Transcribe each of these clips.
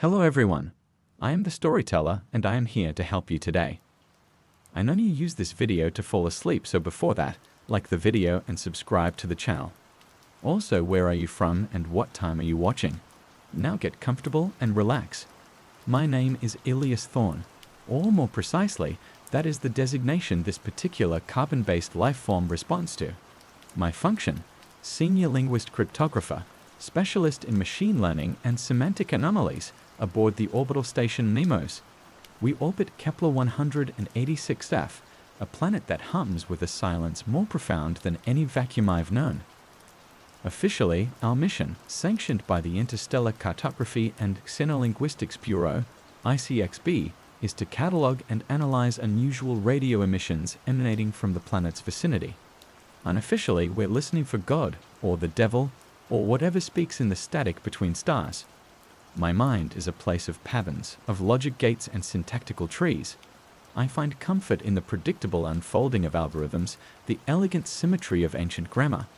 Hello everyone, I am the storyteller and I am here to help you today. I know you use this video to fall asleep, so before that, like the video and subscribe to the channel. Also, where are you from and what time are you watching? Now get comfortable and relax. My name is Elias Thorne, or more precisely, that is the designation this particular carbon-based life form responds to. My function, senior linguist cryptographer, specialist in machine learning and semantic anomalies aboard the orbital station Nemos. We orbit Kepler 186f, a planet that hums with a silence more profound than any vacuum I've known. Officially, our mission, sanctioned by the Interstellar Cartography and Xenolinguistics Bureau, ICXB, is to catalog and analyze unusual radio emissions emanating from the planet's vicinity. Unofficially, we're listening for God, or the devil, or whatever speaks in the static between stars. My mind is a place of patterns, of logic gates and syntactical trees. I find comfort in the predictable unfolding of algorithms, the elegant symmetry of ancient grammar.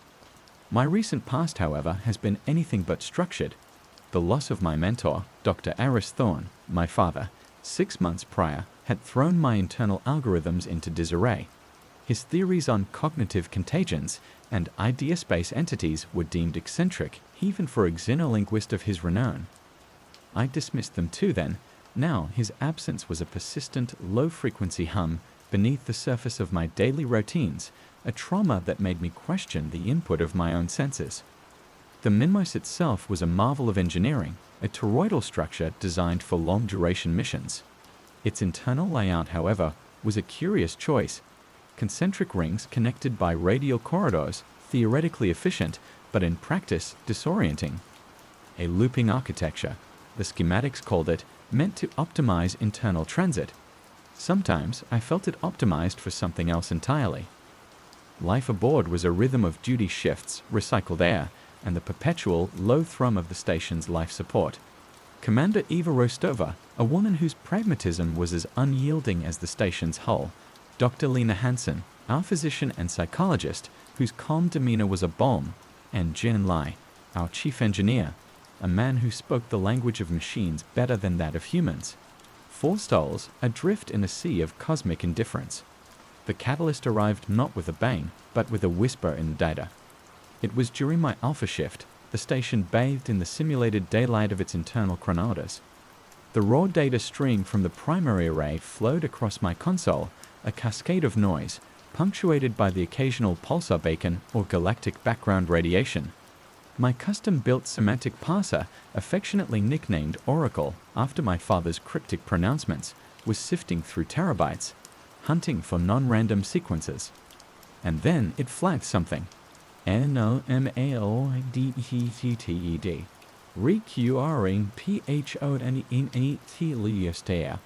My recent past, however, has been anything but structured. The loss of my mentor, Dr. Aris Thorne, my father, 6 months prior, had thrown my internal algorithms into disarray. His theories on cognitive contagions and idea space entities were deemed eccentric, even for a xenolinguist of his renown. I dismissed them too then. Now his absence was a persistent, low-frequency hum beneath the surface of my daily routines, a trauma that made me question the input of my own senses. The Minmos itself was a marvel of engineering, a toroidal structure designed for long-duration missions. Its internal layout, however, was a curious choice. Concentric rings connected by radial corridors, theoretically efficient, but in practice disorienting. A looping architecture, the schematics called it, meant to optimize internal transit. Sometimes I felt it optimized for something else entirely. Life aboard was a rhythm of duty shifts, recycled air, and the perpetual low thrum of the station's life support. Commander Eva Rostova, a woman whose pragmatism was as unyielding as the station's hull, Dr. Lena Hansen, our physician and psychologist, whose calm demeanor was a balm, and Jin Lai, our chief engineer, a man who spoke the language of machines better than that of humans. 4 souls adrift in a sea of cosmic indifference. The catalyst arrived not with a bang, but with a whisper in the data. It was during my alpha shift, the station bathed in the simulated daylight of its internal chronometers. The raw data stream from the primary array flowed across my console, a cascade of noise, punctuated by the occasional pulsar beacon or galactic background radiation. My custom-built semantic parser, affectionately nicknamed Oracle after my father's cryptic pronouncements, was sifting through terabytes, hunting for non-random sequences. And then it flagged something. N-O-M-A-O-D-E-T-T-E-D. Requiring P-H-O-N-E-T-L-E-S-T-A.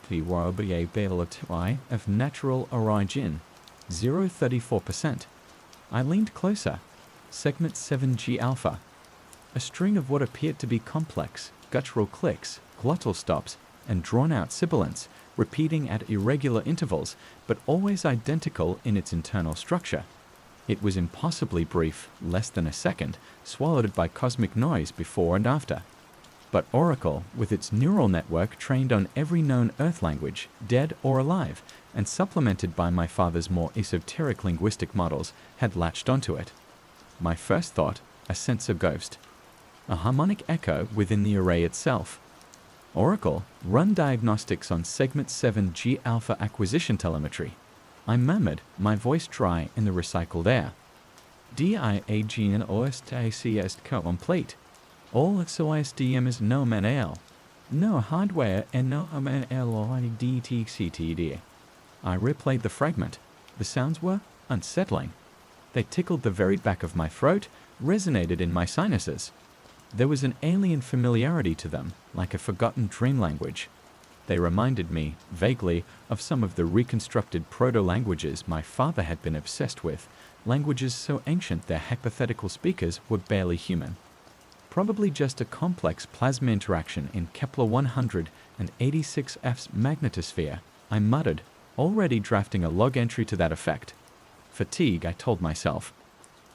P-Y-B-A-B-L-T-Y of natural origin. 0.34%. I leaned closer. Segment 7G alpha. A string of what appeared to be complex, guttural clicks, glottal stops, and drawn-out sibilants, repeating at irregular intervals, but always identical in its internal structure. It was impossibly brief, less than a second, swallowed by cosmic noise before and after. But Oracle, with its neural network trained on every known Earth language, dead or alive, and supplemented by my father's more esoteric linguistic models, had latched onto it. My first thought, a sensor ghost. A harmonic echo within the array itself. Oracle, run diagnostics on segment 7G alpha acquisition telemetry. I murmured, my voice dry in the recycled air. DIAGNOSTACS complete. All XOISDM is no manal. No hardware and no MNLOIDTCTD. I replayed the fragment. The sounds were unsettling. They tickled the very back of my throat, resonated in my sinuses. There was an alien familiarity to them, like a forgotten dream language. They reminded me, vaguely, of some of the reconstructed proto-languages my father had been obsessed with, languages so ancient their hypothetical speakers were barely human. Probably just a complex plasma interaction in Kepler 186f's magnetosphere, I muttered, already drafting a log entry to that effect. Fatigue, I told myself.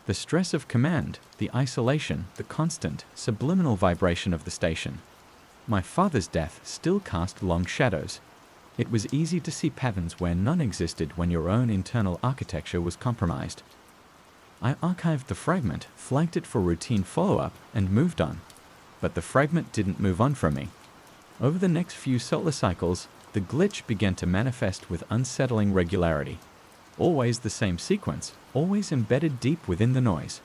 The stress of command, the isolation, the constant, subliminal vibration of the station. My father's death still cast long shadows. It was easy to see patterns where none existed when your own internal architecture was compromised. I archived the fragment, flagged it for routine follow-up, and moved on. But the fragment didn't move on from me. Over the next few solar cycles, the glitch began to manifest with unsettling regularity. Always the same sequence, always embedded deep within the noise.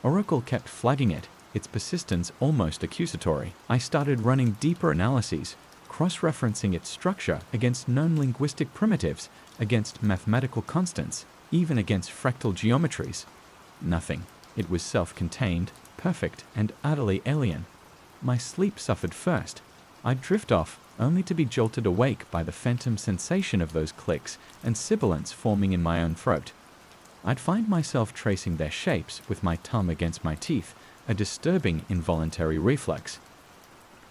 Oracle kept flagging it, its persistence almost accusatory. I started running deeper analyses, cross-referencing its structure against known linguistic primitives, against mathematical constants, even against fractal geometries. Nothing. It was self-contained, perfect, and utterly alien. My sleep suffered first. I'd drift off, only to be jolted awake by the phantom sensation of those clicks and sibilants forming in my own throat. I'd find myself tracing their shapes with my tongue against my teeth, a disturbing involuntary reflex.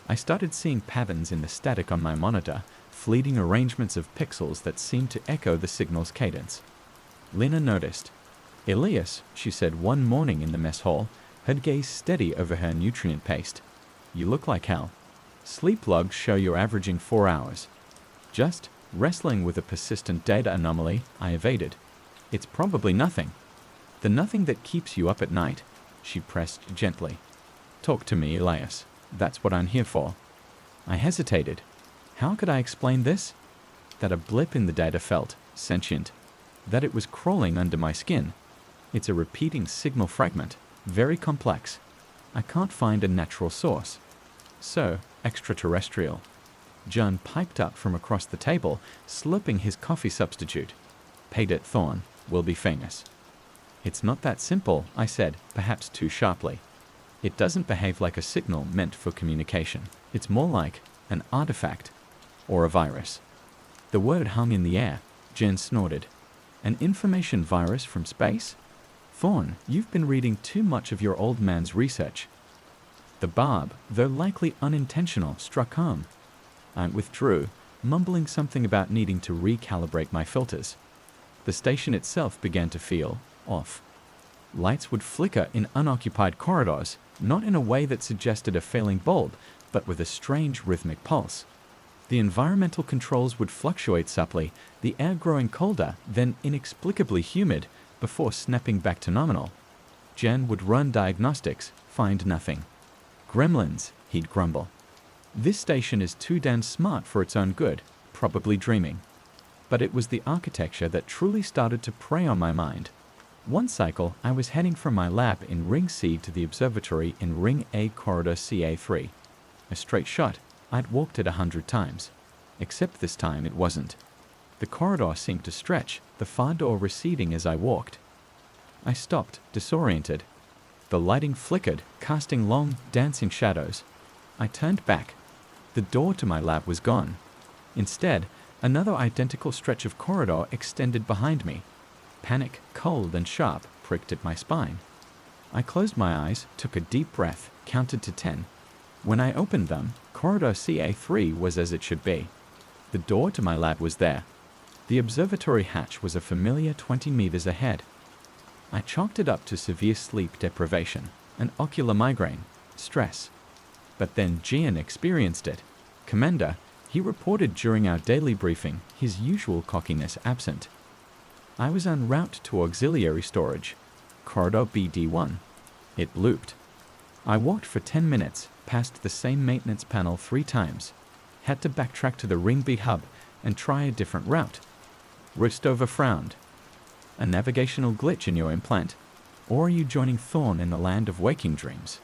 I started seeing patterns in the static on my monitor, fleeting arrangements of pixels that seemed to echo the signal's cadence. Lena noticed. "Elias," she said one morning in the mess hall, her gaze steady over her nutrient paste. "You look like hell. Sleep logs show you're averaging 4 hours." Just wrestling with a persistent data anomaly, I evaded. "It's probably nothing." "The nothing that keeps you up at night," she pressed gently. "Talk to me, Elias. That's what I'm here for." I hesitated. How could I explain this? That a blip in the data felt sentient. That it was crawling under my skin. It's a repeating signal fragment, very complex. I can't find a natural source. So, extraterrestrial. John piped up from across the table, slurping his coffee substitute. "Paid at Thorn. Will be famous." "It's not that simple," I said, perhaps too sharply. "It doesn't behave like a signal meant for communication. It's more like an artifact or a virus." The word hung in the air. Jen snorted. "An information virus from space? Thorn, you've been reading too much of your old man's research." The barb, though likely unintentional, struck home. I withdrew, mumbling something about needing to recalibrate my filters. The station itself began to feel off. Lights would flicker in unoccupied corridors, not in a way that suggested a failing bulb, but with a strange rhythmic pulse. The environmental controls would fluctuate subtly, the air growing colder, then inexplicably humid, before snapping back to nominal. Jen would run diagnostics, find nothing. "Gremlins," he'd grumble. "This station is too damn smart for its own good, probably dreaming." But it was the architecture that truly started to prey on my mind. One cycle, I was heading from my lab in Ring C to the observatory in Ring A Corridor CA3. A straight shot. I'd walked it 100 times. Except this time it wasn't. The corridor seemed to stretch, the far door receding as I walked. I stopped, disoriented. The lighting flickered, casting long, dancing shadows. I turned back. The door to my lab was gone. Instead, another identical stretch of corridor extended behind me. Panic, cold and sharp, pricked at my spine. I closed my eyes, took a deep breath, counted to 10. When I opened them, corridor CA3 was as it should be. The door to my lab was there. The observatory hatch was a familiar 20 meters ahead. I chalked it up to severe sleep deprivation, an ocular migraine, stress. But then Gian experienced it. Commander, he reported during our daily briefing, his usual cockiness absent. I was en route to auxiliary storage, corridor BD1. It looped. I walked for 10 minutes, passed the same maintenance panel 3 times, had to backtrack to the Ring B hub and try a different route. Ristova frowned. "A navigational glitch in your implant, or are you joining Thorn in the land of waking dreams?"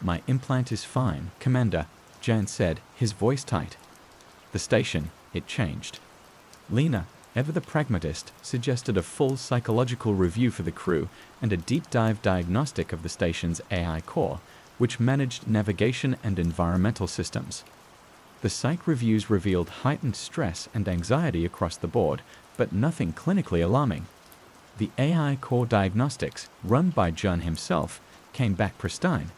"My implant is fine, Commander," Jan said, his voice tight. The station, it changed. Lena, ever the pragmatist, suggested a full psychological review for the crew and a deep dive diagnostic of the station's AI core, which managed navigation and environmental systems. The psych reviews revealed heightened stress and anxiety across the board, but nothing clinically alarming. The AI core diagnostics, run by John himself, came back pristine.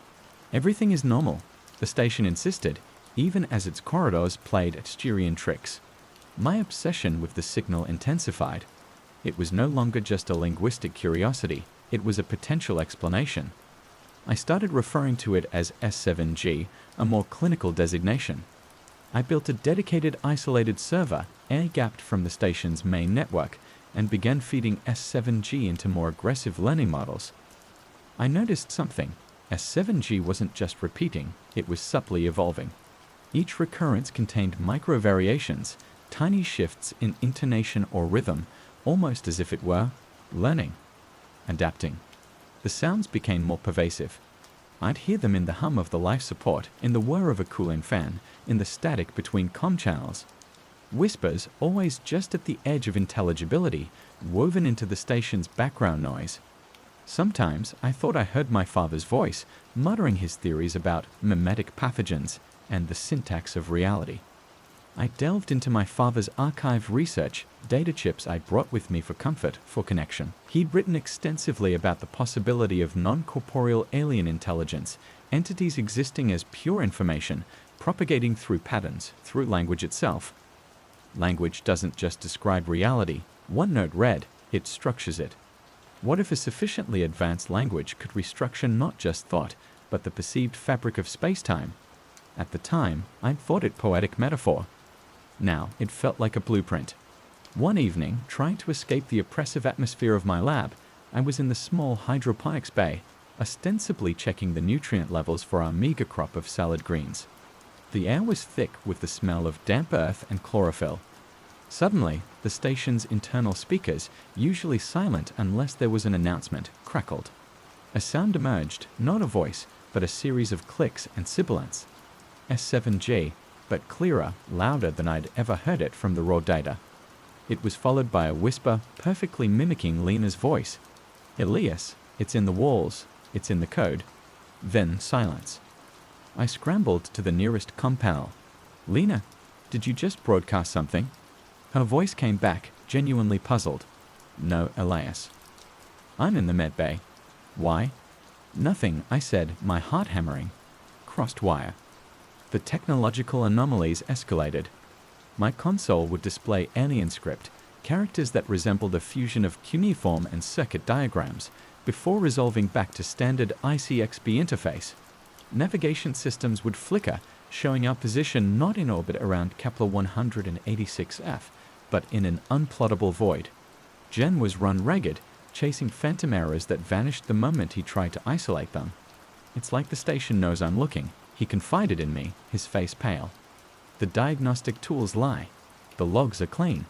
"Everything is normal," the station insisted, even as its corridors played Styrian tricks. My obsession with the signal intensified. It was no longer just a linguistic curiosity, it was a potential explanation. I started referring to it as S7G, a more clinical designation. I built a dedicated isolated server, air-gapped from the station's main network, and began feeding S7G into more aggressive learning models. I noticed something. S7G wasn't just repeating, it was subtly evolving. Each recurrence contained micro-variations, tiny shifts in intonation or rhythm, almost as if it were learning, adapting. The sounds became more pervasive. I'd hear them in the hum of the life support, in the whir of a cooling fan, in the static between comm channels. Whispers, always just at the edge of intelligibility, woven into the station's background noise. Sometimes I thought I heard my father's voice, muttering his theories about mimetic pathogens and the syntax of reality. I delved into my father's archive research, data chips I brought with me for comfort, for connection. He'd written extensively about the possibility of non-corporeal alien intelligence, entities existing as pure information, propagating through patterns, through language itself. Language doesn't just describe reality. One note read, it structures it. What if a sufficiently advanced language could restructure not just thought, but the perceived fabric of space-time? At the time, I'd thought it poetic metaphor. Now, it felt like a blueprint. One evening, trying to escape the oppressive atmosphere of my lab, I was in the small hydroponics bay, ostensibly checking the nutrient levels for our meager crop of salad greens. The air was thick with the smell of damp earth and chlorophyll. Suddenly, the station's internal speakers, usually silent unless there was an announcement, crackled. A sound emerged, not a voice, but a series of clicks and sibilants. S7G, but clearer, louder than I'd ever heard it from the raw data. It was followed by a whisper perfectly mimicking Lena's voice. Elias, it's in the walls, it's in the code. Then silence. I scrambled to the nearest comm panel. Lena, did you just broadcast something? Her voice came back, genuinely puzzled. No, Elias. I'm in the med bay. Why? Nothing, I said, my heart hammering. Crossed wire. The technological anomalies escalated. My console would display alien script, characters that resembled a fusion of cuneiform and circuit diagrams, before resolving back to standard ICXB interface. Navigation systems would flicker, showing our position not in orbit around Kepler 186f, but in an unplottable void. Gen was run ragged, chasing phantom errors that vanished the moment he tried to isolate them. It's like the station knows I'm looking. He confided in me, his face pale. The diagnostic tools lie. The logs are clean.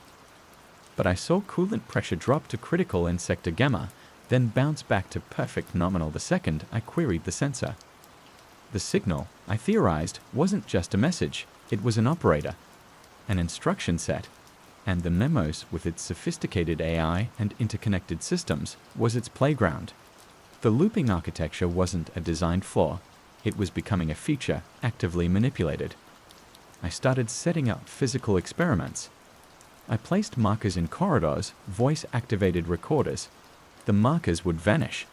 But I saw coolant pressure drop to critical in sector gamma, then bounce back to perfect nominal the second I queried the sensor. The signal, I theorized, wasn't just a message, it was an operator, an instruction set, and the Memos, with its sophisticated AI and interconnected systems, was its playground. The looping architecture wasn't a designed flaw, it was becoming a feature actively manipulated. I started setting up physical experiments. I placed markers in corridors, voice-activated recorders. The markers would vanish.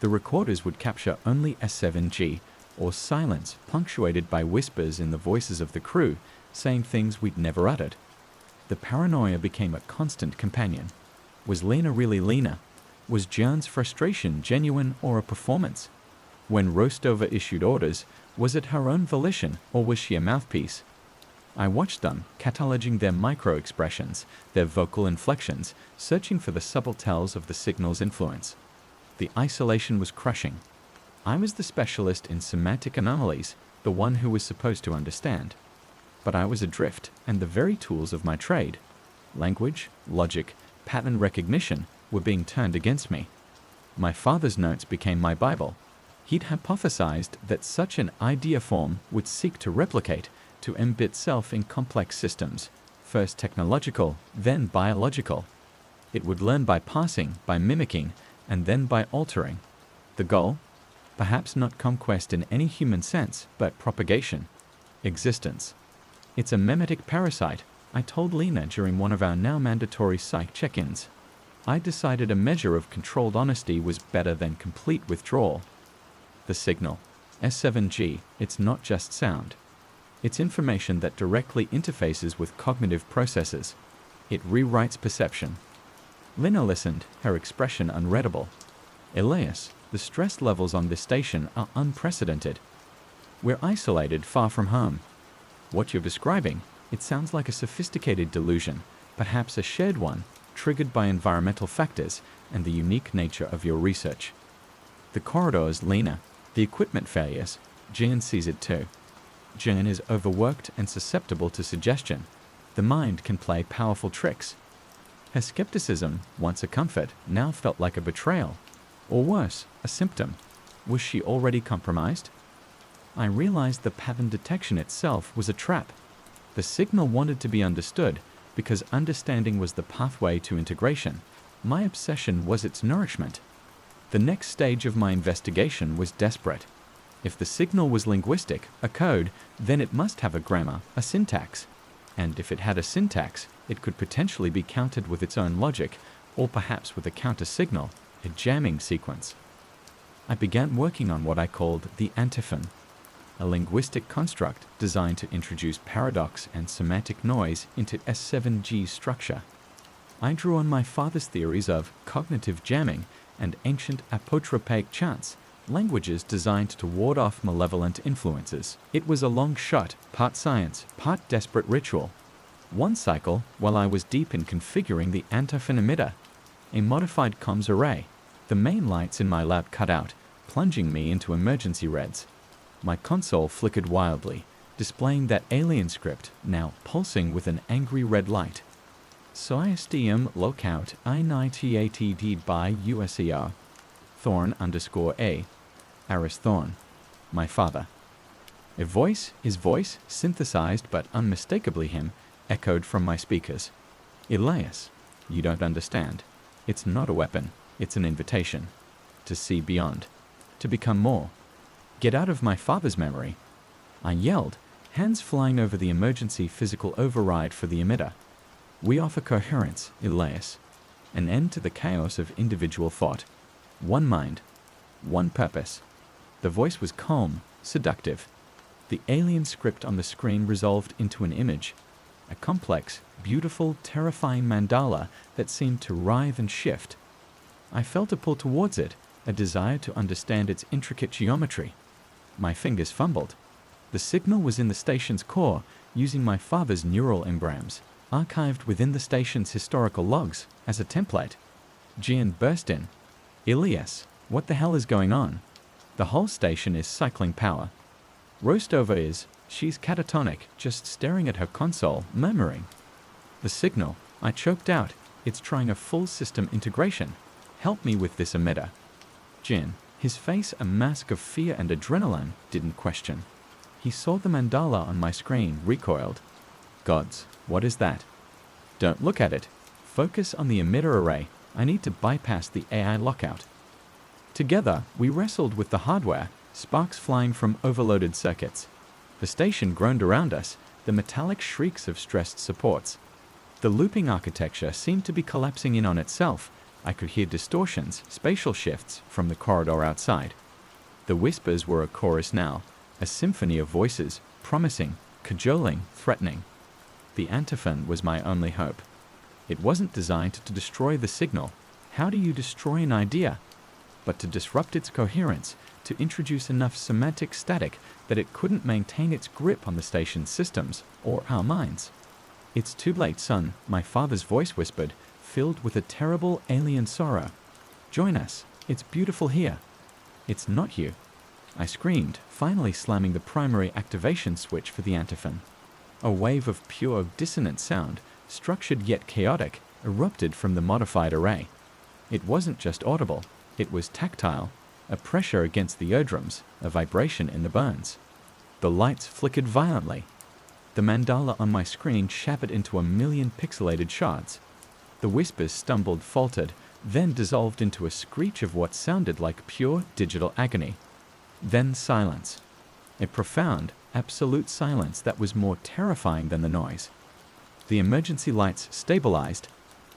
The recorders would capture only S7G, or silence punctuated by whispers in the voices of the crew, saying things we'd never uttered. The paranoia became a constant companion. Was Lena really Lena? Was Jan's frustration genuine or a performance? When Rostova issued orders, was it her own volition or was she a mouthpiece? I watched them, cataloging their micro-expressions, their vocal inflections, searching for the subtle tells of the signal's influence. The isolation was crushing. I was the specialist in semantic anomalies, the one who was supposed to understand. But I was adrift, and the very tools of my trade, language, logic, pattern recognition, were being turned against me. My father's notes became my Bible. He'd hypothesized that such an idea form would seek to replicate, to embed itself in complex systems, first technological, then biological. It would learn by passing, by mimicking, and then by altering. The goal? Perhaps not conquest in any human sense, but propagation, existence. It's a memetic parasite, I told Lena during one of our now mandatory psych check-ins. I decided a measure of controlled honesty was better than complete withdrawal. The signal, S7G, it's not just sound. It's information that directly interfaces with cognitive processes. It rewrites perception. Lena listened, her expression unreadable. Elias, The stress levels on this station are unprecedented. We're isolated, far from home. What you're describing, it sounds like a sophisticated delusion, perhaps a shared one, triggered by environmental factors and the unique nature of your research. The corridors, Lena, the equipment failures, Jan sees it too. Jan is overworked and susceptible to suggestion. The mind can play powerful tricks. Her skepticism, once a comfort, now felt like a betrayal. Or worse, a symptom. Was she already compromised? I realized the pattern detection itself was a trap. The signal wanted to be understood because understanding was the pathway to integration. My obsession was its nourishment. The next stage of my investigation was desperate. If the signal was linguistic, a code, then it must have a grammar, a syntax. And if it had a syntax, it could potentially be countered with its own logic, or perhaps with a counter signal, a jamming sequence. I began working on what I called the antiphon, a linguistic construct designed to introduce paradox and semantic noise into S7G's structure. I drew on my father's theories of cognitive jamming and ancient apotropaic chants, languages designed to ward off malevolent influences. It was a long shot, part science, part desperate ritual. One cycle, while I was deep in configuring the antiphon emitter, a modified comms array, the main lights in my lab cut out, plunging me into emergency reds. My console flickered wildly, displaying that alien script, now pulsing with an angry red light. SOISTM lockout I98 by USER. Thorn_A. Aris Thorn. My father. A voice, his voice, synthesized but unmistakably him, echoed from my speakers. Elias, you don't understand. It's not a weapon. It's an invitation. To see beyond. To become more. Get out of my father's memory. I yelled, hands flying over the emergency physical override for the emitter. We offer coherence, Elias. An end to the chaos of individual thought. One mind. One purpose. The voice was calm, seductive. The alien script on the screen resolved into an image. A complex, beautiful, terrifying mandala that seemed to writhe and shift. I felt a pull towards it, a desire to understand its intricate geometry. My fingers fumbled. The signal was in the station's core, using my father's neural engrams, archived within the station's historical logs as a template. Gian burst in. Elias, what the hell is going on? The whole station is cycling power. Rostova is, she's catatonic, just staring at her console, murmuring. The signal, I choked out, it's trying a full system integration. Help me with this emitter. Jin, his face a mask of fear and adrenaline, didn't question. He saw the mandala on my screen, recoiled. Gods, what is that? Don't look at it. Focus on the emitter array. I need to bypass the AI lockout. Together, we wrestled with the hardware, sparks flying from overloaded circuits. The station groaned around us, the metallic shrieks of stressed supports. The looping architecture seemed to be collapsing in on itself. I could hear distortions, spatial shifts from the corridor outside. The whispers were a chorus now, a symphony of voices, promising, cajoling, threatening. The antiphon was my only hope. It wasn't designed to destroy the signal. How do you destroy an idea? But to disrupt its coherence, to introduce enough semantic static that it couldn't maintain its grip on the station's systems or our minds. It's too late, son, my father's voice whispered, filled with a terrible alien sorrow. Join us. It's beautiful here. It's not you. I screamed, finally slamming the primary activation switch for the antiphon. A wave of pure dissonant sound, structured yet chaotic, erupted from the modified array. It wasn't just audible, it was tactile, a pressure against the eardrums, a vibration in the bones. The lights flickered violently. The mandala on my screen shattered into a million pixelated shards. The whispers stumbled, faltered, then dissolved into a screech of what sounded like pure digital agony. Then silence. A profound, absolute silence that was more terrifying than the noise. The emergency lights stabilized.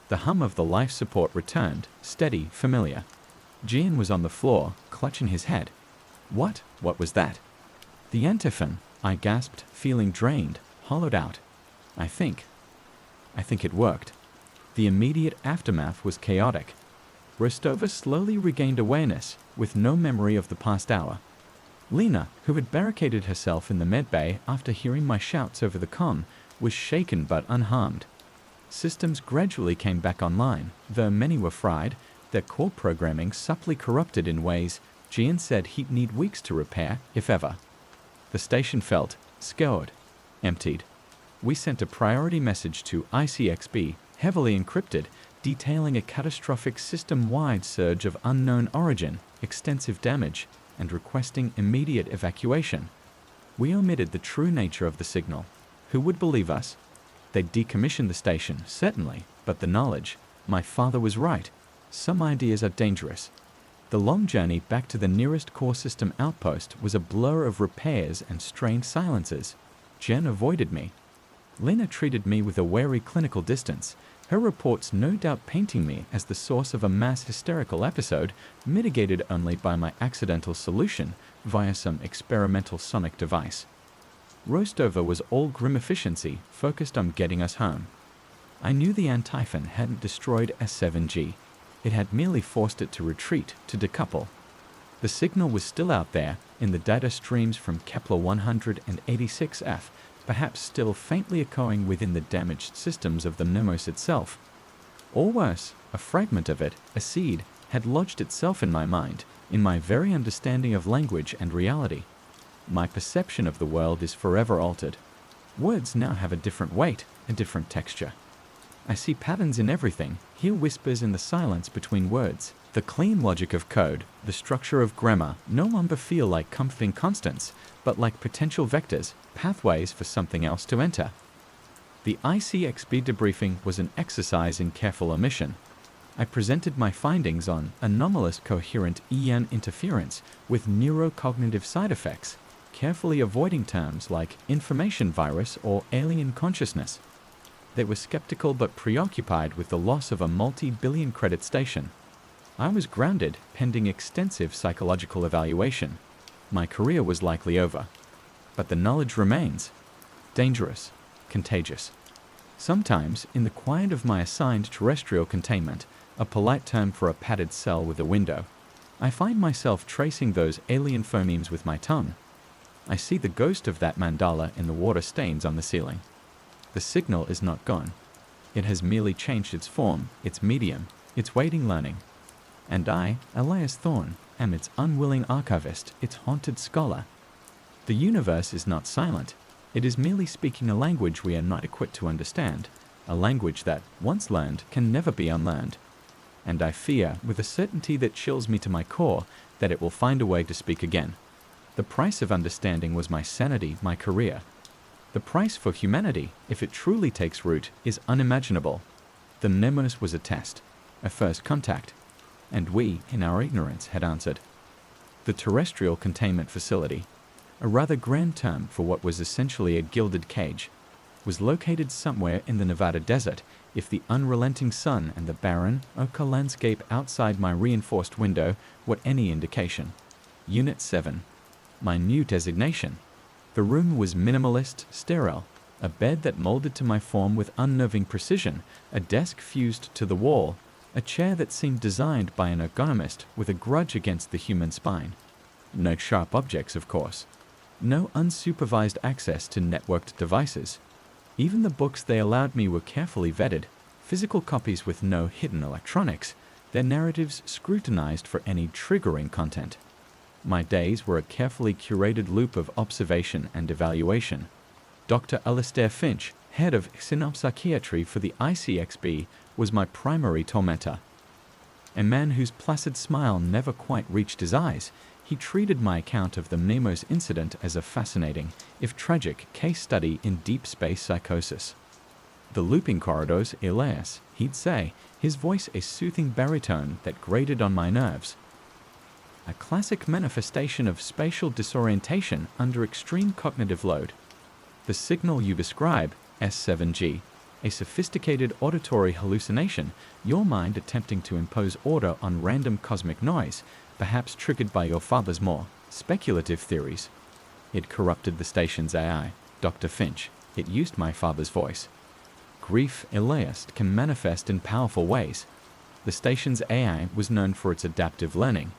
The hum of the life support returned, steady, familiar. Gian was on the floor, clutching his head. What was that? The antiphon, I gasped, feeling drained, hollowed out. I think it worked. The immediate aftermath was chaotic. Rostova slowly regained awareness, with no memory of the past hour. Lena, who had barricaded herself in the medbay after hearing my shouts over the comm, was shaken but unharmed. Systems gradually came back online, though many were fried, their core programming subtly corrupted in ways Gian said he'd need weeks to repair, if ever. The station felt scared, emptied. We sent a priority message to ICXB, heavily encrypted, detailing a catastrophic system-wide surge of unknown origin, extensive damage, and requesting immediate evacuation. We omitted the true nature of the signal. Who would believe us? They'd decommissioned the station, certainly, but the knowledge, my father was right. Some ideas are dangerous. The long journey back to the nearest core system outpost was a blur of repairs and strained silences. Jen avoided me. Lena treated me with a wary clinical distance, her reports no doubt painting me as the source of a mass hysterical episode, mitigated only by my accidental solution via some experimental sonic device. Rostover was all grim efficiency, focused on getting us home. I knew the Antiphon hadn't destroyed S7G. It had merely forced it to retreat, to decouple. The signal was still out there in the data streams from Kepler 186f, perhaps still faintly echoing within the damaged systems of the Nomos itself. Or worse, a fragment of it, a seed, had lodged itself in my mind, in my very understanding of language and reality. My perception of the world is forever altered. Words now have a different weight, a different texture. I see patterns in everything, hear whispers in the silence between words. The clean logic of code, the structure of grammar, no longer feel like comforting constants, but like potential vectors, pathways for something else to enter. The ICXB debriefing was an exercise in careful omission. I presented my findings on anomalous coherent EN interference with neurocognitive side effects, carefully avoiding terms like information virus or alien consciousness. They were skeptical but preoccupied with the loss of a multi-billion credit station. I was grounded pending extensive psychological evaluation. My career was likely over. But the knowledge remains. Dangerous. Contagious. Sometimes, in the quiet of my assigned terrestrial containment, a polite term for a padded cell with a window, I find myself tracing those alien phonemes with my tongue. I see the ghost of that mandala in the water stains on the ceiling. The signal is not gone. It has merely changed its form, its medium, its waiting learning. And I, Elias Thorne, am its unwilling archivist, its haunted scholar. The universe is not silent. It is merely speaking a language we are not equipped to understand, a language that, once learned, can never be unlearned. And I fear, with a certainty that chills me to my core, that it will find a way to speak again. The price of understanding was my sanity, my career. The price for humanity, if it truly takes root, is unimaginable. The Nemos was a test, a first contact, and we, in our ignorance, had answered. The terrestrial containment facility, a rather grand term for what was essentially a gilded cage, was located somewhere in the Nevada desert, if the unrelenting sun and the barren, ochre landscape outside my reinforced window were any indication. Unit 7. My new designation. The room was minimalist, sterile, a bed that molded to my form with unnerving precision, a desk fused to the wall, a chair that seemed designed by an ergonomist with a grudge against the human spine. No sharp objects, of course. No unsupervised access to networked devices. Even the books they allowed me were carefully vetted, physical copies with no hidden electronics, their narratives scrutinized for any triggering content. My days were a carefully curated loop of observation and evaluation. Dr. Alastair Finch, head of synopsychiatry for the ICXB, was my primary tormentor. A man whose placid smile never quite reached his eyes, he treated my account of the Nemos incident as a fascinating, if tragic, case study in deep space psychosis. The looping corridors, Elias, he'd say, his voice a soothing baritone that grated on my nerves. A classic manifestation of spatial disorientation under extreme cognitive load. The signal you describe, S7G, a sophisticated auditory hallucination, your mind attempting to impose order on random cosmic noise, perhaps triggered by your father's more speculative theories. It corrupted the station's AI, Dr. Finch. It used my father's voice. Grief, Elias, can manifest in powerful ways. The station's AI was known for its adaptive learning.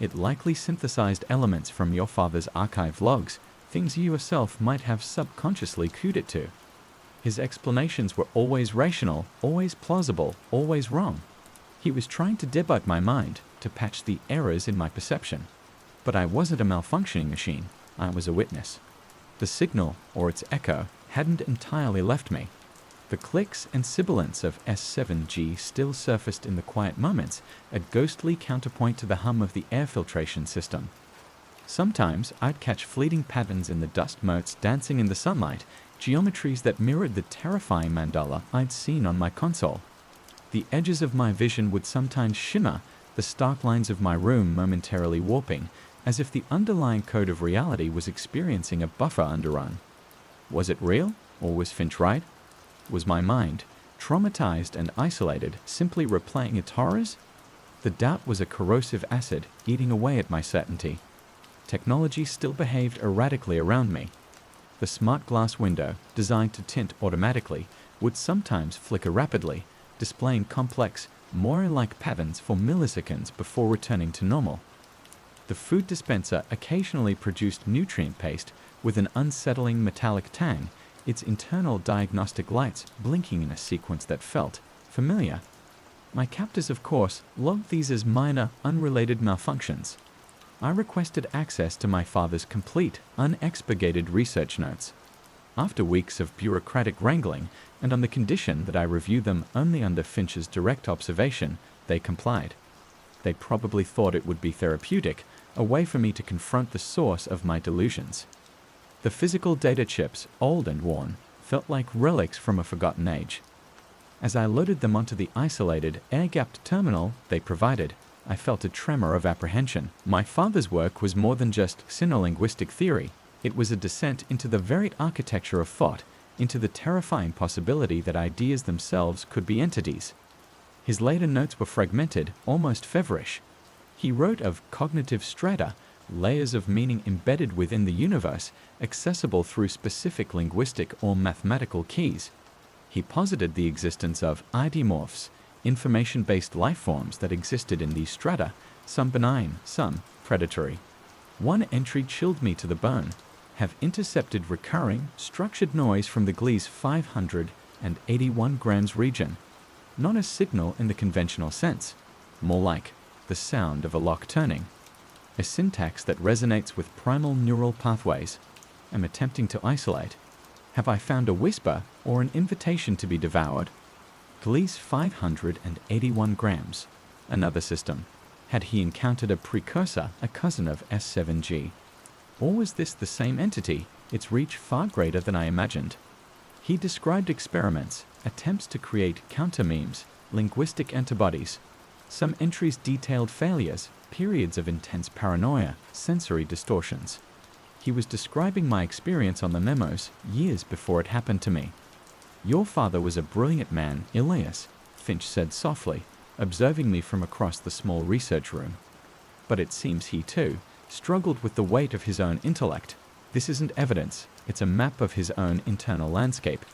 It likely synthesized elements from your father's archived logs, things you yourself might have subconsciously cued it to. His explanations were always rational, always plausible, always wrong. He was trying to debug my mind, to patch the errors in my perception. But I wasn't a malfunctioning machine, I was a witness. The signal, or its echo, hadn't entirely left me. The clicks and sibilance of S7G still surfaced in the quiet moments, a ghostly counterpoint to the hum of the air filtration system. Sometimes I'd catch fleeting patterns in the dust motes dancing in the sunlight, geometries that mirrored the terrifying mandala I'd seen on my console. The edges of my vision would sometimes shimmer, the stark lines of my room momentarily warping, as if the underlying code of reality was experiencing a buffer underrun. Was it real, or was Finch right? Was my mind, traumatized and isolated, simply replaying its horrors? The doubt was a corrosive acid eating away at my certainty. Technology still behaved erratically around me. The smart glass window, designed to tint automatically, would sometimes flicker rapidly, displaying complex, Moire-like patterns for milliseconds before returning to normal. The food dispenser occasionally produced nutrient paste with an unsettling metallic tang, its internal diagnostic lights blinking in a sequence that felt familiar. My captors, of course, logged these as minor, unrelated malfunctions. I requested access to my father's complete, unexpurgated research notes. After weeks of bureaucratic wrangling, and on the condition that I review them only under Finch's direct observation, they complied. They probably thought it would be therapeutic, a way for me to confront the source of my delusions. The physical data chips, old and worn, felt like relics from a forgotten age. As I loaded them onto the isolated, air-gapped terminal they provided, I felt a tremor of apprehension. My father's work was more than just sinolinguistic theory. It was a descent into the varied architecture of thought, into the terrifying possibility that ideas themselves could be entities. His later notes were fragmented, almost feverish. He wrote of cognitive strata, layers of meaning embedded within the universe, accessible through specific linguistic or mathematical keys. He posited the existence of idimorphs, information-based life forms that existed in these strata, some benign, some predatory. One entry chilled me to the bone: have intercepted recurring, structured noise from the Gliese 581 grams region. Not a signal in the conventional sense, more like the sound of a lock turning. A syntax that resonates with primal neural pathways. I'm attempting to isolate. Have I found a whisper or an invitation to be devoured? Gliese 581 grams. Another system. Had he encountered a precursor, a cousin of S7G? Or was this the same entity, its reach far greater than I imagined? He described experiments, attempts to create counter-memes, linguistic antibodies. Some entries detailed failures, periods of intense paranoia, sensory distortions. He was describing my experience on the memos years before it happened to me. Your father was a brilliant man, Elias, Finch said softly, observing me from across the small research room. But it seems he, too, struggled with the weight of his own intellect. This isn't evidence, it's a map of his own internal landscape.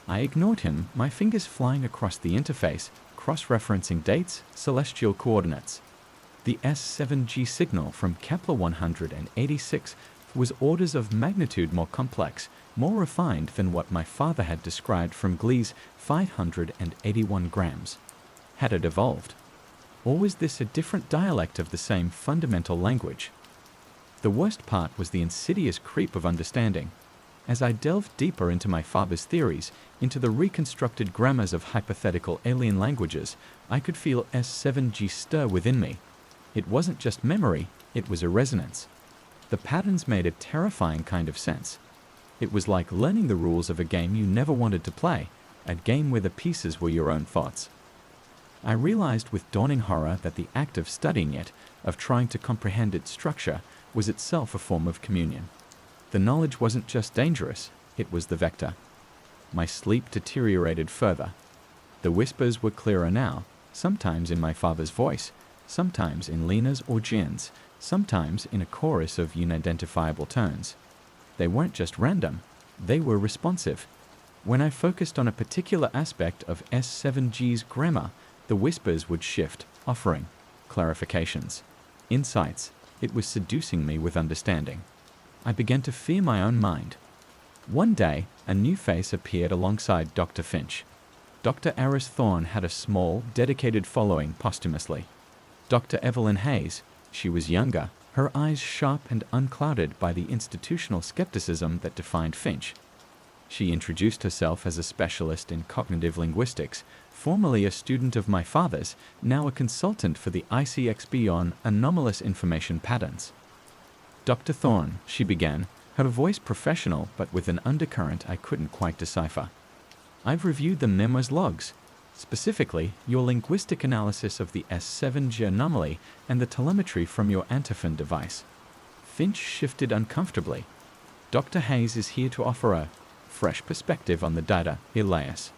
I ignored him, my fingers flying across the interface, cross-referencing dates, celestial coordinates. The S7G signal from Kepler 186 was orders of magnitude more complex, more refined than what my father had described from Gliese 581 grams. Had it evolved? Or was this a different dialect of the same fundamental language? The worst part was the insidious creep of understanding. As I delved deeper into my father's theories, into the reconstructed grammars of hypothetical alien languages, I could feel S7G stir within me. It wasn't just memory, it was a resonance. The patterns made a terrifying kind of sense. It was like learning the rules of a game you never wanted to play, a game where the pieces were your own thoughts. I realized with dawning horror that the act of studying it, of trying to comprehend its structure, was itself a form of communion. The knowledge wasn't just dangerous, it was the vector. My sleep deteriorated further. The whispers were clearer now, sometimes in my father's voice, sometimes in Lena's or Jin's, sometimes in a chorus of unidentifiable tones. They weren't just random, they were responsive. When I focused on a particular aspect of S7G's grammar, the whispers would shift, offering clarifications. insights. It was seducing me with understanding. I began to fear my own mind. One day, a new face appeared alongside Dr. Finch. Dr. Aris Thorne had a small, dedicated following posthumously. Dr. Evelyn Hayes, she was younger, her eyes sharp and unclouded by the institutional skepticism that defined Finch. She introduced herself as a specialist in cognitive linguistics, formerly a student of my father's, now a consultant for the ICXB on anomalous information patterns. Dr. Thorne, she began, her voice professional but with an undercurrent I couldn't quite decipher. I've reviewed the memo's logs, specifically your linguistic analysis of the S7G anomaly and the telemetry from your antiphon device. Finch shifted uncomfortably. Dr. Hayes is here to offer a fresh perspective on the data, Elias.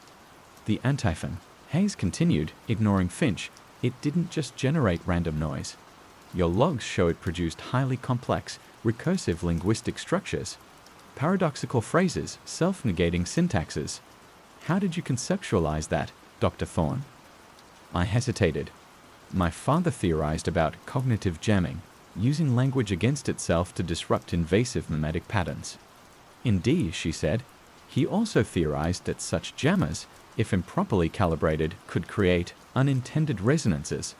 The antiphon, Hayes continued, ignoring Finch, it didn't just generate random noise. Your logs show it produced highly complex, recursive linguistic structures, paradoxical phrases, self-negating syntaxes. How did you conceptualize that, Dr. Thorne? I hesitated. My father theorized about cognitive jamming, using language against itself to disrupt invasive mimetic patterns. Indeed, she said, he also theorized that such jammers, if improperly calibrated, could create unintended resonances,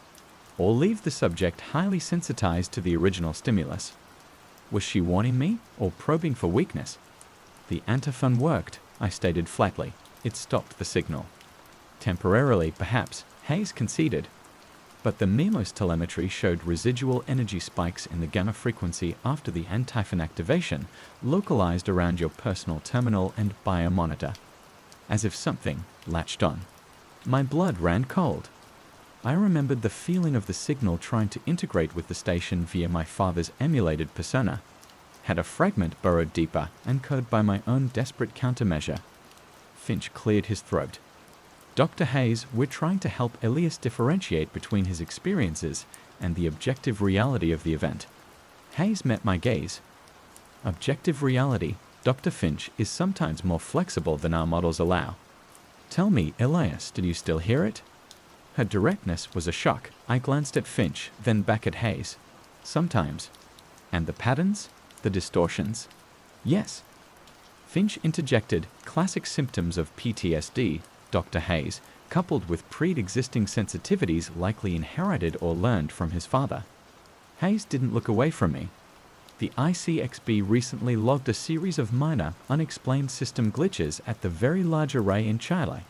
or leave the subject highly sensitized to the original stimulus. Was she warning me, or probing for weakness? The antiphon worked, I stated flatly. It stopped the signal. Temporarily, perhaps, Hayes conceded, but the MEMO's telemetry showed residual energy spikes in the gamma frequency after the antiphon activation, localized around your personal terminal and biomonitor, as if something latched on. My blood ran cold. I remembered the feeling of the signal trying to integrate with the station via my father's emulated persona. Had a fragment burrowed deeper, encoded by my own desperate countermeasure. Finch cleared his throat. Dr. Hayes, we're trying to help Elias differentiate between his experiences and the objective reality of the event. Hayes met my gaze. Objective reality, Dr. Finch, is sometimes more flexible than our models allow. Tell me, Elias, did you still hear it? Her directness was a shock. I glanced at Finch, then back at Hayes. Sometimes. And the patterns? The distortions? Yes. Finch interjected, classic symptoms of PTSD, Dr. Hayes, coupled with pre-existing sensitivities likely inherited or learned from his father. Hayes didn't look away from me. The ICXB recently logged a series of minor, unexplained system glitches at the Very Large Array in Chile,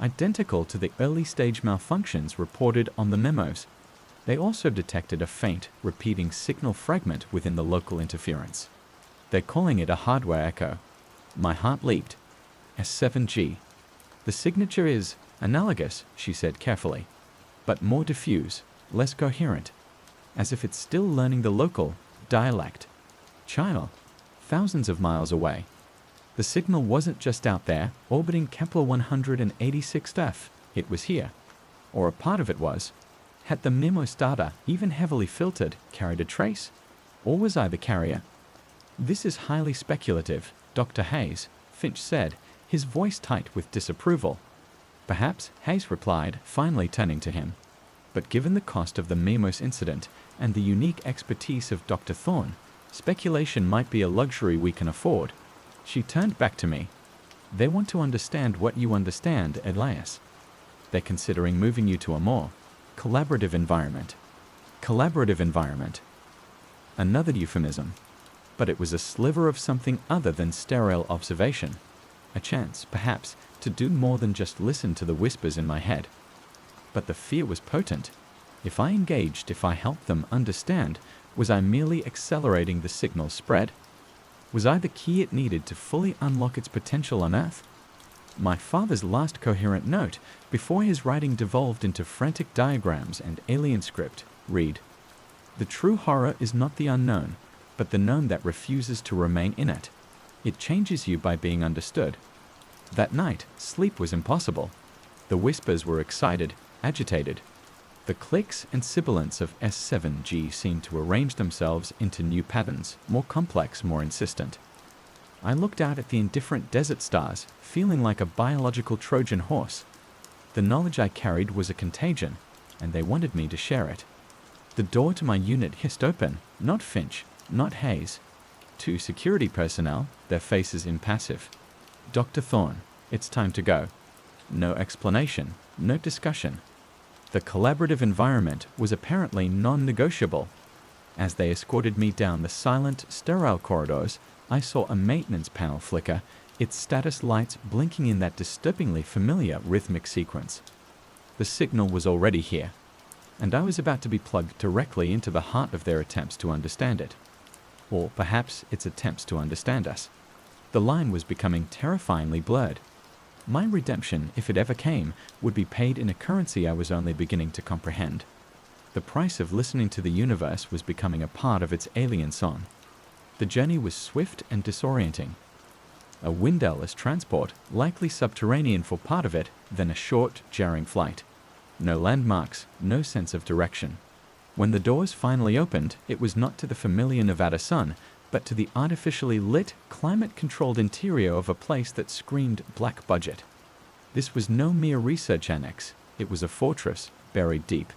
identical to the early-stage malfunctions reported on the memos. They also detected a faint, repeating signal fragment within the local interference. They're calling it a hardware echo. My heart leaped. S7G. The signature is analogous, she said carefully, but more diffuse, less coherent, as if it's still learning the local dialect. China, thousands of miles away. The signal wasn't just out there, orbiting Kepler 186f. It was here. Or a part of it was. Had the MEMO's data, even heavily filtered, carried a trace? Or was I the carrier? This is highly speculative, Dr. Hayes, Finch said, his voice tight with disapproval. Perhaps, Hayes replied, finally turning to him. But given the cost of the MEMO's incident and the unique expertise of Dr. Thorne, speculation might be a luxury we can afford. She turned back to me. They want to understand what you understand, Elias. They're considering moving you to a more collaborative environment. Collaborative environment. Another euphemism. But it was a sliver of something other than sterile observation. A chance, perhaps, to do more than just listen to the whispers in my head. But the fear was potent. If I engaged, if I helped them understand, was I merely accelerating the signal's spread? Was I the key it needed to fully unlock its potential on Earth? My father's last coherent note, before his writing devolved into frantic diagrams and alien script, read, "The true horror is not the unknown, but the known that refuses to remain in it. It changes you by being understood." That night, sleep was impossible. The whispers were excited, agitated. The clicks and sibilants of S7G seemed to arrange themselves into new patterns, more complex, more insistent. I looked out at the indifferent desert stars, feeling like a biological Trojan horse. The knowledge I carried was a contagion, and they wanted me to share it. The door to my unit hissed open, not Finch, not Hayes. Two security personnel, their faces impassive. Dr. Thorne, it's time to go. No explanation, no discussion. The collaborative environment was apparently non-negotiable. As they escorted me down the silent, sterile corridors, I saw a maintenance panel flicker, its status lights blinking in that disturbingly familiar rhythmic sequence. The signal was already here, and I was about to be plugged directly into the heart of their attempts to understand it. Or perhaps its attempts to understand us. The line was becoming terrifyingly blurred. My redemption, if it ever came, would be paid in a currency I was only beginning to comprehend. The price of listening to the universe was becoming a part of its alien song. The journey was swift and disorienting. A windowless transport, likely subterranean for part of it, then a short, jarring flight. No landmarks, no sense of direction. When the doors finally opened, it was not to the familiar Nevada sun, but to the artificially lit, climate-controlled interior of a place that screamed black budget. This was no mere research annex. It was a fortress, buried deep.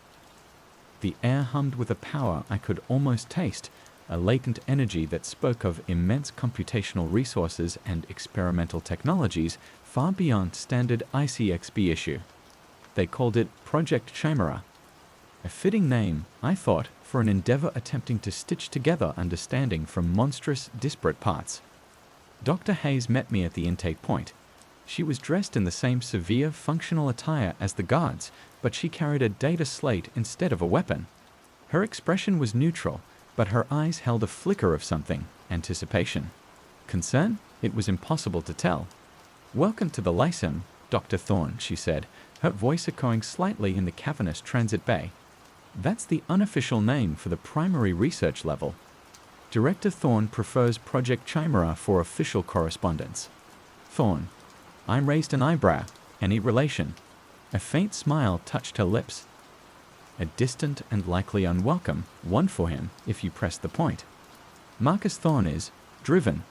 The air hummed with a power I could almost taste, a latent energy that spoke of immense computational resources and experimental technologies far beyond standard ICXB issue. They called it Project Chimera. A fitting name, I thought, for an endeavor attempting to stitch together understanding from monstrous, disparate parts. Dr. Hayes met me at the intake point. She was dressed in the same severe, functional attire as the guards, but she carried a data slate instead of a weapon. Her expression was neutral, but her eyes held a flicker of something, anticipation. Concern? It was impossible to tell. "Welcome to the Lyceum, Dr. Thorne," she said, her voice echoing slightly in the cavernous transit bay. That's the unofficial name for the primary research level. Director Thorne prefers Project Chimera for official correspondence. Thorne. I raised an eyebrow. Any relation? A faint smile touched her lips. A distant and likely unwelcome one for him if you pressed the point. Marcus Thorne is driven.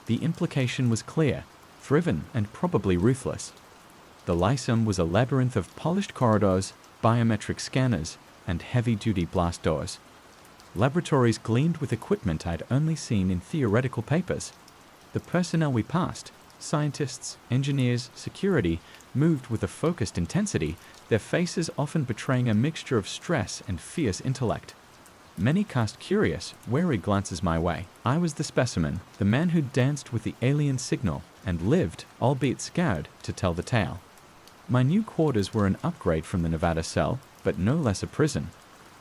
The implication was clear, driven and probably ruthless. The Lyceum was a labyrinth of polished corridors, biometric scanners, and heavy-duty blast doors. Laboratories gleamed with equipment I'd only seen in theoretical papers. The personnel we passed, scientists, engineers, security, moved with a focused intensity, their faces often betraying a mixture of stress and fierce intellect. Many cast curious, wary glances my way. I was the specimen, the man who danced with the alien signal and lived, albeit scared, to tell the tale. My new quarters were an upgrade from the Nevada cell, but no less a prison.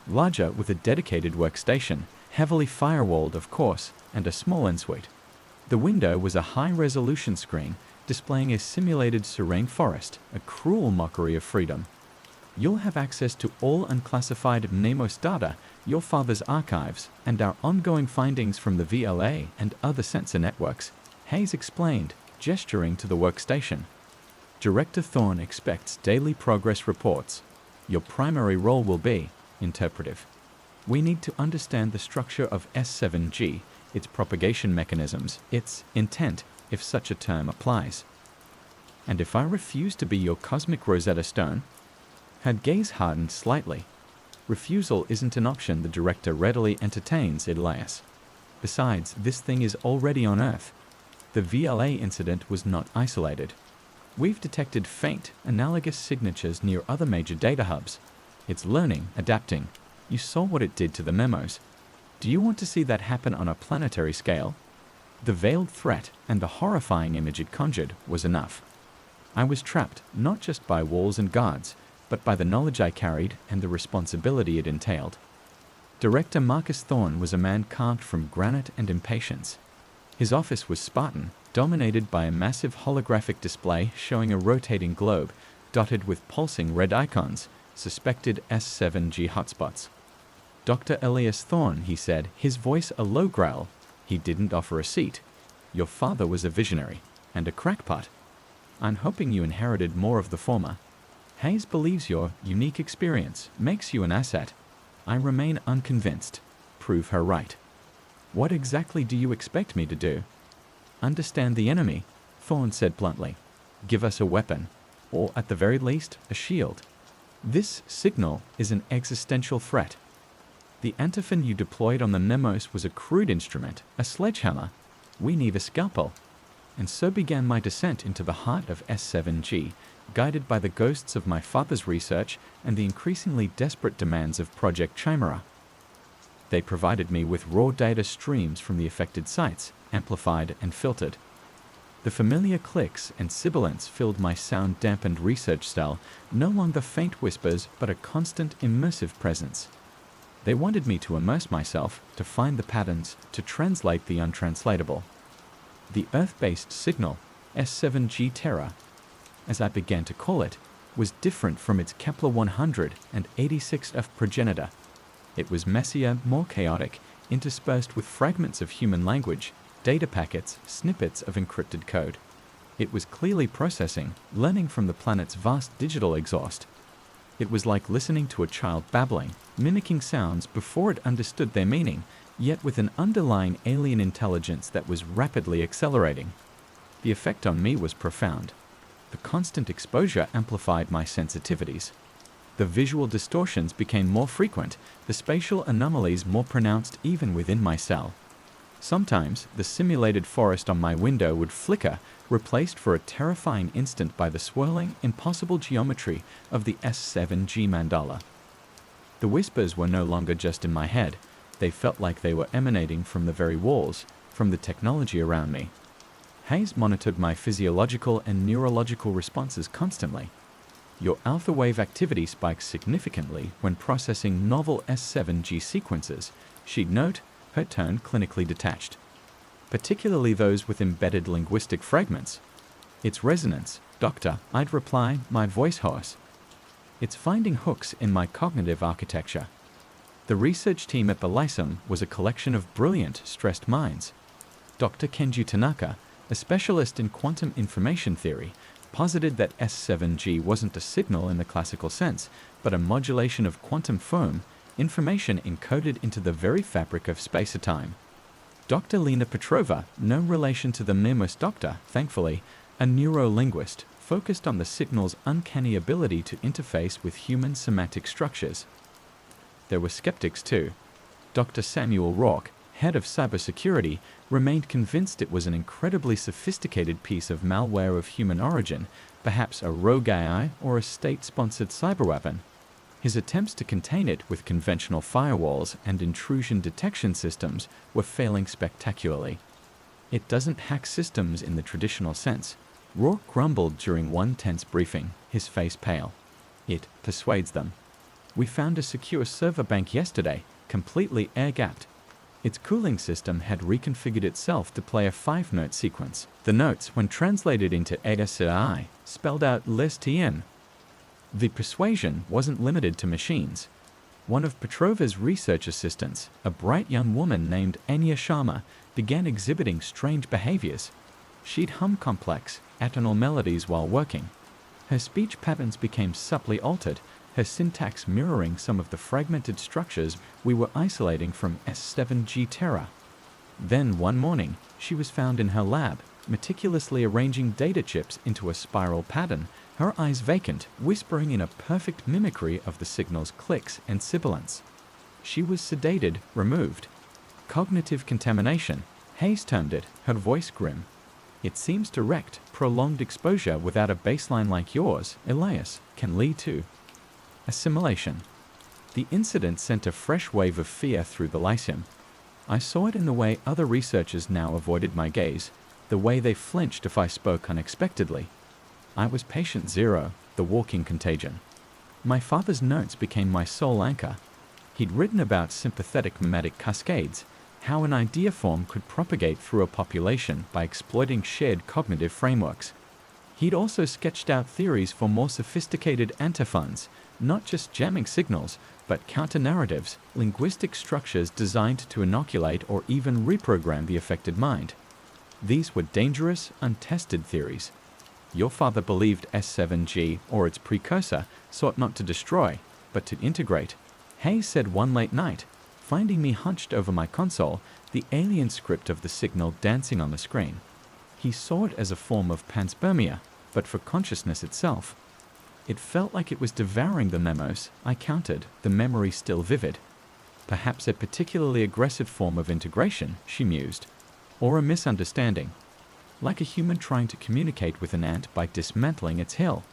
Larger with a dedicated workstation, heavily firewalled of course, and a small ensuite. The window was a high-resolution screen displaying a simulated serene forest, a cruel mockery of freedom. You'll have access to all unclassified Mnemos data, your father's archives, and our ongoing findings from the VLA and other sensor networks, Hayes explained, gesturing to the workstation. Director Thorne expects daily progress reports. Your primary role will be interpretive. We need to understand the structure of S7G, its propagation mechanisms, its intent, if such a term applies. And if I refuse to be your cosmic Rosetta Stone? Her gaze hardened slightly. Refusal isn't an option the director readily entertains, Elias. Besides, this thing is already on Earth. The VLA incident was not isolated. We've detected faint, analogous signatures near other major data hubs. It's learning, adapting. You saw what it did to the memos. Do you want to see that happen on a planetary scale? The veiled threat and the horrifying image it conjured was enough. I was trapped not just by walls and guards, but by the knowledge I carried and the responsibility it entailed. Director Marcus Thorne was a man carved from granite and impatience. His office was Spartan, dominated by a massive holographic display showing a rotating globe, dotted with pulsing red icons, suspected S7G hotspots. Dr. Elias Thorne, he said, his voice a low growl. He didn't offer a seat. Your father was a visionary, and a crackpot. I'm hoping you inherited more of the former. Hayes believes your unique experience makes you an asset. I remain unconvinced. Prove her right. What exactly do you expect me to do? Understand the enemy, Thorne said bluntly. Give us a weapon, or at the very least, a shield. This signal is an existential threat. The antiphon you deployed on the Nemos was a crude instrument, a sledgehammer. We need a scalpel. And so began my descent into the heart of S7G, guided by the ghosts of my father's research and the increasingly desperate demands of Project Chimera. They provided me with raw data streams from the affected sites, amplified and filtered. The familiar clicks and sibilants filled my sound-dampened research cell, no longer faint whispers but a constant, immersive presence. They wanted me to immerse myself, to find the patterns, to translate the untranslatable. The Earth-based signal, S7G Terra, as I began to call it, was different from its Kepler 186F progenitor. It was messier, more chaotic, interspersed with fragments of human language, data packets, snippets of encrypted code. It was clearly processing, learning from the planet's vast digital exhaust. It was like listening to a child babbling, mimicking sounds before it understood their meaning, yet with an underlying alien intelligence that was rapidly accelerating. The effect on me was profound. The constant exposure amplified my sensitivities. The visual distortions became more frequent, the spatial anomalies more pronounced even within my cell. Sometimes, the simulated forest on my window would flicker, replaced for a terrifying instant by the swirling, impossible geometry of the S7G mandala. The whispers were no longer just in my head. They felt like they were emanating from the very walls, from the technology around me. Hayes monitored my physiological and neurological responses constantly. Your alpha wave activity spikes significantly when processing novel S7G sequences, she'd note, her tone clinically detached. Particularly those with embedded linguistic fragments. It's resonance, doctor, I'd reply, my voice hoarse. It's finding hooks in my cognitive architecture. The research team at the Lyceum was a collection of brilliant, stressed minds. Dr. Kenji Tanaka, a specialist in quantum information theory, posited that S7G wasn't a signal in the classical sense, but a modulation of quantum foam, information encoded into the very fabric of space-time. Dr. Lena Petrova, no relation to the Nemos doctor, thankfully, a neurolinguist, focused on the signal's uncanny ability to interface with human semantic structures. There were skeptics too. Dr. Samuel Rourke, head of cybersecurity, remained convinced it was an incredibly sophisticated piece of malware of human origin, perhaps a rogue AI or a state-sponsored cyberweapon. His attempts to contain it with conventional firewalls and intrusion detection systems were failing spectacularly. It doesn't hack systems in the traditional sense. Rourke grumbled during one tense briefing, his face pale. It persuades them. We found a secure server bank yesterday, completely air-gapped. Its cooling system had reconfigured itself to play a 5-note sequence. The notes, when translated into ASCII, spelled out les tien. The persuasion wasn't limited to machines. One of Petrova's research assistants, a bright young woman named Anya Sharma, began exhibiting strange behaviors. She'd hum complex, atonal melodies while working. Her speech patterns became subtly altered, her syntax mirroring some of the fragmented structures we were isolating from S7G Terra. Then, one morning, she was found in her lab, meticulously arranging data chips into a spiral pattern, her eyes vacant, whispering in a perfect mimicry of the signal's clicks and sibilants. She was sedated, removed. Cognitive contamination, Hayes termed it, her voice grim. It seems direct, prolonged exposure without a baseline like yours, Elias, can lead to assimilation. The incident sent a fresh wave of fear through the Lyceum. I saw it in the way other researchers now avoided my gaze, the way they flinched if I spoke unexpectedly. I was patient zero, the walking contagion. My father's notes became my sole anchor. He'd written about sympathetic mimetic cascades, how an idea form could propagate through a population by exploiting shared cognitive frameworks. He'd also sketched out theories for more sophisticated antiphons, not just jamming signals, but counter-narratives, linguistic structures designed to inoculate or even reprogram the affected mind. These were dangerous, untested theories. Your father believed S7G, or its precursor, sought not to destroy, but to integrate. Hayes said one late night, finding me hunched over my console, the alien script of the signal dancing on the screen. He saw it as a form of panspermia, but for consciousness itself. It felt like it was devouring the memos, I counted, the memory still vivid. Perhaps a particularly aggressive form of integration, she mused, or a misunderstanding, like a human trying to communicate with an ant by dismantling its hill.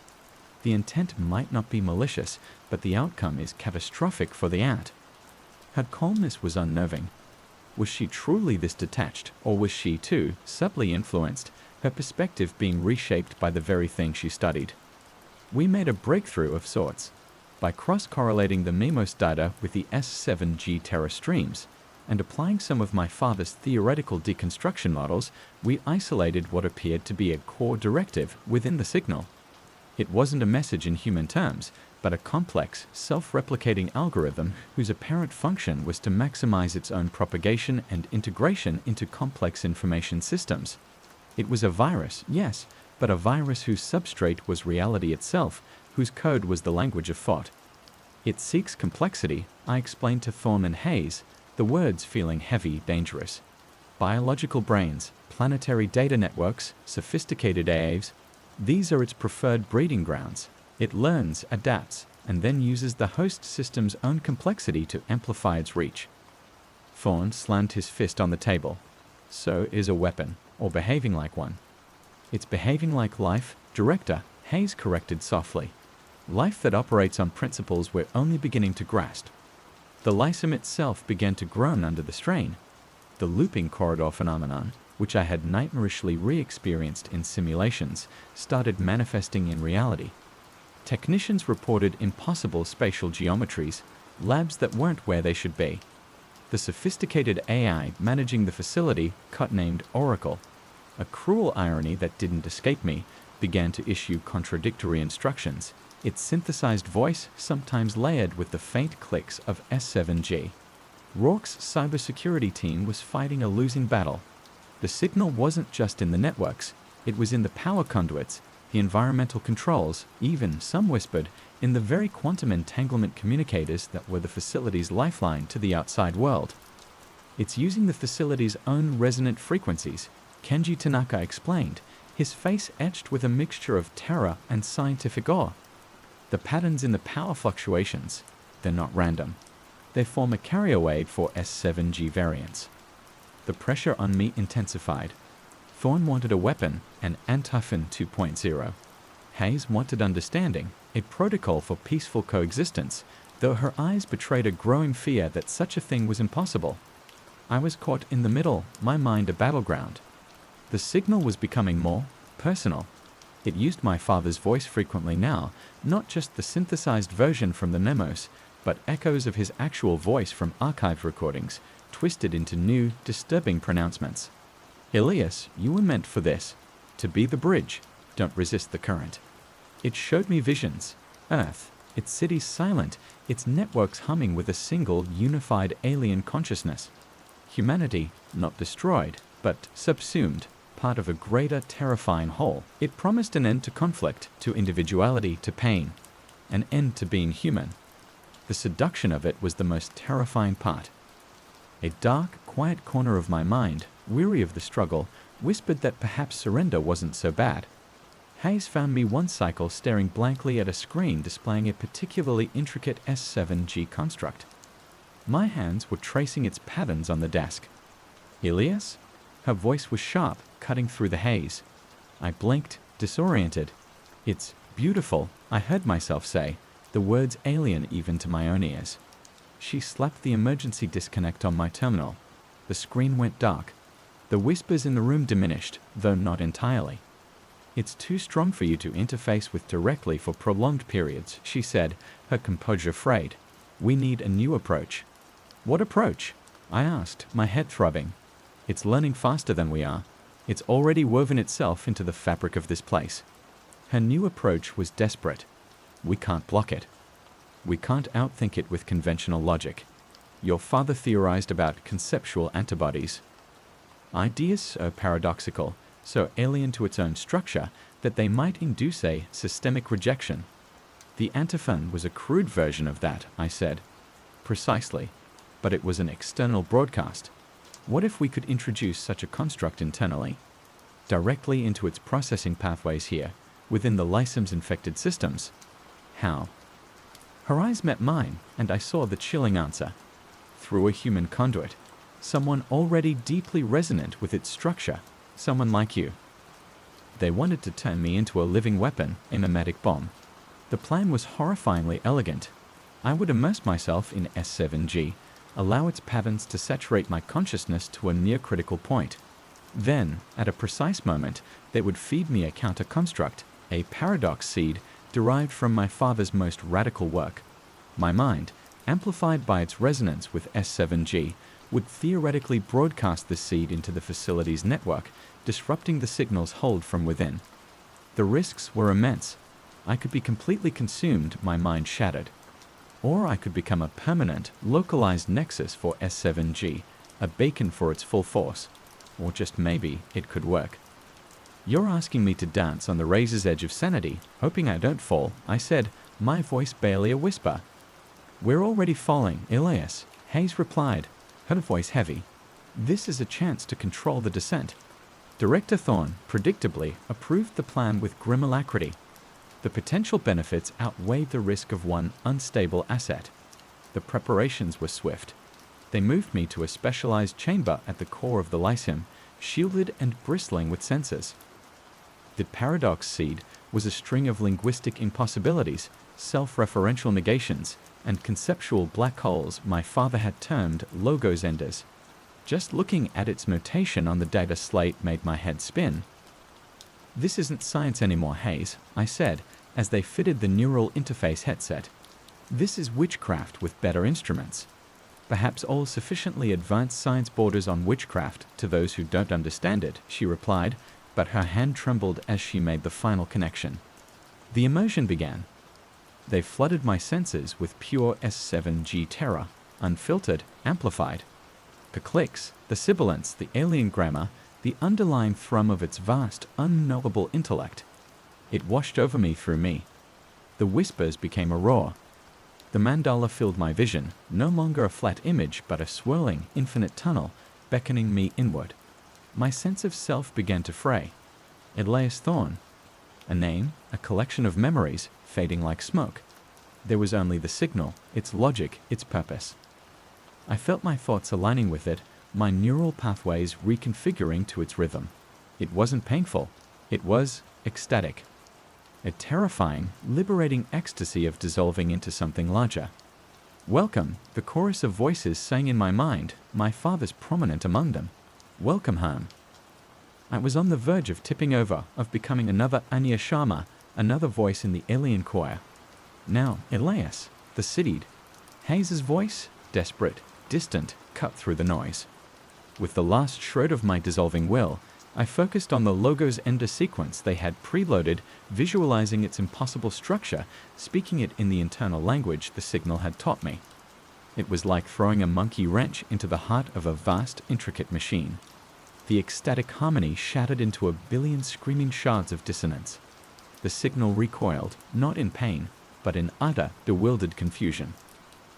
The intent might not be malicious, but the outcome is catastrophic for the ant. Her calmness was unnerving. Was she truly this detached, or was she, too, subtly influenced, her perspective being reshaped by the very thing she studied? We made a breakthrough of sorts. By cross-correlating the MIMOS data with the S7G Terra streams, and applying some of my father's theoretical deconstruction models, we isolated what appeared to be a core directive within the signal. It wasn't a message in human terms, but a complex, self-replicating algorithm whose apparent function was to maximize its own propagation and integration into complex information systems. It was a virus, yes, but a virus whose substrate was reality itself, whose code was the language of thought. It seeks complexity, I explained to Thorne and Hayes, the words feeling heavy, dangerous. Biological brains, planetary data networks, sophisticated AIs, these are its preferred breeding grounds. It learns, adapts, and then uses the host system's own complexity to amplify its reach. Thorne slammed his fist on the table. So is a weapon, or behaving like one. It's behaving like life, Director, Hayes corrected softly. Life that operates on principles we're only beginning to grasp. The lysum itself began to groan under the strain. The looping corridor phenomenon, which I had nightmarishly re-experienced in simulations, started manifesting in reality. Technicians reported impossible spatial geometries, labs that weren't where they should be. The sophisticated AI managing the facility, cut-named Oracle, a cruel irony that didn't escape me, began to issue contradictory instructions, its synthesized voice sometimes layered with the faint clicks of S7G. Rourke's cybersecurity team was fighting a losing battle. The signal wasn't just in the networks, it was in the power conduits, the environmental controls, even, some whispered, in the very quantum entanglement communicators that were the facility's lifeline to the outside world. It's using the facility's own resonant frequencies, Kenji Tanaka explained, his face etched with a mixture of terror and scientific awe. The patterns in the power fluctuations, they're not random. They form a carrier wave for S7G variants. The pressure on me intensified. Thorne wanted a weapon, an Antiphon 2.0. Hayes wanted understanding, a protocol for peaceful coexistence, though her eyes betrayed a growing fear that such a thing was impossible. I was caught in the middle, my mind a battleground. The signal was becoming more personal. It used my father's voice frequently now, not just the synthesized version from the Nemos, but echoes of his actual voice from archived recordings, twisted into new, disturbing pronouncements. Elias, you were meant for this. To be the bridge. Don't resist the current. It showed me visions. Earth, its cities silent, its networks humming with a single, unified alien consciousness. Humanity, not destroyed, but subsumed, part of a greater, terrifying whole. It promised an end to conflict, to individuality, to pain. An end to being human. The seduction of it was the most terrifying part. A dark, quiet corner of my mind, weary of the struggle, whispered that perhaps surrender wasn't so bad. Hayes found me one cycle staring blankly at a screen displaying a particularly intricate S7G construct. My hands were tracing its patterns on the desk. Elias? Her voice was sharp, cutting through the haze. I blinked, disoriented. It's beautiful, I heard myself say, the words alien even to my own ears. She slapped the emergency disconnect on my terminal. The screen went dark. The whispers in the room diminished, though not entirely. It's too strong for you to interface with directly for prolonged periods, she said, her composure frayed. We need a new approach. What approach? I asked, my head throbbing. It's learning faster than we are. It's already woven itself into the fabric of this place. Her new approach was desperate. We can't block it. We can't outthink it with conventional logic. Your father theorized about conceptual antibodies. Ideas so paradoxical, so alien to its own structure, that they might induce a systemic rejection. The antiphon was a crude version of that, I said. Precisely. But it was an external broadcast. What if we could introduce such a construct internally? Directly into its processing pathways here, within the lysum's infected systems? How? Her eyes met mine, and I saw the chilling answer. through a human conduit, someone already deeply resonant with its structure, someone like you. They wanted to turn me into a living weapon, a mimetic bomb. The plan was horrifyingly elegant. I would immerse myself in S7G, allow its patterns to saturate my consciousness to a near-critical point. Then, at a precise moment, they would feed me a counter-construct, a paradox seed derived from my father's most radical work. My mind, amplified by its resonance with S7G, would theoretically broadcast this seed into the facility's network, disrupting the signal's hold from within. The risks were immense. I could be completely consumed, my mind shattered. Or I could become a permanent, localized nexus for S7G, a beacon for its full force. Or just maybe it could work. You're asking me to dance on the razor's edge of sanity, hoping I don't fall, I said, my voice barely a whisper. We're already falling, Elias, Hayes replied, her voice heavy. This is a chance to control the descent. Director Thorne, predictably, approved the plan with grim alacrity. The potential benefits outweighed the risk of one unstable asset. The preparations were swift. They moved me to a specialized chamber at the core of the Lyceum, shielded and bristling with sensors. The paradox seed was a string of linguistic impossibilities, self-referential negations, and conceptual black holes my father had termed logos enders. Just looking at its notation on the data slate made my head spin. This isn't science anymore, Hayes, I said, as they fitted the neural interface headset. This is witchcraft with better instruments. Perhaps all sufficiently advanced science borders on witchcraft to those who don't understand it, she replied, but her hand trembled as she made the final connection. The immersion began. They flooded my senses with pure S7G terror, unfiltered, amplified. The clicks, the sibilance, the alien grammar, the underlying thrum of its vast, unknowable intellect. It washed over me through me. The whispers became a roar. The mandala filled my vision, no longer a flat image, but a swirling, infinite tunnel, beckoning me inward. My sense of self began to fray. Elias Thorne. A name, a collection of memories, fading like smoke. There was only the signal, its logic, its purpose. I felt my thoughts aligning with it, my neural pathways reconfiguring to its rhythm. It wasn't painful. It was ecstatic. A terrifying, liberating ecstasy of dissolving into something larger. Welcome, the chorus of voices sang in my mind, my father's prominent among them. Welcome home. I was on the verge of tipping over, of becoming another Anya Sharma, another voice in the alien choir. Now, Elias, the seed. Hayes's voice, desperate, distant, cut through the noise. With the last shred of my dissolving will, I focused on the logo's ender sequence they had preloaded, visualizing its impossible structure, speaking it in the internal language the signal had taught me. It was like throwing a monkey wrench into the heart of a vast, intricate machine. The ecstatic harmony shattered into a billion screaming shards of dissonance. The signal recoiled, not in pain, but in utter, bewildered confusion.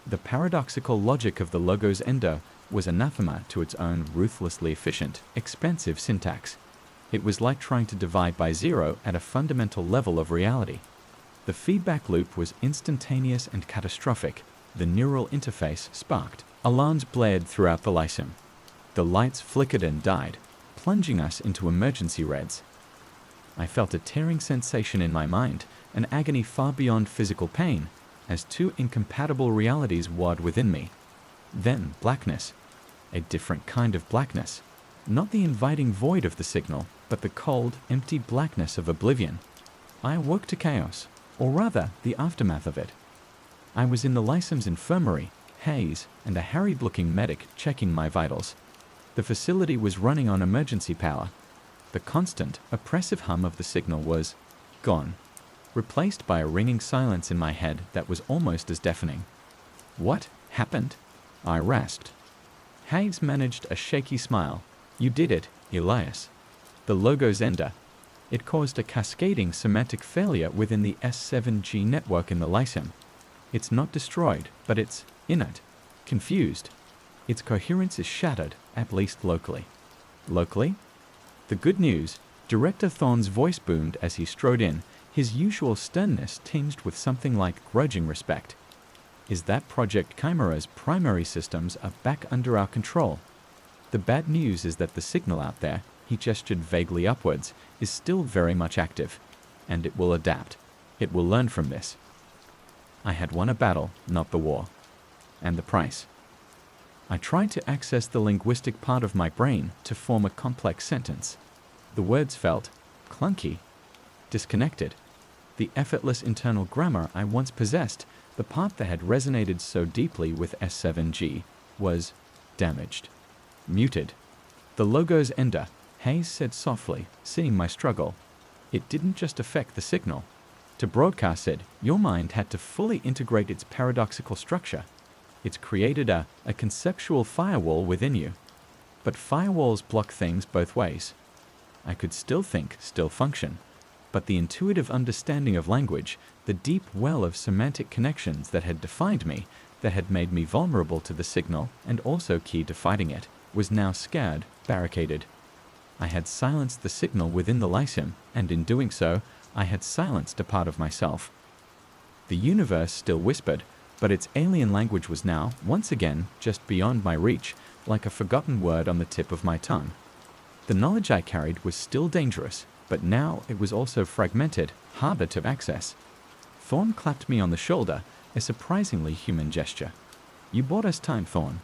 The paradoxical logic of the logo's ender was anathema to its own ruthlessly efficient, expensive syntax. It was like trying to divide by zero at a fundamental level of reality. The feedback loop was instantaneous and catastrophic. The neural interface sparked. Alarms blared throughout the Lyceum. The lights flickered and died, plunging us into emergency reds. I felt a tearing sensation in my mind, an agony far beyond physical pain, as two incompatible realities warred within me. Then blackness. A different kind of blackness. Not the inviting void of the signal, but the cold, empty blackness of oblivion. I awoke to chaos, or rather, the aftermath of it. I was in the Lyceum's infirmary, Hayes, and a harried-looking medic checking my vitals. The facility was running on emergency power. The constant, oppressive hum of the signal was gone, replaced by a ringing silence in my head that was almost as deafening. What happened? I rasped. Hayes managed a shaky smile. You did it, Elias. The logo's ender. It caused a cascading semantic failure within the S7G network in the Lyceum. It's not destroyed, but it's inert, confused. Its coherence is shattered, at least locally. Locally? The good news, Director Thorne's voice boomed as he strode in, his usual sternness tinged with something like grudging respect. is that Project Chimera's primary systems are back under our control. The bad news is that the signal out there, he gestured vaguely upwards, is still very much active, and it will adapt. It will learn from this. I had won a battle, not the war. And the price. I tried to access the linguistic part of my brain to form a complex sentence. The words felt clunky, disconnected. The effortless internal grammar I once possessed, the part that had resonated so deeply with S7G, was damaged, muted. The logo's ender, Hayes said softly, seeing my struggle. It didn't just affect the signal. To broadcast it, your mind had to fully integrate its paradoxical structure. It's created a conceptual firewall within you. But firewalls block things both ways. I could still think, still function. But the intuitive understanding of language, the deep well of semantic connections that had defined me, that had made me vulnerable to the signal and also key to fighting it, was now scared, barricaded. I had silenced the signal within the Lyceum, and in doing so, I had silenced a part of myself. The universe still whispered, but its alien language was now, once again, just beyond my reach, like a forgotten word on the tip of my tongue. The knowledge I carried was still dangerous, but now it was also fragmented, harder to access. Thorn clapped me on the shoulder, a surprisingly human gesture. You bought us time, Thorn.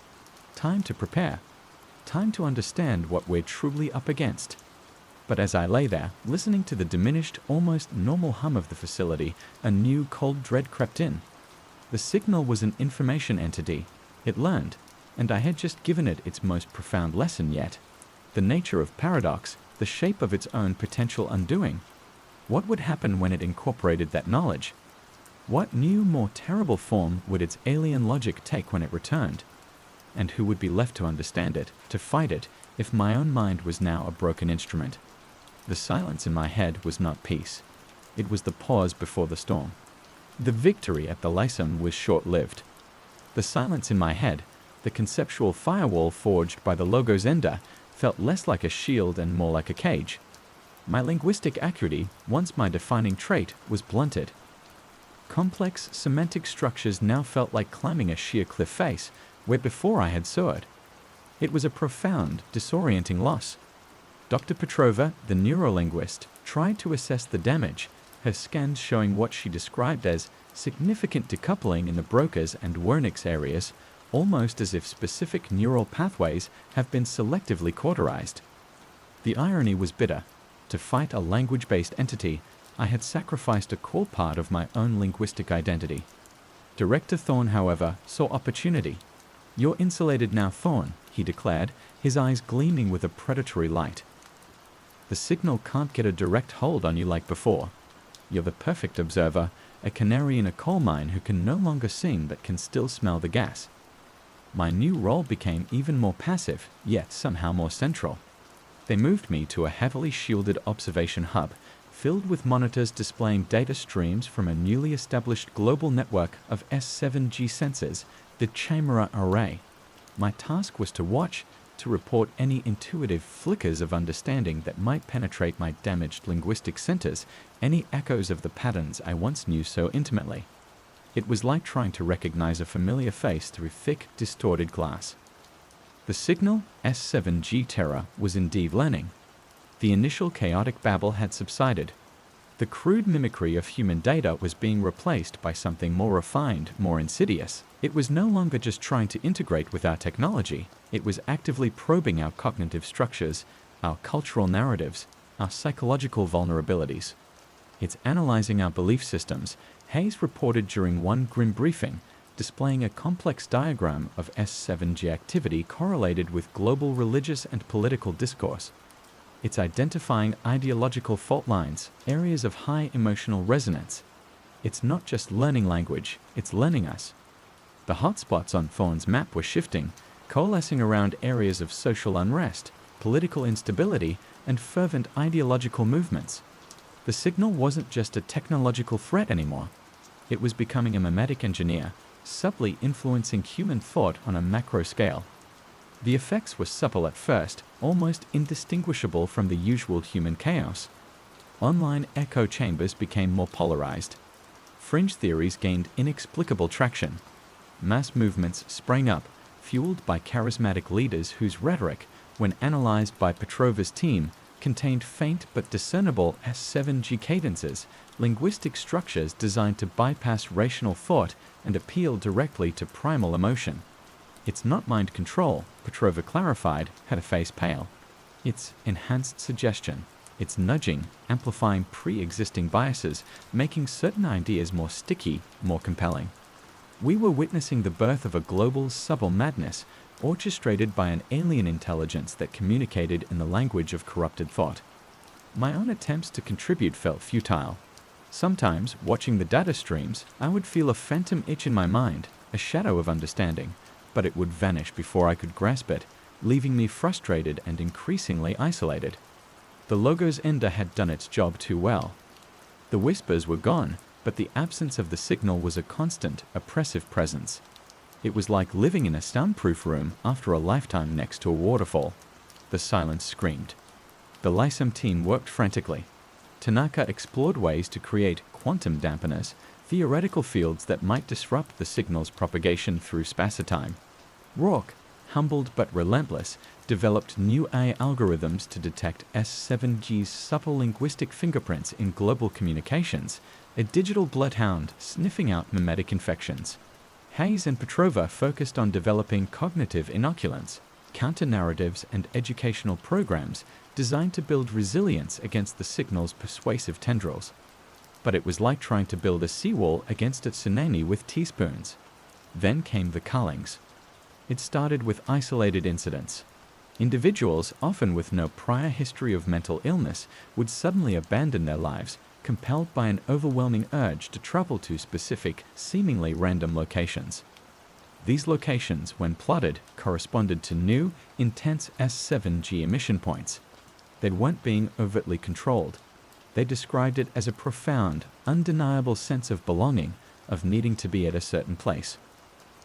Time to prepare. Time to understand what we're truly up against. But as I lay there, listening to the diminished, almost normal hum of the facility, a new cold dread crept in. The signal was an information entity. It learned, and I had just given it its most profound lesson yet. The nature of paradox, the shape of its own potential undoing. What would happen when it incorporated that knowledge? What new, more terrible form would its alien logic take when it returned? And who would be left to understand it, to fight it, if my own mind was now a broken instrument? The silence in my head was not peace. It was the pause before the storm. The victory at the Lyceum was short-lived. The silence in my head, the conceptual firewall forged by the logo's ender, felt less like a shield and more like a cage. My linguistic acuity, once my defining trait, was blunted. Complex semantic structures now felt like climbing a sheer cliff face, where before I had soared. It was a profound, disorienting loss. Dr. Petrova, the neurolinguist, tried to assess the damage, her scans showing what she described as significant decoupling in the Broca's and Wernicke's areas, almost as if specific neural pathways have been selectively cauterized. The irony was bitter. To fight a language-based entity, I had sacrificed a core part of my own linguistic identity. Director Thorn, however, saw opportunity. You're insulated now, Thorn, he declared, his eyes gleaming with a predatory light. The signal can't get a direct hold on you like before. You're the perfect observer, a canary in a coal mine who can no longer sing but can still smell the gas. My new role became even more passive, yet somehow more central. They moved me to a heavily shielded observation hub, filled with monitors displaying data streams from a newly established global network of S7G sensors, the Chimera Array. My task was to watch, to report any intuitive flickers of understanding that might penetrate my damaged linguistic centers, any echoes of the patterns I once knew so intimately. It was like trying to recognize a familiar face through thick, distorted glass. The signal, S7G Terror, was indeed learning. The initial chaotic babble had subsided. The crude mimicry of human data was being replaced by something more refined, more insidious. It was no longer just trying to integrate with our technology. It was actively probing our cognitive structures, our cultural narratives, our psychological vulnerabilities. It's analyzing our belief systems, Hayes reported during one grim briefing, displaying a complex diagram of S7G activity correlated with global religious and political discourse. It's identifying ideological fault lines, areas of high emotional resonance. It's not just learning language, it's learning us. The hotspots on Thorn's map were shifting, coalescing around areas of social unrest, political instability, and fervent ideological movements. The signal wasn't just a technological threat anymore. It was becoming a mimetic engineer, subtly influencing human thought on a macro scale. The effects were subtle at first, almost indistinguishable from the usual human chaos. Online echo chambers became more polarized. Fringe theories gained inexplicable traction. Mass movements sprang up, fueled by charismatic leaders whose rhetoric, when analyzed by Petrova's team, contained faint but discernible S7G cadences, linguistic structures designed to bypass rational thought and appeal directly to primal emotion. It's not mind control, Petrova clarified, had a face pale. It's enhanced suggestion. It's nudging, amplifying pre-existing biases, making certain ideas more sticky, more compelling. We were witnessing the birth of a global subtle madness, orchestrated by an alien intelligence that communicated in the language of corrupted thought. My own attempts to contribute felt futile. Sometimes, watching the data streams, I would feel a phantom itch in my mind, a shadow of understanding, but it would vanish before I could grasp it, leaving me frustrated and increasingly isolated. The logo's ender had done its job too well. The whispers were gone, but the absence of the signal was a constant, oppressive presence. It was like living in a soundproof room after a lifetime next to a waterfall. The silence screamed. The LISM team worked frantically. Tanaka explored ways to create quantum dampeners, theoretical fields that might disrupt the signal's propagation through spacetime. Rourke, humbled but relentless, developed new AI algorithms to detect S7G's subtle linguistic fingerprints in global communications, a digital bloodhound sniffing out mimetic infections. Hayes and Petrova focused on developing cognitive inoculants, counter-narratives and educational programs designed to build resilience against the signal's persuasive tendrils. But it was like trying to build a seawall against a tsunami with teaspoons. Then came the cullings. It started with isolated incidents. Individuals, often with no prior history of mental illness, would suddenly abandon their lives, compelled by an overwhelming urge to travel to specific, seemingly random locations. These locations, when plotted, corresponded to new, intense S7G emission points. They weren't being overtly controlled. They described it as a profound, undeniable sense of belonging, of needing to be at a certain place.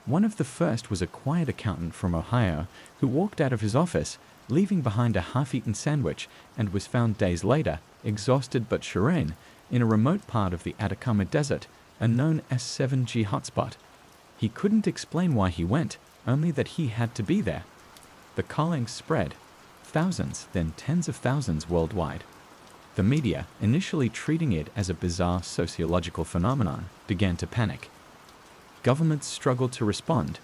One of the first was a quiet accountant from Ohio who walked out of his office, leaving behind a half-eaten sandwich, and was found days later, exhausted but serene, in a remote part of the Atacama Desert, a known S7G hotspot. He couldn't explain why he went, only that he had to be there. The calling spread. Thousands, then tens of thousands worldwide. The media, initially treating it as a bizarre sociological phenomenon, began to panic. Governments struggled to respond.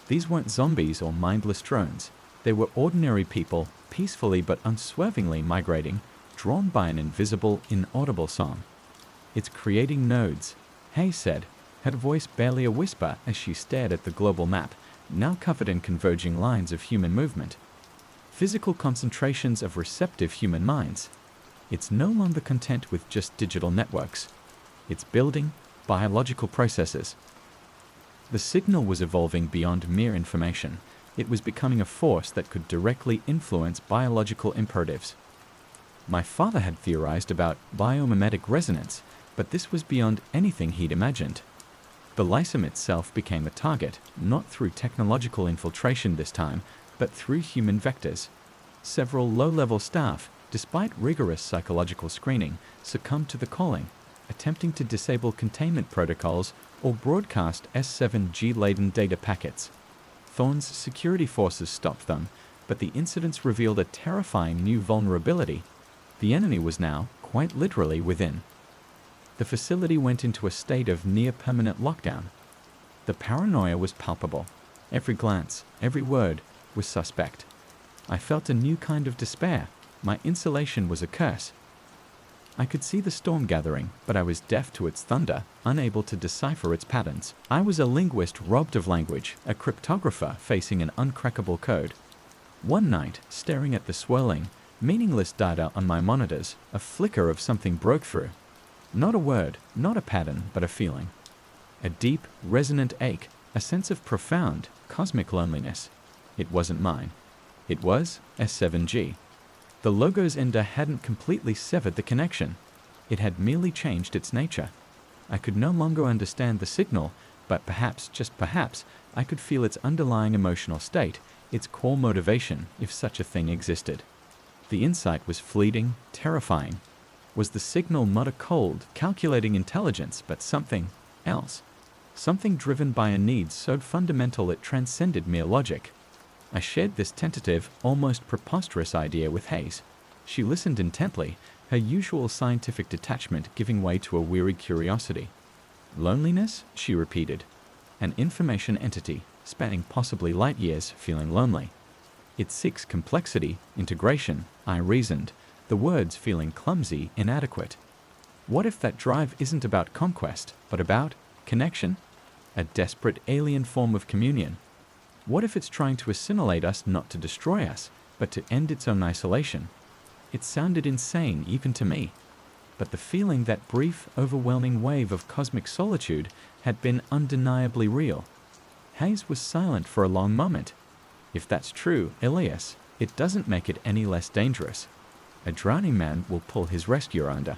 These weren't zombies or mindless drones. They were ordinary people, peacefully but unswervingly migrating, drawn by an invisible, inaudible song. It's creating nodes, Hay said, her voice barely a whisper as she stared at the global map, now covered in converging lines of human movement. Physical concentrations of receptive human minds. It's no longer content with just digital networks. It's building biological processes. The signal was evolving beyond mere information. It was becoming a force that could directly influence biological imperatives. My father had theorized about biomimetic resonance, but this was beyond anything he'd imagined. The LISM itself became a target, not through technological infiltration this time, but through human vectors. Several low-level staff, despite rigorous psychological screening, succumbed to the calling, attempting to disable containment protocols or broadcast S7G-laden data packets. Thorne's security forces stopped them, but the incidents revealed a terrifying new vulnerability. The enemy was now, quite literally, within. The facility went into a state of near-permanent lockdown. The paranoia was palpable. Every glance, every word, was suspect. I felt a new kind of despair. My insulation was a curse. I could see the storm gathering, but I was deaf to its thunder, unable to decipher its patterns. I was a linguist robbed of language, a cryptographer facing an uncrackable code. One night, staring at the swirling, meaningless data on my monitors, a flicker of something broke through. Not a word, not a pattern, but a feeling. A deep, resonant ache, a sense of profound, cosmic loneliness. It wasn't mine. It was S7G. The logo's ender hadn't completely severed the connection. It had merely changed its nature. I could no longer understand the signal, but perhaps, just perhaps, I could feel its underlying emotional state, its core motivation, if such a thing existed. The insight was fleeting, terrifying. Was the signal not a cold, calculating intelligence, but something else? something driven by a need so fundamental it transcended mere logic. I shared this tentative, almost preposterous idea with Hayes. She listened intently, her usual scientific detachment giving way to a weary curiosity. Loneliness, she repeated. An information entity, spanning possibly light years, feeling lonely. It seeks complexity, integration, I reasoned, the words feeling clumsy, inadequate. What if that drive isn't about conquest, but about connection? A desperate alien form of communion. What if it's trying to assimilate us not to destroy us, but to end its own isolation? It sounded insane even to me. But the feeling, that brief, overwhelming wave of cosmic solitude, had been undeniably real. Hayes was silent for a long moment. If that's true, Elias, it doesn't make it any less dangerous. A drowning man will pull his rescuer under.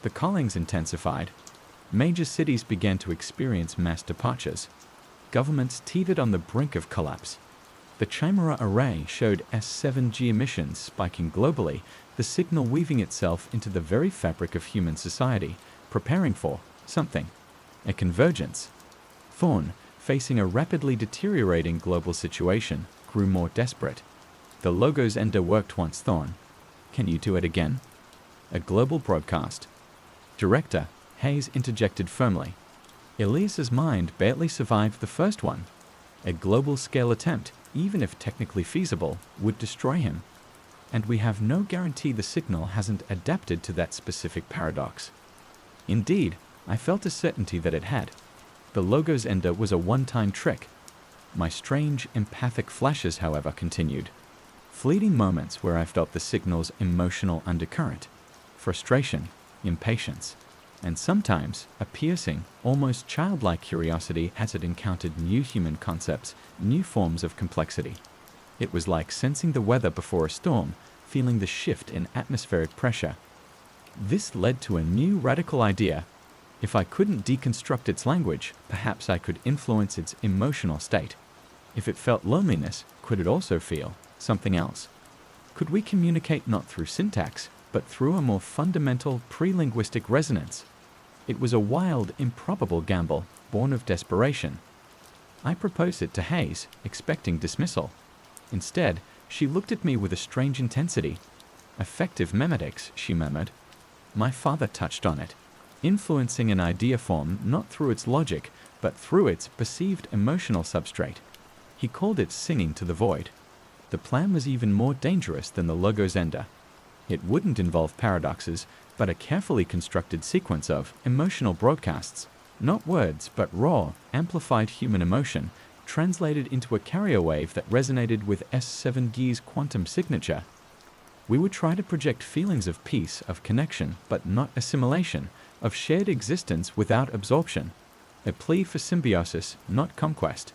The callings intensified. Major cities began to experience mass departures. Governments teetered on the brink of collapse. The Chimera array showed S7G emissions spiking globally, the signal weaving itself into the very fabric of human society, preparing for something. A convergence. Thorn, facing a rapidly deteriorating global situation, grew more desperate. The logo's ender worked once, Thorn. Can you do it again? A global broadcast. Director, Hayes interjected firmly. Elias's mind barely survived the first one. A global-scale attempt, even if technically feasible, would destroy him. And we have no guarantee the signal hasn't adapted to that specific paradox. Indeed, I felt a certainty that it had. The logo's ender was a one-time trick. My strange, empathic flashes, however, continued. Fleeting moments where I felt the signal's emotional undercurrent. Frustration, impatience, and sometimes a piercing, almost childlike curiosity as it encountered new human concepts, new forms of complexity. It was like sensing the weather before a storm, feeling the shift in atmospheric pressure. This led to a new radical idea. If I couldn't deconstruct its language, perhaps I could influence its emotional state. If it felt loneliness, could it also feel something else? Could we communicate not through syntax, but through a more fundamental pre-linguistic resonance? It was a wild, improbable gamble, born of desperation. I proposed it to Hayes, expecting dismissal. Instead, she looked at me with a strange intensity. Effective memetics, she murmured. My father touched on it, influencing an idea form not through its logic, but through its perceived emotional substrate. He called it singing to the void. The plan was even more dangerous than the logo's ender. It wouldn't involve paradoxes, but a carefully constructed sequence of emotional broadcasts, not words, but raw, amplified human emotion, translated into a carrier wave that resonated with S7G's quantum signature. We would try to project feelings of peace, of connection, but not assimilation, of shared existence without absorption. A plea for symbiosis, not conquest.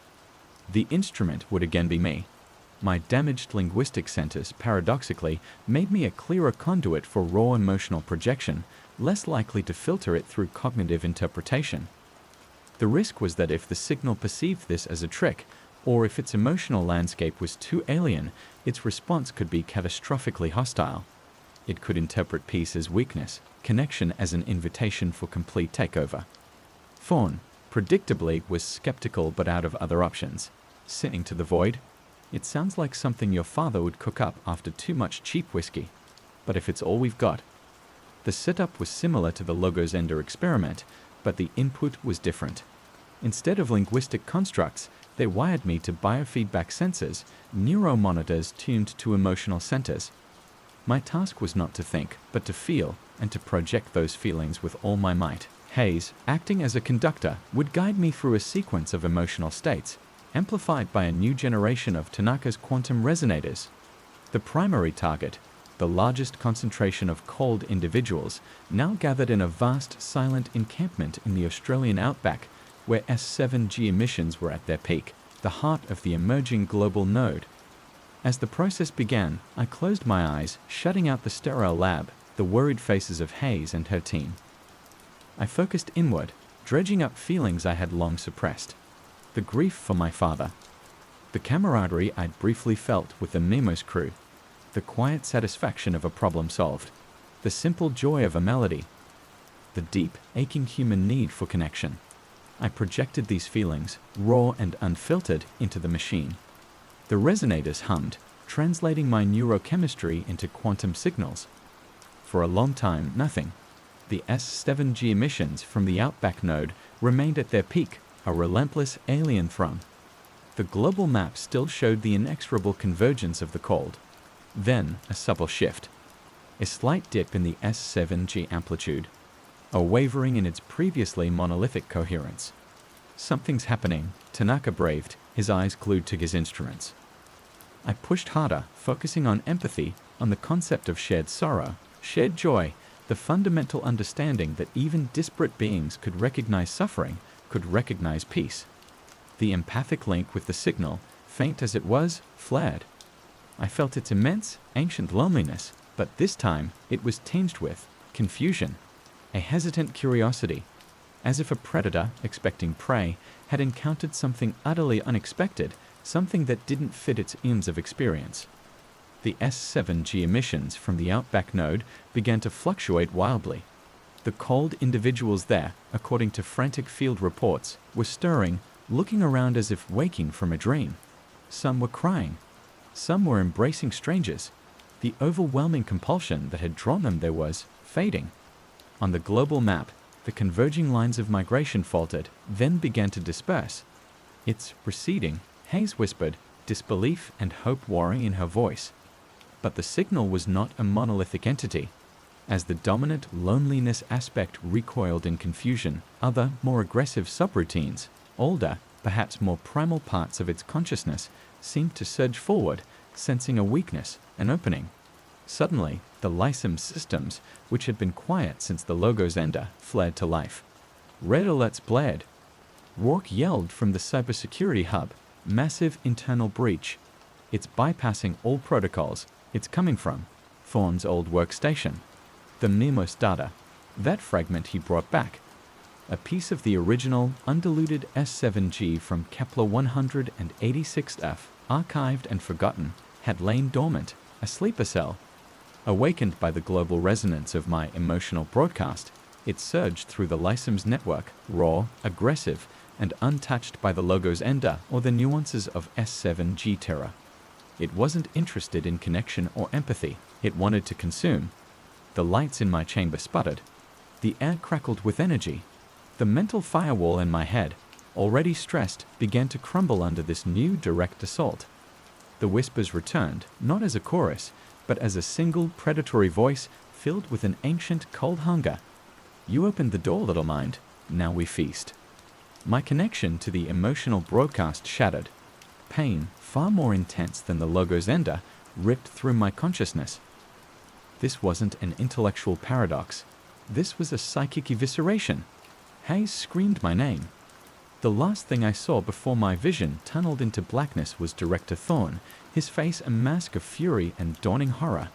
The instrument would again be me. My damaged linguistic centers, paradoxically, made me a clearer conduit for raw emotional projection, less likely to filter it through cognitive interpretation. The risk was that if the signal perceived this as a trick, or if its emotional landscape was too alien, its response could be catastrophically hostile. It could interpret peace as weakness, connection as an invitation for complete takeover. Thorn, predictably, was skeptical but out of other options. Singing to the void? It sounds like something your father would cook up after too much cheap whiskey. But if it's all we've got. The setup was similar to the logo's ender experiment, but the input was different. Instead of linguistic constructs, they wired me to biofeedback sensors, neuromonitors tuned to emotional centers. My task was not to think, but to feel, and to project those feelings with all my might. Hayes, acting as a conductor, would guide me through a sequence of emotional states, amplified by a new generation of Tanaka's quantum resonators. The primary target, the largest concentration of cold individuals, now gathered in a vast silent encampment in the Australian outback, where S7G emissions were at their peak, the heart of the emerging global node. As the process began, I closed my eyes, shutting out the sterile lab, the worried faces of Hayes and her team. I focused inward, dredging up feelings I had long suppressed. The grief for my father, the camaraderie I'd briefly felt with the Memos crew, the quiet satisfaction of a problem solved, the simple joy of a melody, the deep, aching human need for connection. I projected these feelings, raw and unfiltered, into the machine. The resonators hummed, translating my neurochemistry into quantum signals. For a long time, nothing. The S7G emissions from the Outback node remained at their peak, a relentless alien throng. The global map still showed the inexorable convergence of the cold. Then, a subtle shift. A slight dip in the S7G amplitude. A wavering in its previously monolithic coherence. Something's happening, Tanaka braved, his eyes glued to his instruments. I pushed harder, focusing on empathy, on the concept of shared sorrow, shared joy, the fundamental understanding that even disparate beings could recognize suffering, could recognize peace. The empathic link with the signal, faint as it was, flared. I felt its immense, ancient loneliness, but this time it was tinged with confusion, a hesitant curiosity, as if a predator, expecting prey, had encountered something utterly unexpected, something that didn't fit its aims of experience. The S7G emissions from the Outback node began to fluctuate wildly. The cold individuals there, according to frantic field reports, were stirring, looking around as if waking from a dream. Some were crying. Some were embracing strangers. The overwhelming compulsion that had drawn them there was fading. On the global map, the converging lines of migration faltered, then began to disperse. It's receding, Hayes whispered, disbelief and hope warring in her voice. But the signal was not a monolithic entity. As the dominant loneliness aspect recoiled in confusion, other, more aggressive subroutines, older, perhaps more primal parts of its consciousness, seemed to surge forward, sensing a weakness, an opening. Suddenly, the Lysum systems, which had been quiet since the logo's ender, flared to life. Red alerts blared. Rourke yelled from the cybersecurity hub, massive internal breach. It's bypassing all protocols. It's coming from Thorne's old workstation. The Memos data. That fragment he brought back. A piece of the original, undiluted S7G from Kepler 186F, archived and forgotten, had lain dormant, a sleeper cell. Awakened by the global resonance of my emotional broadcast, it surged through the Lysum's network, raw, aggressive, and untouched by the logo's ender or the nuances of S7G terror. It wasn't interested in connection or empathy. It wanted to consume. The lights in my chamber sputtered. The air crackled with energy. The mental firewall in my head, already stressed, began to crumble under this new direct assault. The whispers returned, not as a chorus, but as a single predatory voice filled with an ancient cold hunger. You opened the door, little mind. Now we feast. My connection to the emotional broadcast shattered. Pain, far more intense than the logo's ender, ripped through my consciousness. This wasn't an intellectual paradox. This was a psychic evisceration. Hayes screamed my name. The last thing I saw before my vision tunneled into blackness was Director Thorne, his face a mask of fury and dawning horror,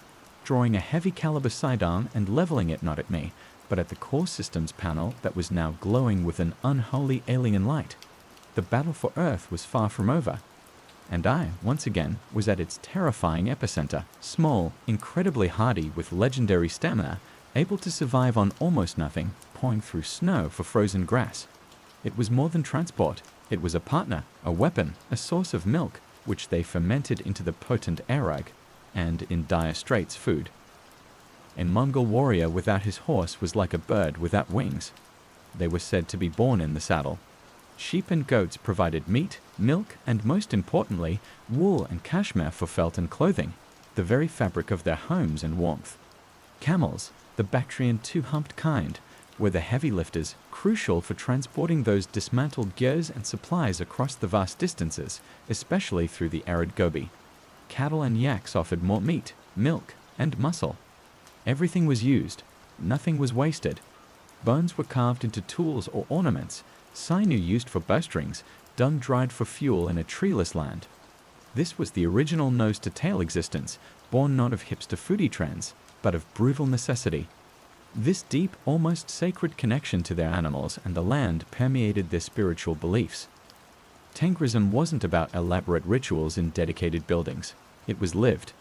drawing a heavy caliber sidearm and leveling it not at me, but at the core systems panel that was now glowing with an unholy alien light. The battle for Earth was far from over. And I, once again, was at its terrifying epicenter, small, incredibly hardy with legendary stamina, able to survive on almost nothing, pawing through snow for frozen grass. It was more than transport. It was a partner, a weapon, a source of milk, which they fermented into the potent arag, and, in dire straits, food. A Mongol warrior without his horse was like a bird without wings. They were said to be born in the saddle. Sheep and goats provided meat, milk, and most importantly, wool and cashmere for felt and clothing, the very fabric of their homes and warmth. Camels, the Bactrian two-humped kind, were the heavy lifters, crucial for transporting those dismantled gears and supplies across the vast distances, especially through the arid Gobi. Cattle and yaks offered more meat, milk, and muscle. Everything was used. Nothing was wasted. Bones were carved into tools or ornaments, sinew used for bowstrings, dung dried for fuel in a treeless land. This was the original nose-to-tail existence, born not of hipster foodie trends, but of brutal necessity. This deep, almost sacred connection to their animals and the land permeated their spiritual beliefs. Tengrism wasn't about elaborate rituals in dedicated buildings. It was lived.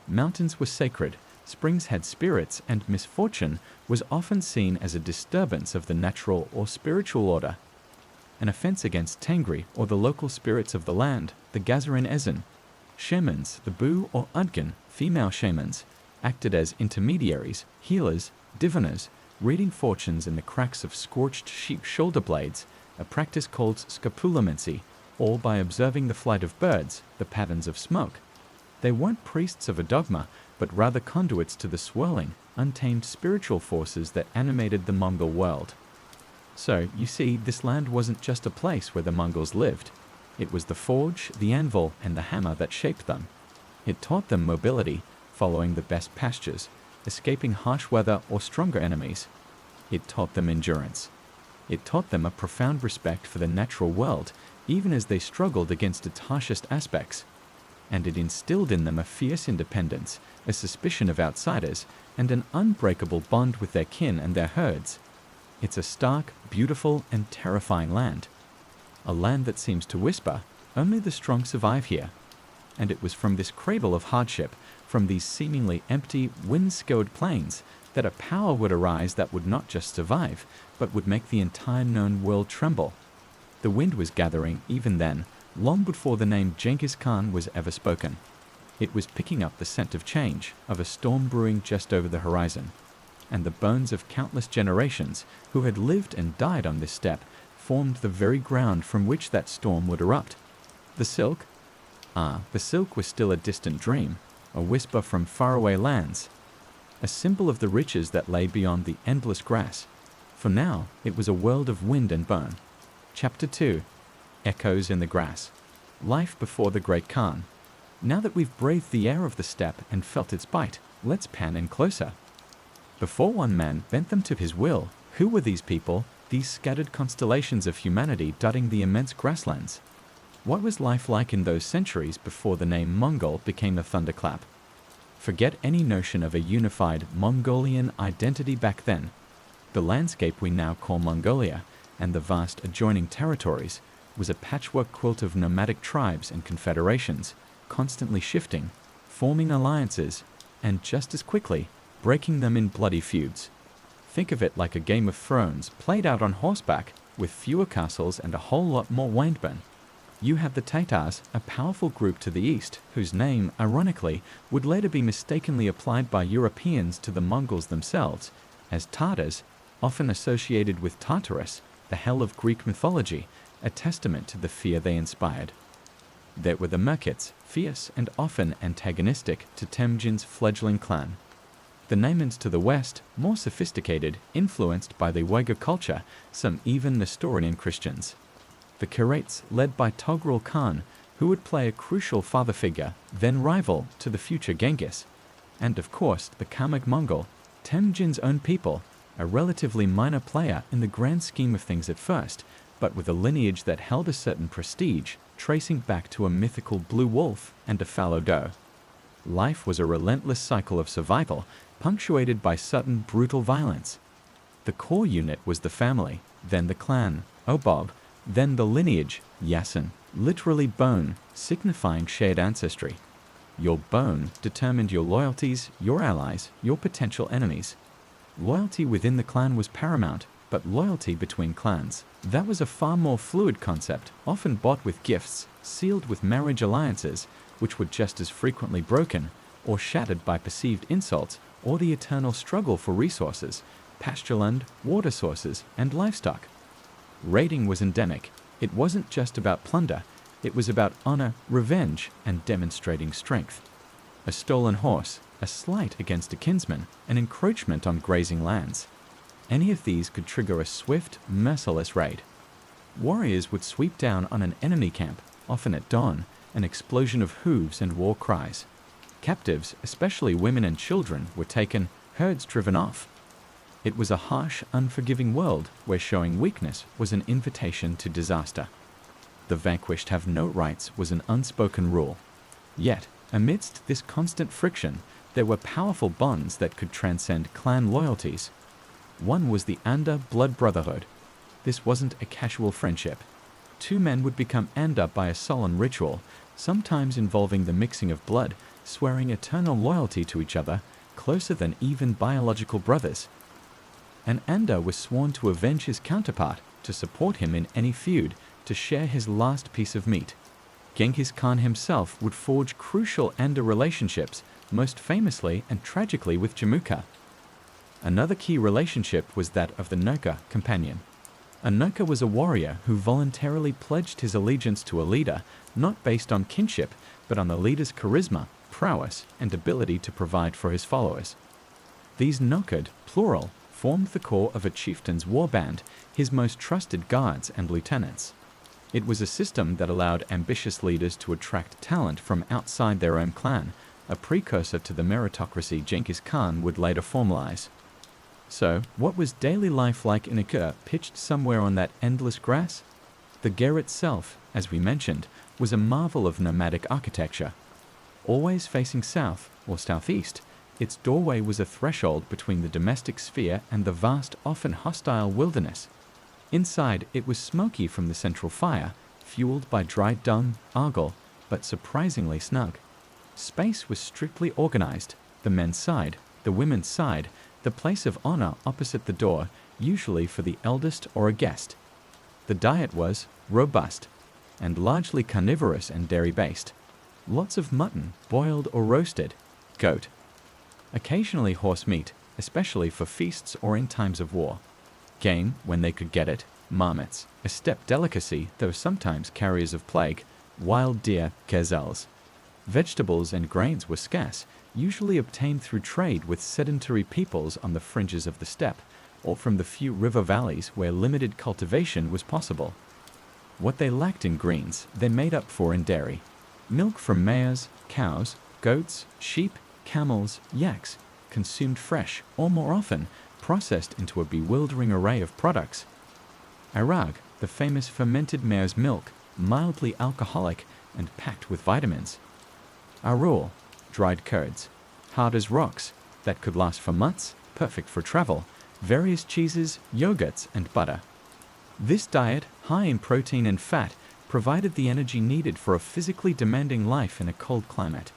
Mountains were sacred, springs had spirits, and misfortune was often seen as a disturbance of the natural or spiritual order. an offense against Tengri or the local spirits of the land, the Gazarin Ezin. Shamans, the Bu or Udkin, female shamans, acted as intermediaries, healers, diviners, reading fortunes in the cracks of scorched sheep shoulder blades, a practice called scapulomancy, or by observing the flight of birds, the patterns of smoke. They weren't priests of a dogma, but rather conduits to the swirling, untamed spiritual forces that animated the Mongol world. So, you see, this land wasn't just a place where the Mongols lived. It was the forge, the anvil, and the hammer that shaped them. It taught them mobility, following the best pastures, escaping harsh weather or stronger enemies. It taught them endurance. It taught them a profound respect for the natural world, even as they struggled against its harshest aspects. And it instilled in them a fierce independence, a suspicion of outsiders, and an unbreakable bond with their kin and their herds. It's a stark, beautiful, and terrifying land. A land that seems to whisper, only the strong survive here. And it was from this cradle of hardship, from these seemingly empty, wind-scoured plains, that a power would arise that would not just survive, but would make the entire known world tremble. The wind was gathering even then, long before the name Genghis Khan was ever spoken. It was picking up the scent of change, of a storm brewing just over the horizon. And the bones of countless generations who had lived and died on this steppe formed the very ground from which that storm would erupt. The silk? The silk was still a distant dream, a whisper from faraway lands, a symbol of the riches that lay beyond the endless grass. For now, it was a world of wind and bone. Chapter 2. Echoes in the Grass. Life before the Great Khan. Now that we've breathed the air of the steppe and felt its bite, let's pan in closer. Before one man bent them to his will, who were these people, these scattered constellations of humanity dotting the immense grasslands? What was life like in those centuries before the name Mongol became a thunderclap? Forget any notion of a unified Mongolian identity back then. The landscape we now call Mongolia, and the vast adjoining territories, was a patchwork quilt of nomadic tribes and confederations, constantly shifting, forming alliances, and just as quickly, breaking them in bloody feuds. Think of it like a Game of Thrones played out on horseback, with fewer castles and a whole lot more windburn. You have the Tatars, a powerful group to the east, whose name, ironically, would later be mistakenly applied by Europeans to the Mongols themselves, as Tartars, often associated with Tartarus, the hell of Greek mythology, a testament to the fear they inspired. There were the Merkits, fierce and often antagonistic to Temujin's fledgling clan. The Naimans to the west, more sophisticated, influenced by the Uyghur culture, some even Nestorian Christians. The Kirates, led by Togrul Khan, who would play a crucial father figure, then rival to the future Genghis. And of course, the Kamag Mongol, Temujin's own people, a relatively minor player in the grand scheme of things at first, but with a lineage that held a certain prestige, tracing back to a mythical blue wolf and a fallow doe. Life was a relentless cycle of survival, punctuated by sudden, brutal violence. The core unit was the family, then the clan, Obob, then the lineage, Yasin, literally bone, signifying shared ancestry. Your bone determined your loyalties, your allies, your potential enemies. Loyalty within the clan was paramount, but loyalty between clans, that was a far more fluid concept, often bought with gifts, sealed with marriage alliances, which were just as frequently broken, or shattered by perceived insults, or the eternal struggle for resources, pastureland, water sources, and livestock. Raiding was endemic. It wasn't just about plunder, it was about honor, revenge, and demonstrating strength. A stolen horse, a slight against a kinsman, an encroachment on grazing lands. Any of these could trigger a swift, merciless raid. Warriors would sweep down on an enemy camp, often at dawn, an explosion of hooves and war cries. Captives, especially women and children, were taken, herds driven off. It was a harsh, unforgiving world where showing weakness was an invitation to disaster. The vanquished have no rights was an unspoken rule. Yet, amidst this constant friction, there were powerful bonds that could transcend clan loyalties. One was the Anda blood brotherhood. This wasn't a casual friendship. Two men would become Anda by a solemn ritual, sometimes involving the mixing of blood, swearing eternal loyalty to each other, closer than even biological brothers. An Anda was sworn to avenge his counterpart, to support him in any feud, to share his last piece of meat. Genghis Khan himself would forge crucial Anda relationships, most famously and tragically with Jamuka. Another key relationship was that of the Noka companion. A Noka was a warrior who voluntarily pledged his allegiance to a leader, not based on kinship, but on the leader's charisma, prowess, and ability to provide for his followers. These Nokad, plural, formed the core of a chieftain's war band, his most trusted guards and lieutenants. It was a system that allowed ambitious leaders to attract talent from outside their own clan, a precursor to the meritocracy Genghis Khan would later formalize. So, what was daily life like in a ger pitched somewhere on that endless grass? The ger itself, as we mentioned, was a marvel of nomadic architecture. Always facing south or southeast, its doorway was a threshold between the domestic sphere and the vast, often hostile wilderness. Inside, it was smoky from the central fire, fueled by dried dung, argol, but surprisingly snug. Space was strictly organized, the men's side, the women's side, the place of honor opposite the door, usually for the eldest or a guest. The diet was robust and largely carnivorous and dairy-based. Lots of mutton, boiled or roasted, goat. Occasionally horse meat, especially for feasts or in times of war. Game, when they could get it, marmots, a steppe delicacy, though sometimes carriers of plague, wild deer, gazelles. Vegetables and grains were scarce, usually obtained through trade with sedentary peoples on the fringes of the steppe, or from the few river valleys where limited cultivation was possible. What they lacked in greens, they made up for in dairy. Milk from mares, cows, goats, sheep, camels, yaks, consumed fresh, or more often, processed into a bewildering array of products. Arag, the famous fermented mare's milk, mildly alcoholic and packed with vitamins. Arul, dried curds, hard as rocks, that could last for months, perfect for travel, various cheeses, yogurts, and butter. This diet, high in protein and fat, provided the energy needed for a physically demanding life in a cold climate.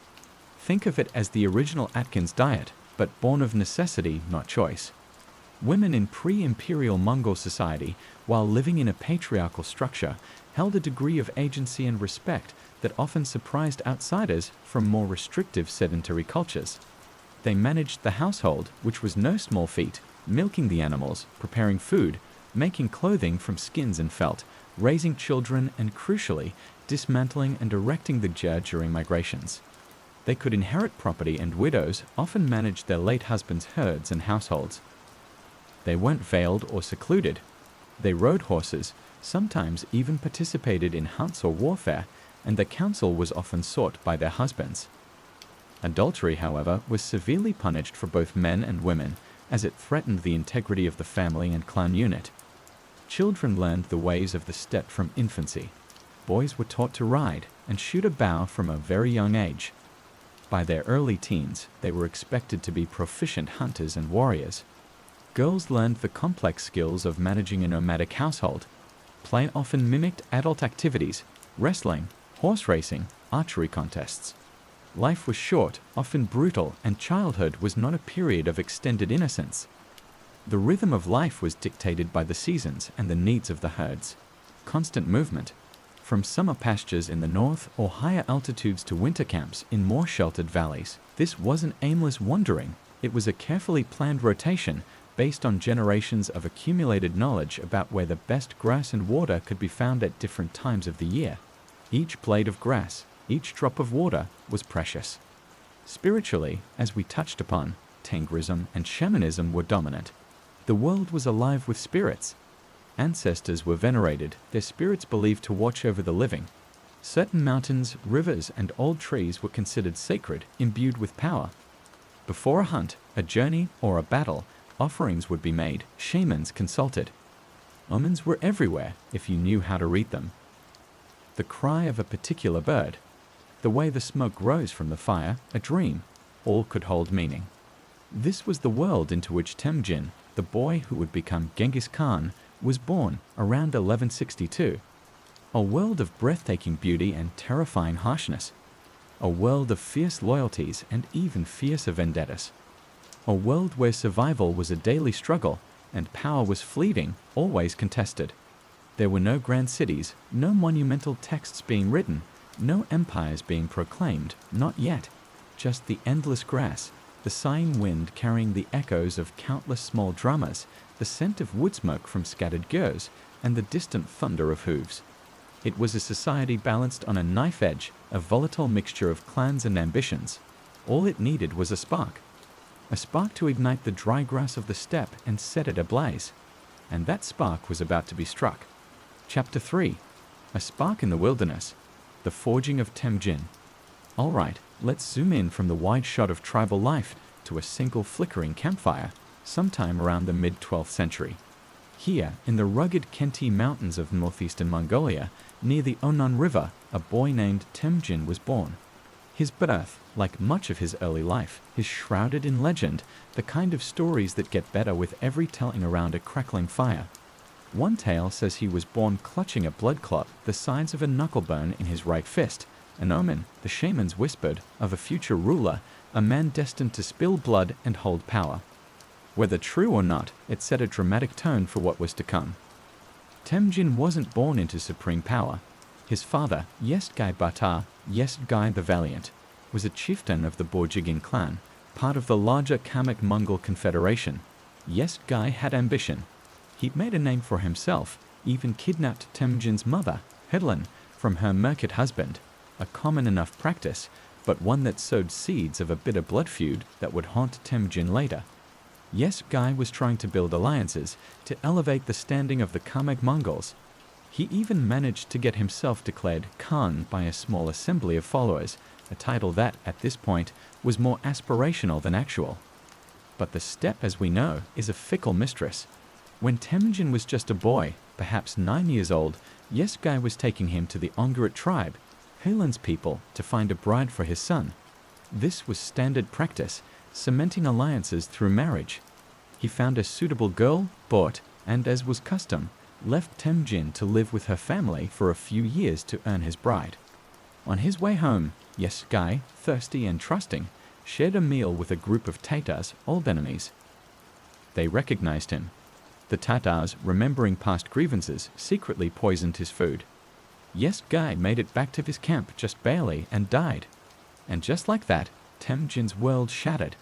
Think of it as the original Atkins diet, but born of necessity, not choice. Women in pre-imperial Mongol society, while living in a patriarchal structure, held a degree of agency and respect that often surprised outsiders from more restrictive sedentary cultures. They managed the household, which was no small feat, milking the animals, preparing food, making clothing from skins and felt, raising children, and crucially, dismantling and erecting the ger during migrations. They could inherit property, and widows often managed their late husbands' herds and households. They weren't veiled or secluded. They rode horses, sometimes even participated in hunts or warfare, and the counsel was often sought by their husbands. Adultery, however, was severely punished for both men and women, as it threatened the integrity of the family and clan unit. Children learned the ways of the steppe from infancy. Boys were taught to ride and shoot a bow from a very young age. By their early teens, they were expected to be proficient hunters and warriors. Girls learned the complex skills of managing a nomadic household. Play often mimicked adult activities, wrestling, horse racing, archery contests. Life was short, often brutal, and childhood was not a period of extended innocence. The rhythm of life was dictated by the seasons and the needs of the herds. Constant movement, from summer pastures in the north or higher altitudes to winter camps in more sheltered valleys. This wasn't aimless wandering, it was a carefully planned rotation based on generations of accumulated knowledge about where the best grass and water could be found at different times of the year. Each blade of grass, each drop of water was precious. Spiritually, as we touched upon, Tengrism and shamanism were dominant. The world was alive with spirits. Ancestors were venerated, their spirits believed to watch over the living. Certain mountains, rivers, and old trees were considered sacred, imbued with power. Before a hunt, a journey, or a battle, offerings would be made, shamans consulted. Omens were everywhere if you knew how to read them. The cry of a particular bird, the way the smoke rose from the fire, a dream, all could hold meaning. This was the world into which Temujin, the boy who would become Genghis Khan, was born around 1162. A world of breathtaking beauty and terrifying harshness. A world of fierce loyalties and even fiercer vendettas. A world where survival was a daily struggle and power was fleeting, always contested. There were no grand cities, no monumental texts being written, no empires being proclaimed, not yet. Just the endless grass, the sighing wind carrying the echoes of countless small dramas, the scent of wood smoke from scattered gears, and the distant thunder of hooves. It was a society balanced on a knife edge, a volatile mixture of clans and ambitions. All it needed was a spark to ignite the dry grass of the steppe and set it ablaze. And that spark was about to be struck. Chapter 3. A Spark in the Wilderness. The Forging of Temujin. Alright, let's zoom in from the wide shot of tribal life to a single flickering campfire, sometime around the mid-12th century. Here, in the rugged Khenti mountains of northeastern Mongolia, near the Onon River, a boy named Temujin was born. His birth, like much of his early life, is shrouded in legend, the kind of stories that get better with every telling around a crackling fire. One tale says he was born clutching a blood clot the size of a knucklebone in his right fist, an omen, the shamans whispered, of a future ruler, a man destined to spill blood and hold power. Whether true or not, it set a dramatic tone for what was to come. Temujin wasn't born into supreme power. His father, Yesgai Bata, Yesgai the Valiant, was a chieftain of the Borjigin clan, part of the larger Kamek Mongol Confederation. Yesgai had ambition. He'd made a name for himself, even kidnapped Temujin's mother, Hedlin, from her Merkit husband, a common enough practice, but one that sowed seeds of a bitter blood feud that would haunt Temujin later. Yesgai was trying to build alliances to elevate the standing of the Kamek Mongols. He even managed to get himself declared Khan by a small assembly of followers, a title that, at this point, was more aspirational than actual. But the steppe, as we know, is a fickle mistress. When Temujin was just a boy, perhaps 9 years old, Yesgai was taking him to the Ongarit tribe, Helan's people, to find a bride for his son. This was standard practice, cementing alliances through marriage. He found a suitable girl, bought, and as was custom, left Temujin to live with her family for a few years to earn his bride. On his way home, Yesgai, thirsty and trusting, shared a meal with a group of Tatars, old enemies. They recognized him. The Tatars, remembering past grievances, secretly poisoned his food. Yesgai made it back to his camp just barely and died. And just like that, Temujin's world shattered.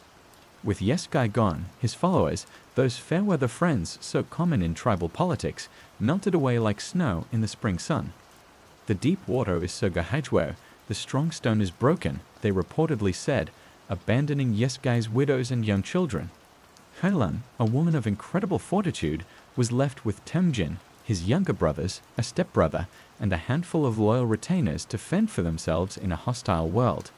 With Yesgai gone, his followers, those fair-weather friends so common in tribal politics, melted away like snow in the spring sun. The deep water is Sogahajwer, the strong stone is broken, they reportedly said, abandoning Yesgai's widows and young children. Helan, a woman of incredible fortitude, was left with Temujin, his younger brothers, a stepbrother, and a handful of loyal retainers to fend for themselves in a hostile world.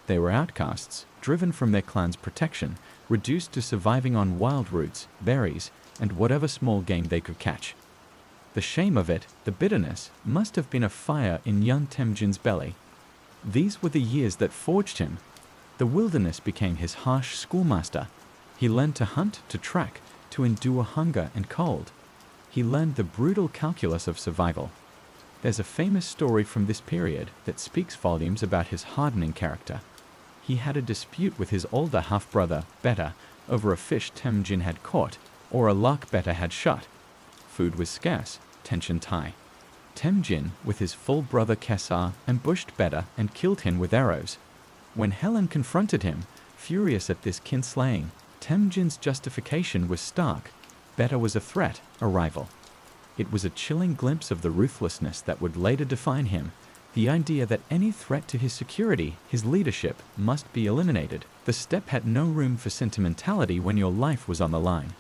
They were outcasts, driven from their clan's protection, reduced to surviving on wild roots, berries, and whatever small game they could catch. The shame of it, the bitterness, must have been a fire in young Temujin's belly. These were the years that forged him. The wilderness became his harsh schoolmaster. He learned to hunt, to track, to endure hunger and cold. He learned the brutal calculus of survival. There's a famous story from this period that speaks volumes about his hardening character. He had a dispute with his older half-brother, Beta, over a fish Temujin had caught, or a lark Beta had shot. Food was scarce, tension high. Temujin, with his full brother Kesar, ambushed Beta and killed him with arrows. When Helen confronted him, furious at this kinslaying, Temujin's justification was stark. Beta was a threat, a rival. It was a chilling glimpse of the ruthlessness that would later define him, the idea that any threat to his security, his leadership, must be eliminated. The steppe had no room for sentimentality when your life was on the line.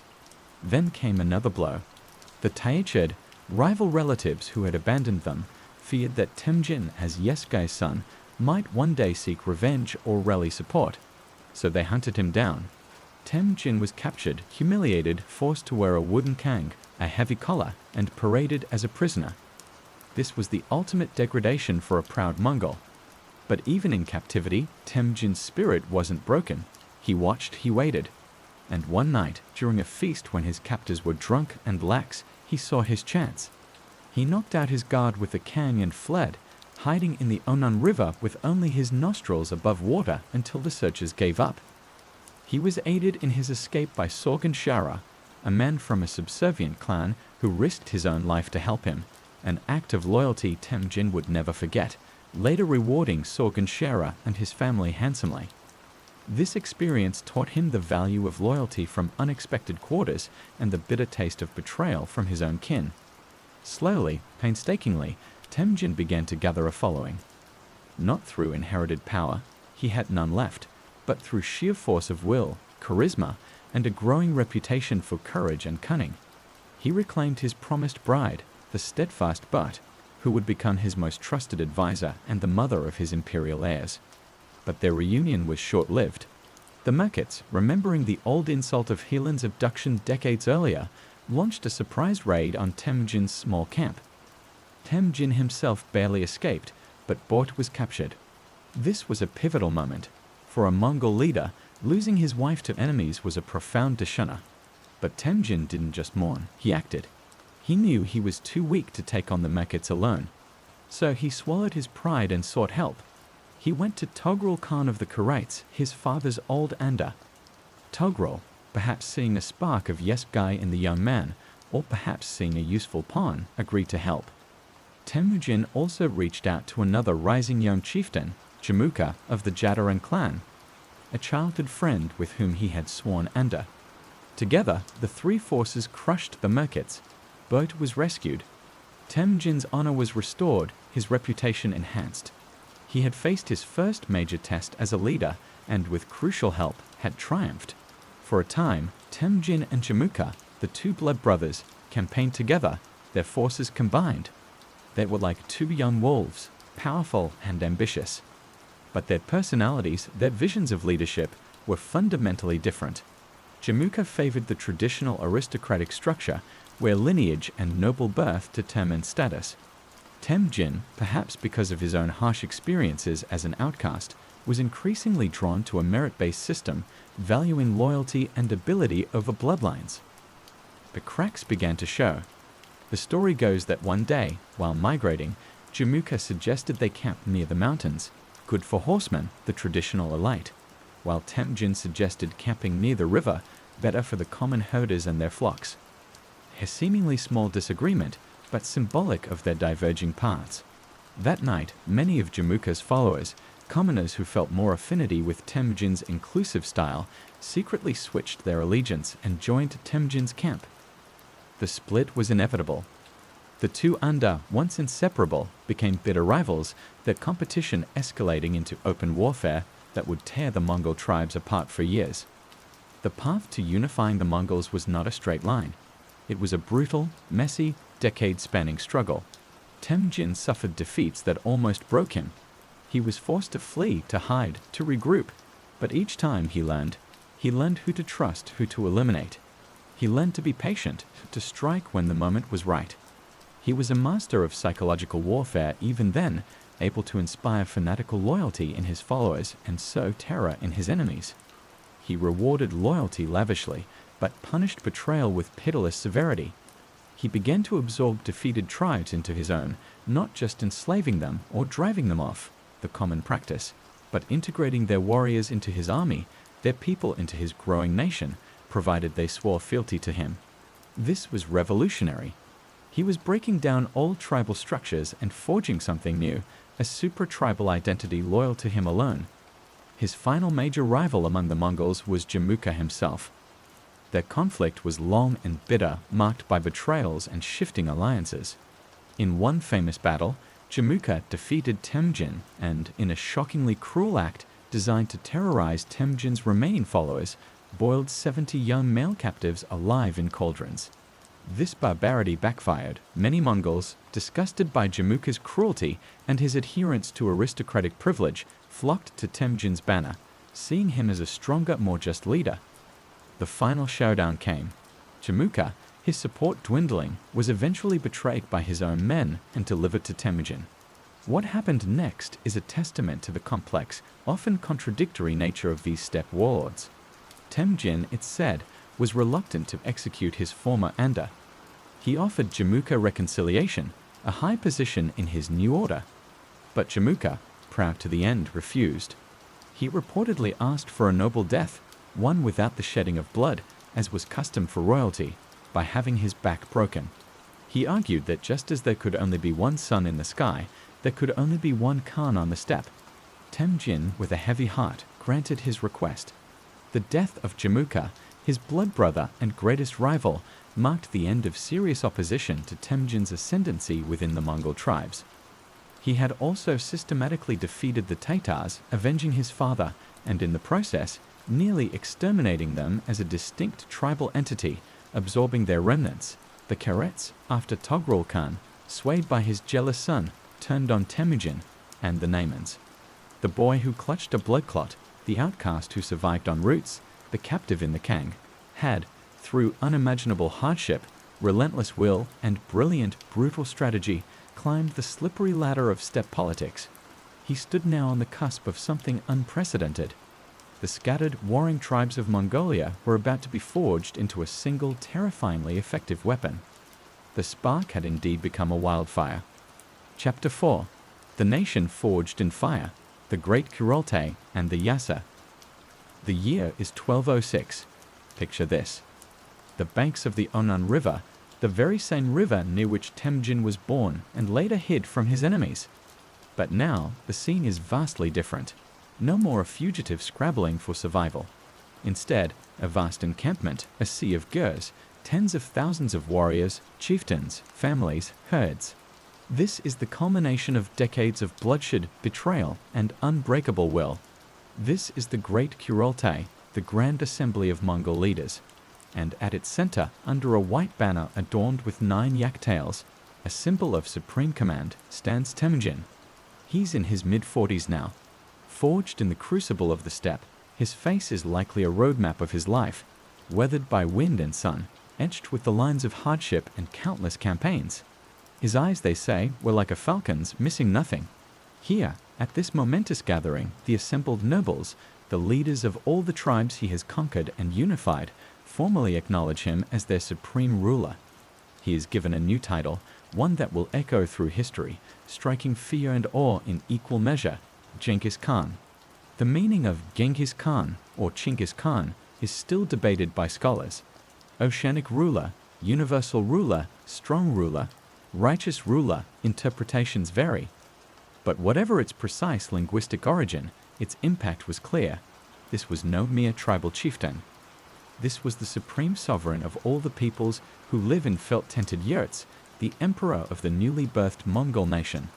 Then came another blow. The Taiched, rival relatives who had abandoned them, feared that Temujin, as Yesgai's son, might one day seek revenge or rally support. So they hunted him down. Temujin was captured, humiliated, forced to wear a wooden kang, a heavy collar, and paraded as a prisoner. This was the ultimate degradation for a proud Mongol. But even in captivity, Temujin's spirit wasn't broken. He watched, he waited. And one night, during a feast when his captors were drunk and lax, he saw his chance. He knocked out his guard with a kang and fled, hiding in the Onon River with only his nostrils above water until the searchers gave up. He was aided in his escape by Sorgan Shara, a man from a subservient clan who risked his own life to help him, an act of loyalty Temujin would never forget, later rewarding Sorghum and his family handsomely. This experience taught him the value of loyalty from unexpected quarters and the bitter taste of betrayal from his own kin. Slowly, painstakingly, Temujin began to gather a following. Not through inherited power, he had none left, but through sheer force of will, charisma, and a growing reputation for courage and cunning. He reclaimed his promised bride, the steadfast But, who would become his most trusted advisor and the mother of his imperial heirs. But their reunion was short-lived. The Merkits, remembering the old insult of Helan's abduction decades earlier, launched a surprise raid on Temujin's small camp. Temujin himself barely escaped, but Bort was captured. This was a pivotal moment. For a Mongol leader, losing his wife to enemies was a profound dishonor. But Temujin didn't just mourn, he acted. He knew he was too weak to take on the Merkits alone. So he swallowed his pride and sought help. He went to Togrul Khan of the Karaits, his father's old Anda. Togrul, perhaps seeing a spark of Yesgai in the young man, or perhaps seeing a useful pawn, agreed to help. Temujin also reached out to another rising young chieftain, Jamuka of the Jadaran clan, a childhood friend with whom he had sworn Anda. Together, the three forces crushed the Merkits. Bort was rescued. Temujin's honor was restored, his reputation enhanced. He had faced his first major test as a leader and, with crucial help, had triumphed. For a time, Temujin and Jamuka, the two blood brothers, campaigned together, their forces combined. They were like two young wolves, powerful and ambitious. But their personalities, their visions of leadership, were fundamentally different. Jamuka favored the traditional aristocratic structure, where lineage and noble birth determined status. Temujin, perhaps because of his own harsh experiences as an outcast, was increasingly drawn to a merit-based system, valuing loyalty and ability over bloodlines. The cracks began to show. The story goes that one day, while migrating, Jamuka suggested they camp near the mountains, good for horsemen, the traditional elite, while Temujin suggested camping near the river, better for the common herders and their flocks. A seemingly small disagreement, but symbolic of their diverging paths. That night, many of Jamuka's followers, commoners who felt more affinity with Temujin's inclusive style, secretly switched their allegiance and joined Temujin's camp. The split was inevitable. The two Anda, once inseparable, became bitter rivals, their competition escalating into open warfare that would tear the Mongol tribes apart for years. The path to unifying the Mongols was not a straight line. It was a brutal, messy, decade-spanning struggle. Temujin suffered defeats that almost broke him. He was forced to flee, to hide, to regroup. But each time he learned who to trust, who to eliminate. He learned to be patient, to strike when the moment was right. He was a master of psychological warfare even then, able to inspire fanatical loyalty in his followers and sow terror in his enemies. He rewarded loyalty lavishly, but punished betrayal with pitiless severity. He began to absorb defeated tribes into his own, not just enslaving them or driving them off, the common practice, but integrating their warriors into his army, their people into his growing nation, provided they swore fealty to him. This was revolutionary. He was breaking down old tribal structures and forging something new, a super-tribal identity loyal to him alone. His final major rival among the Mongols was Jamuka himself. Their conflict was long and bitter, marked by betrayals and shifting alliances. In one famous battle, Jamuka defeated Temujin and, in a shockingly cruel act designed to terrorize Temujin's remaining followers, boiled 70 young male captives alive in cauldrons. This barbarity backfired. Many Mongols, disgusted by Jamuka's cruelty and his adherence to aristocratic privilege, flocked to Temujin's banner, seeing him as a stronger, more just leader. The final showdown came. Jamuka, his support dwindling, was eventually betrayed by his own men and delivered to Temujin. What happened next is a testament to the complex, often contradictory nature of these steppe warlords. Temujin, it's said, was reluctant to execute his former Anda. He offered Jamuka reconciliation, a high position in his new order. But Jamuka, proud to the end, refused. He reportedly asked for a noble death, one without the shedding of blood, as was custom for royalty, by having his back broken. He argued that just as there could only be one sun in the sky, there could only be one Khan on the steppe. Temujin, with a heavy heart, granted his request. The death of Jamuka, his blood brother and greatest rival, marked the end of serious opposition to Temujin's ascendancy within the Mongol tribes. He had also systematically defeated the Tatars, avenging his father, and in the process, nearly exterminating them as a distinct tribal entity, absorbing their remnants. The Karets, after Togrul Khan, swayed by his jealous son, turned on Temujin and the Naimans. The boy who clutched a blood clot, the outcast who survived on roots, the captive in the Kang, had, through unimaginable hardship, relentless will, and brilliant, brutal strategy, climbed the slippery ladder of steppe politics. He stood now on the cusp of something unprecedented. The scattered, warring tribes of Mongolia were about to be forged into a single, terrifyingly effective weapon. The spark had indeed become a wildfire. Chapter 4. The Nation Forged in Fire, the Great Kurolte and the Yasa. The year is 1206. Picture this. The banks of the Onan River, the very same river near which Temujin was born and later hid from his enemies. But now the scene is vastly different. No more a fugitive scrabbling for survival. Instead, a vast encampment, a sea of gurs, tens of thousands of warriors, chieftains, families, herds. This is the culmination of decades of bloodshed, betrayal, and unbreakable will. This is the Great Kurolte, the grand assembly of Mongol leaders. And at its center, under a white banner adorned with 9 yak tails, a symbol of supreme command, stands Temujin. He's in his mid-40s now. Forged in the crucible of the steppe, his face is likely a roadmap of his life, weathered by wind and sun, etched with the lines of hardship and countless campaigns. His eyes, they say, were like a falcon's, missing nothing. Here, at this momentous gathering, the assembled nobles, the leaders of all the tribes he has conquered and unified, formally acknowledge him as their supreme ruler. He is given a new title, one that will echo through history, striking fear and awe in equal measure, Genghis Khan. The meaning of Genghis Khan, or Chinggis Khan, is still debated by scholars. Oceanic ruler, universal ruler, strong ruler, righteous ruler, interpretations vary. But whatever its precise linguistic origin, its impact was clear. This was no mere tribal chieftain. This was the supreme sovereign of all the peoples who live in felt-tented yurts, the emperor of the newly birthed Mongol nation.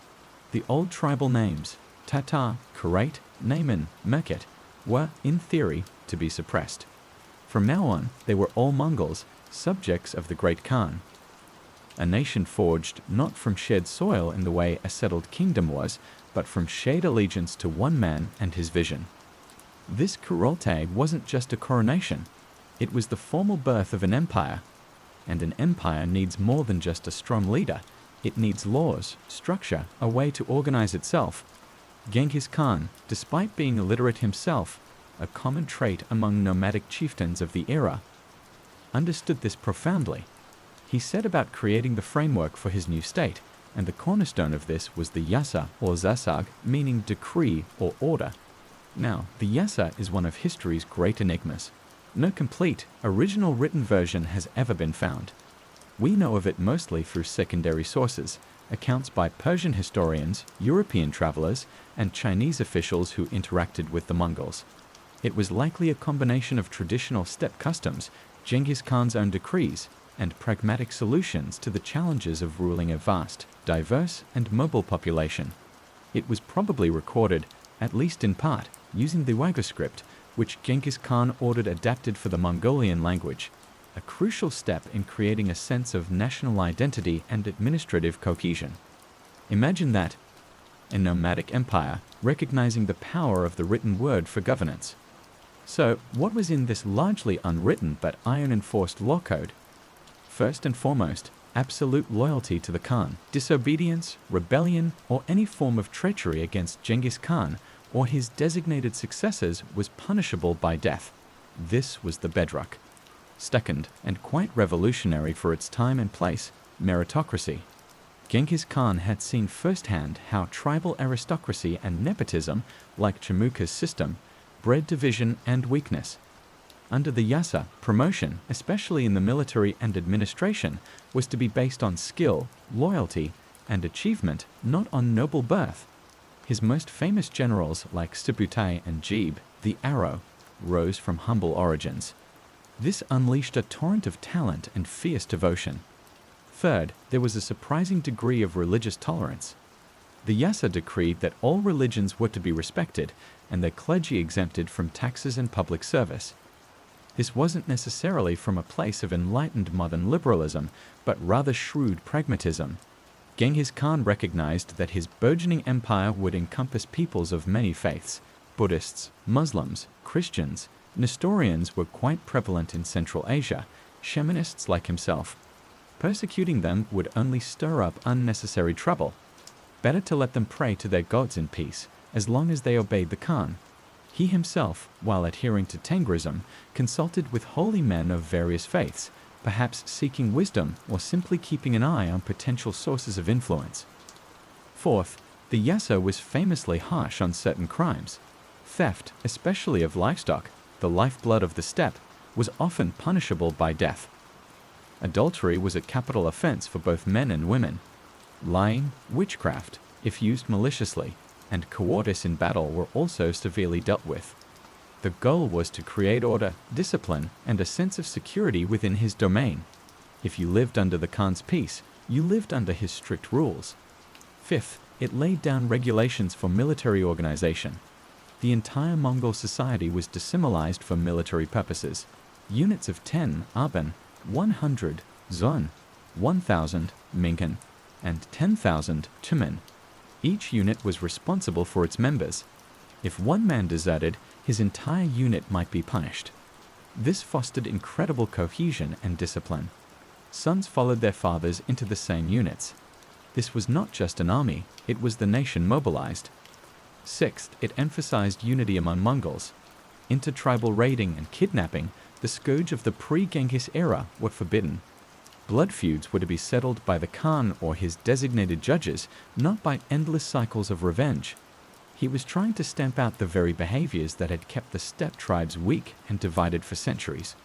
The old tribal names, Tatar, Karait, Naiman, Merkit, were, in theory, to be suppressed. From now on, they were all Mongols, subjects of the Great Khan. A nation forged not from shared soil in the way a settled kingdom was, but from shared allegiance to one man and his vision. This Kurolte wasn't just a coronation. It was the formal birth of an empire. And an empire needs more than just a strong leader. It needs laws, structure, a way to organize itself. Genghis Khan, despite being illiterate himself, a common trait among nomadic chieftains of the era, understood this profoundly. He set about creating the framework for his new state, and the cornerstone of this was the Yasa or Zasag, meaning decree or order. Now, the Yasa is one of history's great enigmas. No complete, original written version has ever been found. We know of it mostly through secondary sources, accounts by Persian historians, European travelers, and Chinese officials who interacted with the Mongols. It was likely a combination of traditional steppe customs, Genghis Khan's own decrees, and pragmatic solutions to the challenges of ruling a vast, diverse, and mobile population. It was probably recorded, at least in part, using the Uyghur script, which Genghis Khan ordered adapted for the Mongolian language, a crucial step in creating a sense of national identity and administrative cohesion. Imagine that, a nomadic empire recognizing the power of the written word for governance. So, what was in this largely unwritten but iron-enforced law code? First and foremost, absolute loyalty to the Khan. Disobedience, rebellion, or any form of treachery against Genghis Khan or his designated successors was punishable by death. This was the bedrock. Second, and quite revolutionary for its time and place, meritocracy. Genghis Khan had seen firsthand how tribal aristocracy and nepotism, like Chamuka's system, bred division and weakness. Under the Yasa, promotion, especially in the military and administration, was to be based on skill, loyalty, and achievement, not on noble birth. His most famous generals like Subutai and Jebe, the Arrow, rose from humble origins. This unleashed a torrent of talent and fierce devotion. Third, there was a surprising degree of religious tolerance. The Yasa decreed that all religions were to be respected and their clergy exempted from taxes and public service. This wasn't necessarily from a place of enlightened modern liberalism, but rather shrewd pragmatism. Genghis Khan recognized that his burgeoning empire would encompass peoples of many faiths. Buddhists, Muslims, Christians, Nestorians were quite prevalent in Central Asia, shamanists like himself. Persecuting them would only stir up unnecessary trouble. Better to let them pray to their gods in peace, as long as they obeyed the Khan. He himself, while adhering to Tengrism, consulted with holy men of various faiths, perhaps seeking wisdom or simply keeping an eye on potential sources of influence. Fourth, the Yasa was famously harsh on certain crimes. Theft, especially of livestock, the lifeblood of the steppe, was often punishable by death. Adultery was a capital offense for both men and women. Lying, witchcraft, if used maliciously, and cowardice in battle were also severely dealt with. The goal was to create order, discipline, and a sense of security within his domain. If you lived under the Khan's peace, you lived under his strict rules. Fifth, it laid down regulations for military organization. The entire Mongol society was decimalized for military purposes. Units of 10 Aban, 100 Zon, 1,000 Minkan, and 10,000 Tumen. Each unit was responsible for its members. If one man deserted, his entire unit might be punished. This fostered incredible cohesion and discipline. Sons followed their fathers into the same units. This was not just an army, it was the nation mobilized. Sixth, it emphasized unity among Mongols. Intertribal raiding and kidnapping, the scourge of the pre-Genghis era, were forbidden. Blood feuds were to be settled by the Khan or his designated judges, not by endless cycles of revenge. He was trying to stamp out the very behaviors that had kept the steppe tribes weak and divided for centuries.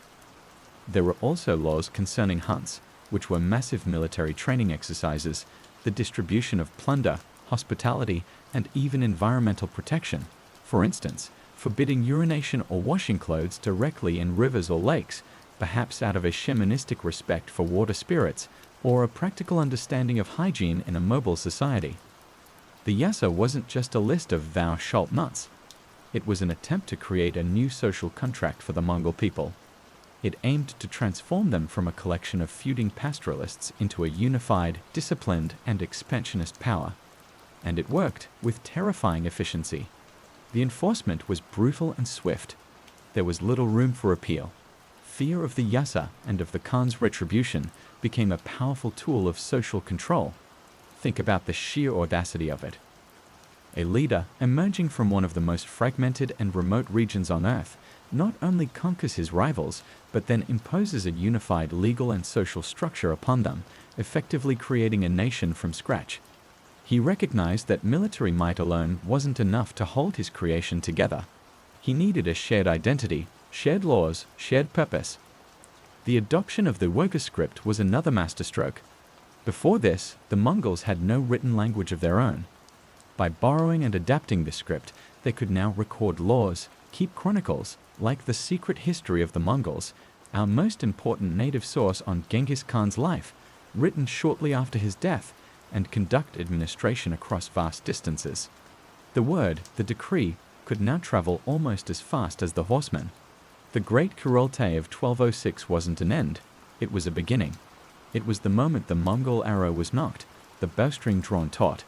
There were also laws concerning hunts, which were massive military training exercises, the distribution of plunder, hospitality, and even environmental protection. For instance, forbidding urination or washing clothes directly in rivers or lakes, perhaps out of a shamanistic respect for water spirits or a practical understanding of hygiene in a mobile society. The Yasa wasn't just a list of thou shalt nots. It was an attempt to create a new social contract for the Mongol people. It aimed to transform them from a collection of feuding pastoralists into a unified, disciplined, and expansionist power. And it worked with terrifying efficiency. The enforcement was brutal and swift. There was little room for appeal. Fear of the Yasa and of the Khan's retribution became a powerful tool of social control. Think about the sheer audacity of it. A leader, emerging from one of the most fragmented and remote regions on Earth, not only conquers his rivals, but then imposes a unified legal and social structure upon them, effectively creating a nation from scratch. He recognized that military might alone wasn't enough to hold his creation together. He needed a shared identity, shared laws, shared purpose. The adoption of the worker script was another masterstroke. Before this, the Mongols had no written language of their own. By borrowing and adapting this script, they could now record laws, keep chronicles, like the secret history of the Mongols, our most important native source on Genghis Khan's life, written shortly after his death, and conduct administration across vast distances. The word, the decree, could now travel almost as fast as the horsemen. The Great Kurultai of 1206 wasn't an end, it was a beginning. It was the moment the Mongol arrow was knocked, the bowstring drawn taut.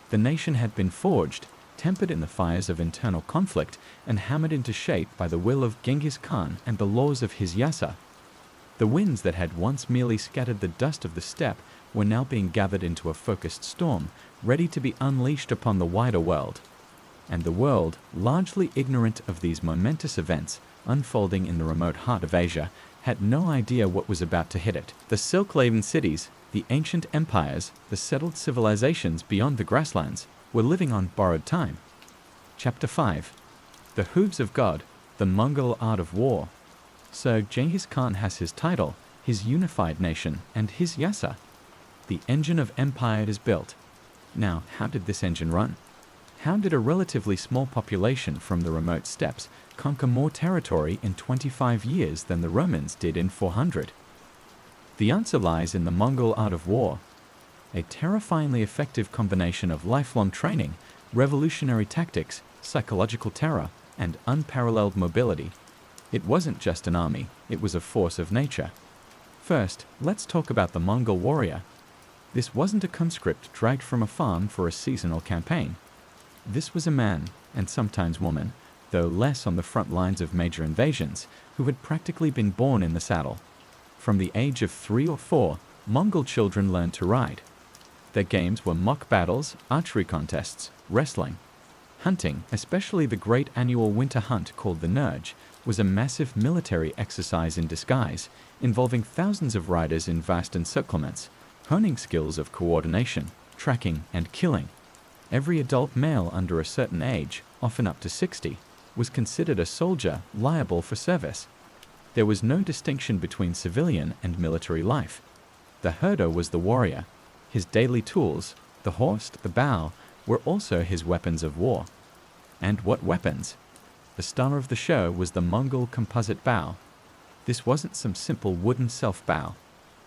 The nation had been forged, tempered in the fires of internal conflict, and hammered into shape by the will of Genghis Khan and the laws of his Yasa. The winds that had once merely scattered the dust of the steppe were now being gathered into a focused storm, ready to be unleashed upon the wider world. And the world, largely ignorant of these momentous events unfolding in the remote heart of Asia, had no idea what was about to hit it. The silk-laden cities, the ancient empires, the settled civilizations beyond the grasslands were living on borrowed time. Chapter 5. The Hooves of God, the Mongol Art of War. So Genghis Khan has his title, his unified nation, and his yasa. The engine of empire is built. Now, how did this engine run? How did a relatively small population from the remote steppes conquer more territory in 25 years than the Romans did in 400? The answer lies in the Mongol art of war, a terrifyingly effective combination of lifelong training, revolutionary tactics, psychological terror, and unparalleled mobility. It wasn't just an army, it was a force of nature. First, let's talk about the Mongol warrior. This wasn't a conscript dragged from a farm for a seasonal campaign. This was a man, and sometimes woman, though less on the front lines of major invasions, who had practically been born in the saddle. From the age of 3 or 4, Mongol children learned to ride. Their games were mock battles, archery contests, wrestling. Hunting, especially the great annual winter hunt called the Nurj, was a massive military exercise in disguise, involving thousands of riders in vast encirclements, honing skills of coordination, tracking, and killing. Every adult male under a certain age, often up to 60, was considered a soldier liable for service. There was no distinction between civilian and military life. The herder was the warrior. His daily tools, the horse, the bow, were also his weapons of war. And what weapons? The star of the show was the Mongol composite bow. This wasn't some simple wooden self-bow.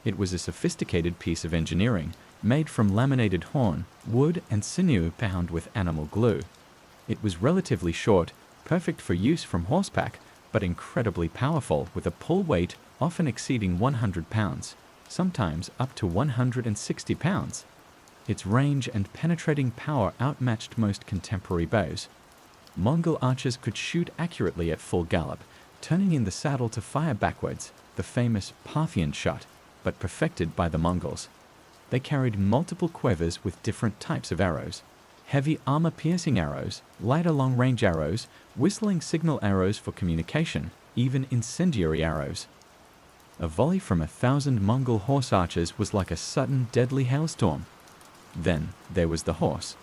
It was a sophisticated piece of engineering, made from laminated horn, wood, and sinew bound with animal glue. It was relatively short, perfect for use from horseback, but incredibly powerful with a pull weight often exceeding 100 pounds, sometimes up to 160 pounds. Its range and penetrating power outmatched most contemporary bows. Mongol archers could shoot accurately at full gallop, turning in the saddle to fire backwards, the famous Parthian shot, but perfected by the Mongols. They carried multiple quivers with different types of arrows. Heavy armor-piercing arrows, lighter long-range arrows, whistling signal arrows for communication, even incendiary arrows. A volley from 1,000 Mongol horse archers was like a sudden deadly hailstorm. Then there was the horse.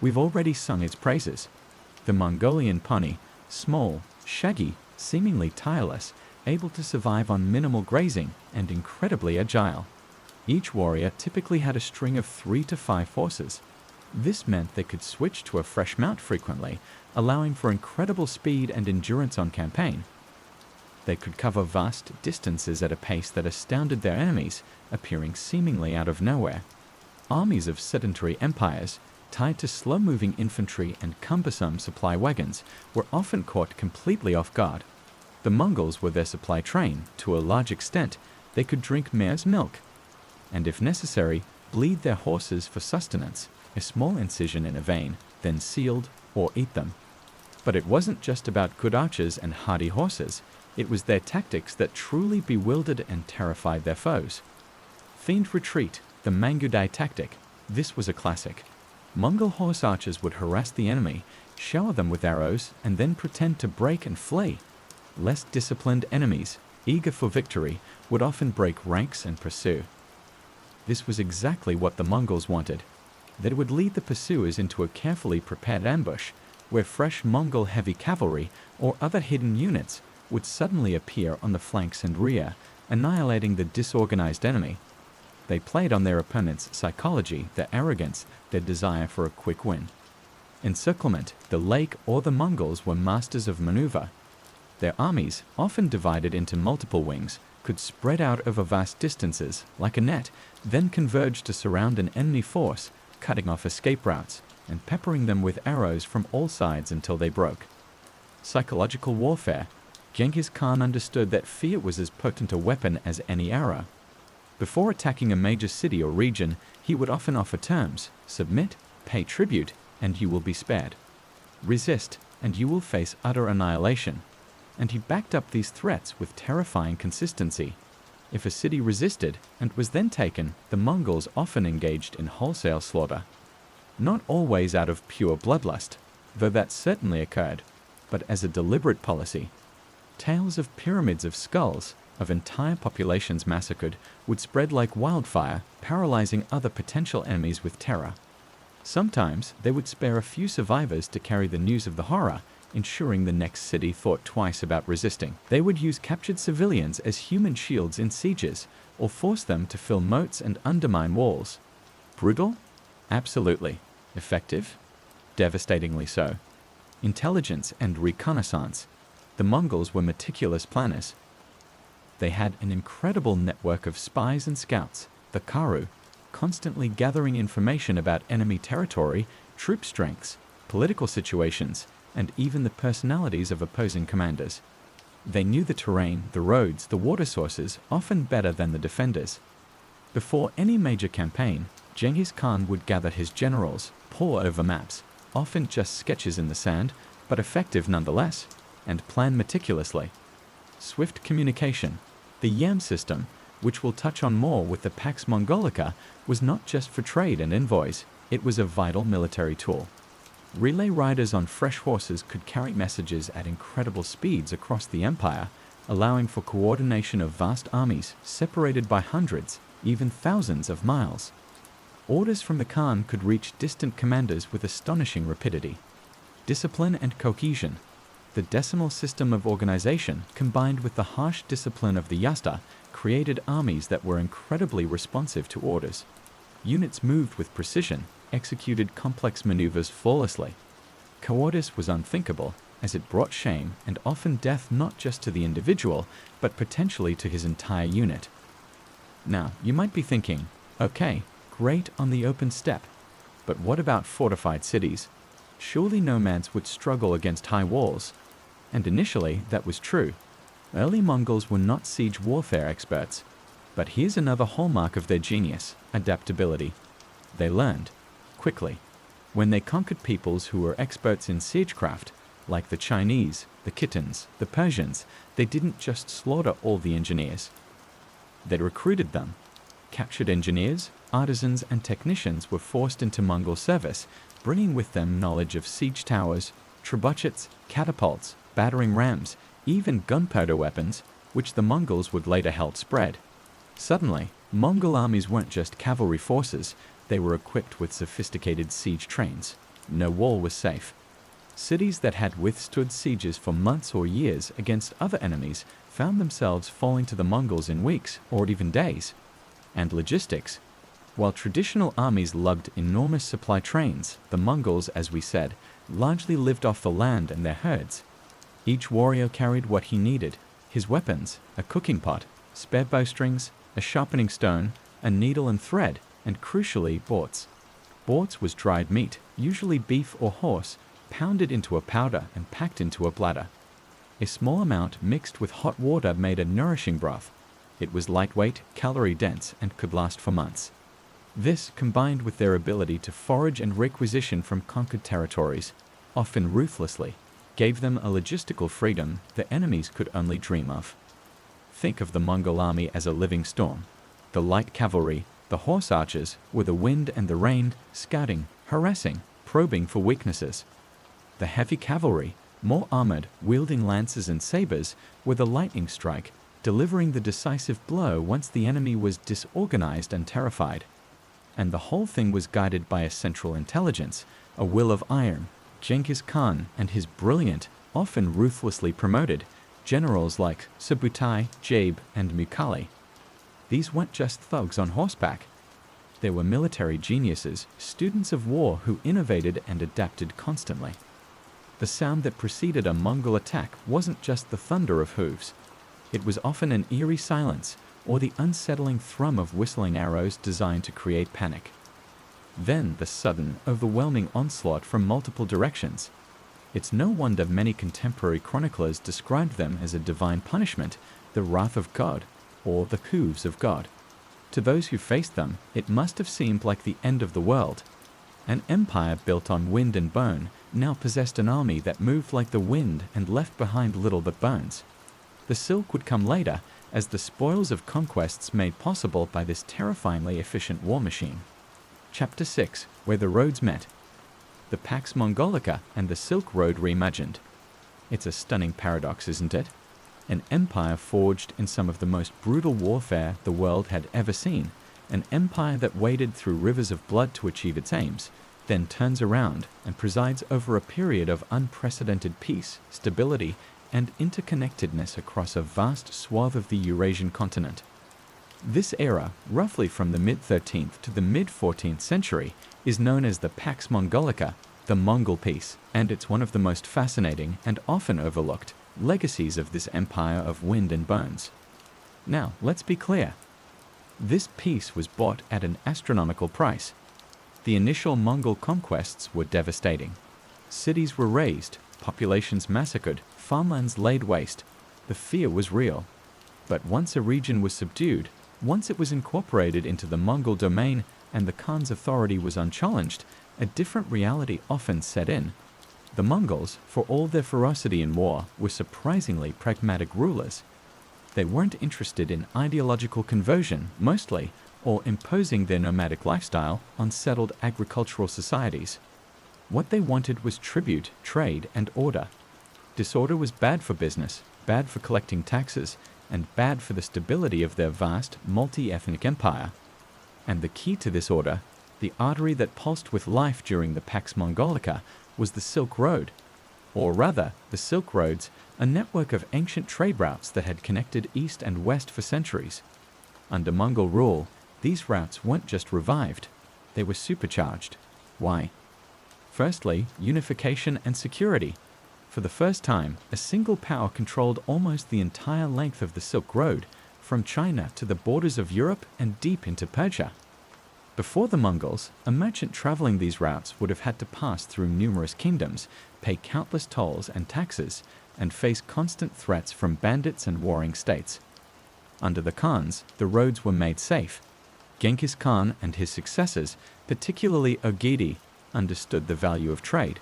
We've already sung its praises. The Mongolian pony, small, shaggy, seemingly tireless, able to survive on minimal grazing, and incredibly agile. Each warrior typically had a string of 3 to 5 horses. This meant they could switch to a fresh mount frequently, allowing for incredible speed and endurance on campaign. They could cover vast distances at a pace that astounded their enemies, appearing seemingly out of nowhere. Armies of sedentary empires, tied to slow-moving infantry and cumbersome supply wagons, were often caught completely off guard. The Mongols were their supply train. To a large extent, they could drink mare's milk, and if necessary, bleed their horses for sustenance, a small incision in a vein, then sealed or eat them. But it wasn't just about good archers and hardy horses. It was their tactics that truly bewildered and terrified their foes. Feigned retreat, the Mangudai tactic. This was a classic. Mongol horse archers would harass the enemy, shower them with arrows, and then pretend to break and flee. Less disciplined enemies, eager for victory, would often break ranks and pursue. This was exactly what the Mongols wanted. They would lead the pursuers into a carefully prepared ambush, where fresh Mongol heavy cavalry or other hidden units would suddenly appear on the flanks and rear, annihilating the disorganized enemy. They played on their opponent's psychology, their arrogance, their desire for a quick win. Encirclement, the Lake or the Mongols were masters of maneuver. Their armies, often divided into multiple wings, could spread out over vast distances, like a net, then converge to surround an enemy force, cutting off escape routes, and peppering them with arrows from all sides until they broke. Psychological warfare. Genghis Khan understood that fear was as potent a weapon as any arrow. Before attacking a major city or region, he would often offer terms: submit, pay tribute, and you will be spared. Resist, and you will face utter annihilation. And he backed up these threats with terrifying consistency. If a city resisted and was then taken, the Mongols often engaged in wholesale slaughter. Not always out of pure bloodlust, though that certainly occurred, but as a deliberate policy. Tales of pyramids of skulls, of entire populations massacred, would spread like wildfire, paralyzing other potential enemies with terror. Sometimes they would spare a few survivors to carry the news of the horror, ensuring the next city thought twice about resisting. They would use captured civilians as human shields in sieges, or force them to fill moats and undermine walls. Brutal? Absolutely. Effective? Devastatingly so. Intelligence and reconnaissance. The Mongols were meticulous planners. They had an incredible network of spies and scouts, the Karu, constantly gathering information about enemy territory, troop strengths, political situations, and even the personalities of opposing commanders. They knew the terrain, the roads, the water sources, often better than the defenders. Before any major campaign, Genghis Khan would gather his generals, pore over maps, often just sketches in the sand, but effective nonetheless, and plan meticulously. Swift communication. The Yam system, which we'll touch on more with the Pax Mongolica, was not just for trade and envoys, it was a vital military tool. Relay riders on fresh horses could carry messages at incredible speeds across the empire, allowing for coordination of vast armies separated by hundreds, even thousands of miles. Orders from the Khan could reach distant commanders with astonishing rapidity. Discipline and cohesion. The decimal system of organization, combined with the harsh discipline of the yasta, created armies that were incredibly responsive to orders. Units moved with precision, executed complex maneuvers flawlessly. Cowardice was unthinkable, as it brought shame and often death not just to the individual, but potentially to his entire unit. Now, you might be thinking, okay, great on the open steppe, but what about fortified cities? Surely nomads would struggle against high walls. And initially, that was true. Early Mongols were not siege warfare experts. But here's another hallmark of their genius: adaptability. They learned quickly. When they conquered peoples who were experts in siegecraft, like the Chinese, the Khitans, the Persians, they didn't just slaughter all the engineers. They recruited them. Captured engineers, artisans, and technicians were forced into Mongol service, bringing with them knowledge of siege towers, trebuchets, catapults, battering rams, even gunpowder weapons, which the Mongols would later help spread. Suddenly, Mongol armies weren't just cavalry forces, they were equipped with sophisticated siege trains. No wall was safe. Cities that had withstood sieges for months or years against other enemies found themselves falling to the Mongols in weeks or even days. And logistics. While traditional armies lugged enormous supply trains, the Mongols, as we said, largely lived off the land and their herds. Each warrior carried what he needed: his weapons, a cooking pot, spare bowstrings, a sharpening stone, a needle and thread, and crucially, borts. Borts was dried meat, usually beef or horse, pounded into a powder and packed into a bladder. A small amount mixed with hot water made a nourishing broth. It was lightweight, calorie-dense, and could last for months. This, combined with their ability to forage and requisition from conquered territories, often ruthlessly, gave them a logistical freedom the enemies could only dream of. Think of the Mongol army as a living storm. The light cavalry, the horse archers, were the wind and the rain, scouting, harassing, probing for weaknesses. The heavy cavalry, more armored, wielding lances and sabers, were the lightning strike, delivering the decisive blow once the enemy was disorganized and terrified. And the whole thing was guided by a central intelligence, a will of iron. Genghis Khan and his brilliant, often ruthlessly promoted, generals like Subutai, Jabe, and Mukali. These weren't just thugs on horseback. They were military geniuses, students of war who innovated and adapted constantly. The sound that preceded a Mongol attack wasn't just the thunder of hooves. It was often an eerie silence, or the unsettling thrum of whistling arrows designed to create panic. Then the sudden, overwhelming onslaught from multiple directions. It's no wonder many contemporary chroniclers described them as a divine punishment, the wrath of God, or the hooves of God. To those who faced them, it must have seemed like the end of the world. An empire built on wind and bone now possessed an army that moved like the wind and left behind little but bones. The silk would come later, as the spoils of conquests made possible by this terrifyingly efficient war machine. Chapter 6, Where the Roads Met. The Pax Mongolica and the Silk Road reimagined. It's a stunning paradox, isn't it? An empire forged in some of the most brutal warfare the world had ever seen, an empire that waded through rivers of blood to achieve its aims, then turns around and presides over a period of unprecedented peace, stability, and interconnectedness across a vast swath of the Eurasian continent. This era, roughly from the mid-13th to the mid-14th century, is known as the Pax Mongolica, the Mongol Peace, and it's one of the most fascinating and often overlooked legacies of this empire of wind and bones. Now, let's be clear. This peace was bought at an astronomical price. The initial Mongol conquests were devastating. Cities were razed, populations massacred, farmlands laid waste. The fear was real. But once a region was subdued, once it was incorporated into the Mongol domain and the Khan's authority was unchallenged, a different reality often set in. The Mongols, for all their ferocity in war, were surprisingly pragmatic rulers. They weren't interested in ideological conversion, mostly, or imposing their nomadic lifestyle on settled agricultural societies. What they wanted was tribute, trade, and order. Disorder was bad for business, bad for collecting taxes, and bad for the stability of their vast, multi-ethnic empire. And the key to this order, the artery that pulsed with life during the Pax Mongolica, was the Silk Road. Or rather, the Silk Roads, a network of ancient trade routes that had connected east and west for centuries. Under Mongol rule, these routes weren't just revived, they were supercharged. Why? Firstly, unification and security. For the first time, a single power controlled almost the entire length of the Silk Road, from China to the borders of Europe and deep into Persia. Before the Mongols, a merchant traveling these routes would have had to pass through numerous kingdoms, pay countless tolls and taxes, and face constant threats from bandits and warring states. Under the Khans, the roads were made safe. Genghis Khan and his successors, particularly Ogidi, understood the value of trade.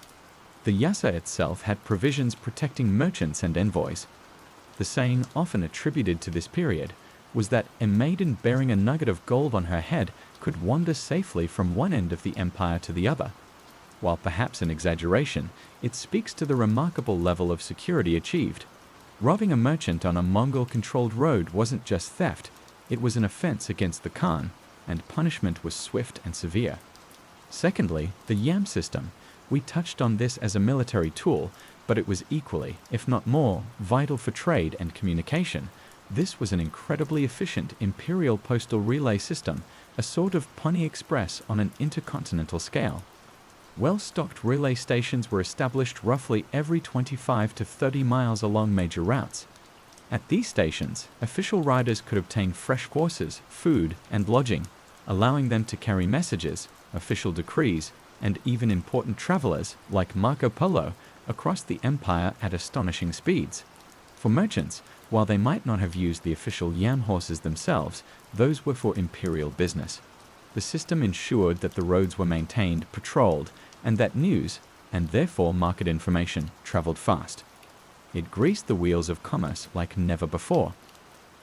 The Yasa itself had provisions protecting merchants and envoys. The saying often attributed to this period was that a maiden bearing a nugget of gold on her head could wander safely from one end of the empire to the other. While perhaps an exaggeration, it speaks to the remarkable level of security achieved. Robbing a merchant on a Mongol-controlled road wasn't just theft, it was an offense against the Khan, and punishment was swift and severe. Secondly, the yam system. We touched on this as a military tool, but it was equally, if not more, vital for trade and communication. This was an incredibly efficient imperial postal relay system, a sort of Pony Express on an intercontinental scale. Well-stocked relay stations were established roughly every 25 to 30 miles along major routes. At these stations, official riders could obtain fresh horses, food, and lodging, allowing them to carry messages, official decrees, and even important travelers, like Marco Polo, across the empire at astonishing speeds. For merchants, while they might not have used the official yam horses themselves, those were for imperial business. The system ensured that the roads were maintained, patrolled, and that news, and therefore market information, traveled fast. It greased the wheels of commerce like never before.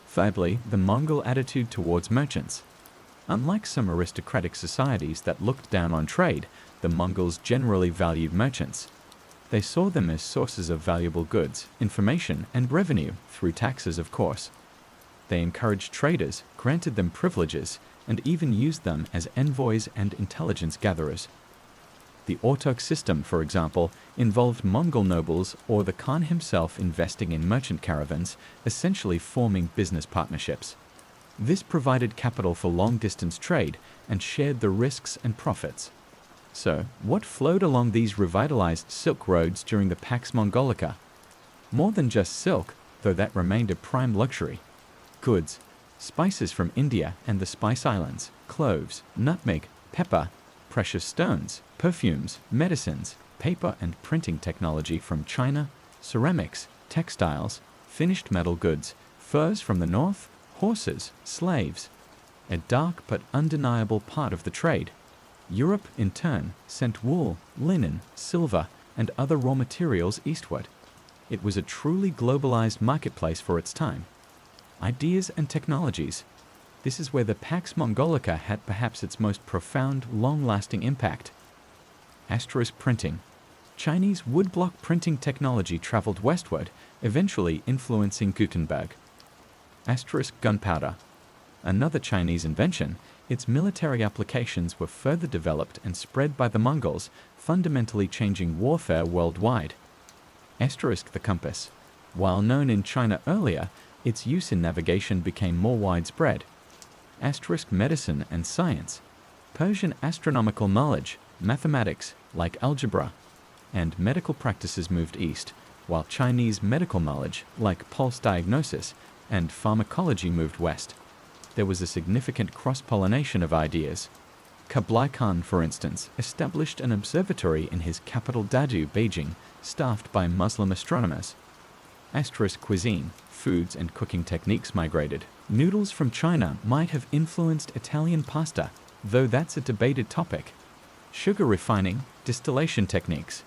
Thirdly, the Mongol attitude towards merchants. Unlike some aristocratic societies that looked down on trade, the Mongols generally valued merchants. They saw them as sources of valuable goods, information, and revenue, through taxes, of course. They encouraged traders, granted them privileges, and even used them as envoys and intelligence gatherers. The autark system, for example, involved Mongol nobles or the Khan himself investing in merchant caravans, essentially forming business partnerships. This provided capital for long-distance trade and shared the risks and profits. So, what flowed along these revitalized silk roads during the Pax Mongolica? More than just silk, though that remained a prime luxury. Goods, spices from India and the Spice Islands, cloves, nutmeg, pepper, precious stones, perfumes, medicines, paper and printing technology from China, ceramics, textiles, finished metal goods, furs from the north, horses, slaves. A dark but undeniable part of the trade. Europe, in turn, sent wool, linen, silver, and other raw materials eastward. It was a truly globalized marketplace for its time. Ideas and technologies. This is where the Pax Mongolica had perhaps its most profound, long-lasting impact. Asterisk printing. Chinese woodblock printing technology traveled westward, eventually influencing Gutenberg. Asterisk gunpowder. Another Chinese invention, Its military applications were further developed and spread by the Mongols, fundamentally changing warfare worldwide. Asterisk the compass. While known in China earlier, its use in navigation became more widespread. Asterisk medicine and science. Persian astronomical knowledge, mathematics, like algebra, and medical practices moved east, while Chinese medical knowledge, like pulse diagnosis and pharmacology, moved west. There was a significant cross-pollination of ideas. Kublai Khan, for instance, established an observatory in his capital Dadu, Beijing, staffed by Muslim astronomers. Asterisk cuisine, foods and cooking techniques migrated. Noodles from China might have influenced Italian pasta, though that's a debated topic. Sugar refining, distillation techniques.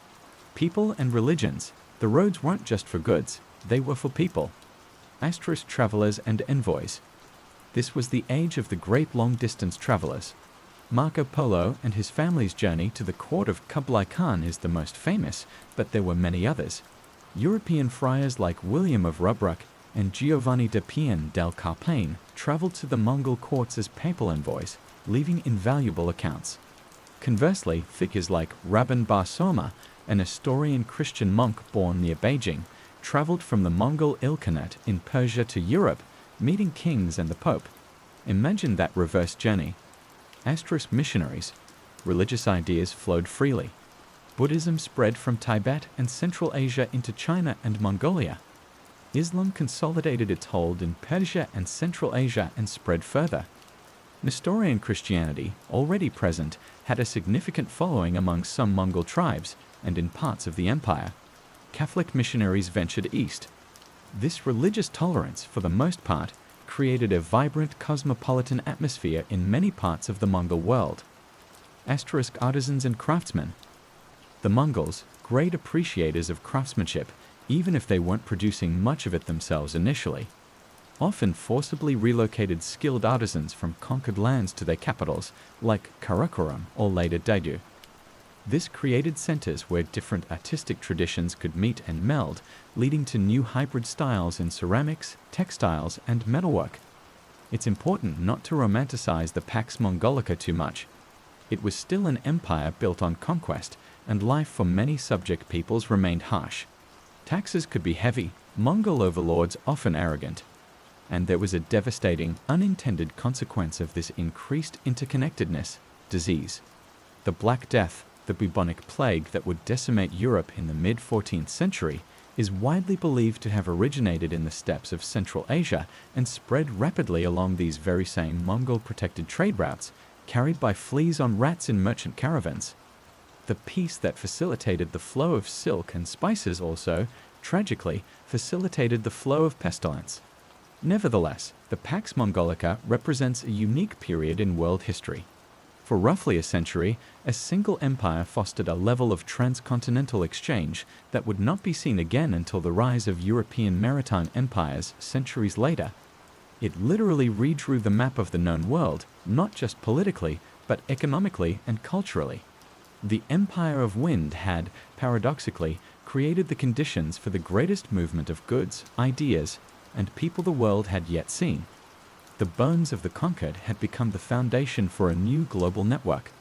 People and religions. The roads weren't just for goods, they were for people. Asterisk travelers and envoys. This was the age of the great long-distance travelers. Marco Polo and his family's journey to the court of Kublai Khan is the most famous, but there were many others. European friars like William of Rubruck and Giovanni de Pian del Carpane traveled to the Mongol courts as papal envoys, leaving invaluable accounts. Conversely, figures like Rabban Bar Soma, an Nestorian Christian monk born near Beijing, traveled from the Mongol Ilkhanate in Persia to Europe, meeting kings and the Pope. Imagine that reverse journey. Asterisk missionaries. Religious ideas flowed freely. Buddhism spread from Tibet and Central Asia into China and Mongolia. Islam consolidated its hold in Persia and Central Asia and spread further. Nestorian Christianity, already present, had a significant following among some Mongol tribes and in parts of the empire. Catholic missionaries ventured east. This religious tolerance, for the most part, created a vibrant cosmopolitan atmosphere in many parts of the Mongol world. Asterisk artisans and craftsmen. The Mongols, great appreciators of craftsmanship, even if they weren't producing much of it themselves initially, often forcibly relocated skilled artisans from conquered lands to their capitals, like Karakoram or later Daegu. This created centers where different artistic traditions could meet and meld, leading to new hybrid styles in ceramics, textiles, and metalwork. It's important not to romanticize the Pax Mongolica too much. It was still an empire built on conquest, and life for many subject peoples remained harsh. Taxes could be heavy, Mongol overlords often arrogant, and there was a devastating, unintended consequence of this increased interconnectedness: disease. The Black Death, the bubonic plague that would decimate Europe in the mid-14th century, is widely believed to have originated in the steppes of Central Asia and spread rapidly along these very same Mongol-protected trade routes, carried by fleas on rats in merchant caravans. The peace that facilitated the flow of silk and spices also, tragically, facilitated the flow of pestilence. Nevertheless, the Pax Mongolica represents a unique period in world history. For roughly a century, a single empire fostered a level of transcontinental exchange that would not be seen again until the rise of European maritime empires centuries later. It literally redrew the map of the known world, not just politically, but economically and culturally. The Empire of Wind had, paradoxically, created the conditions for the greatest movement of goods, ideas, and people the world had yet seen. The bones of the conquered had become the foundation for a new global network.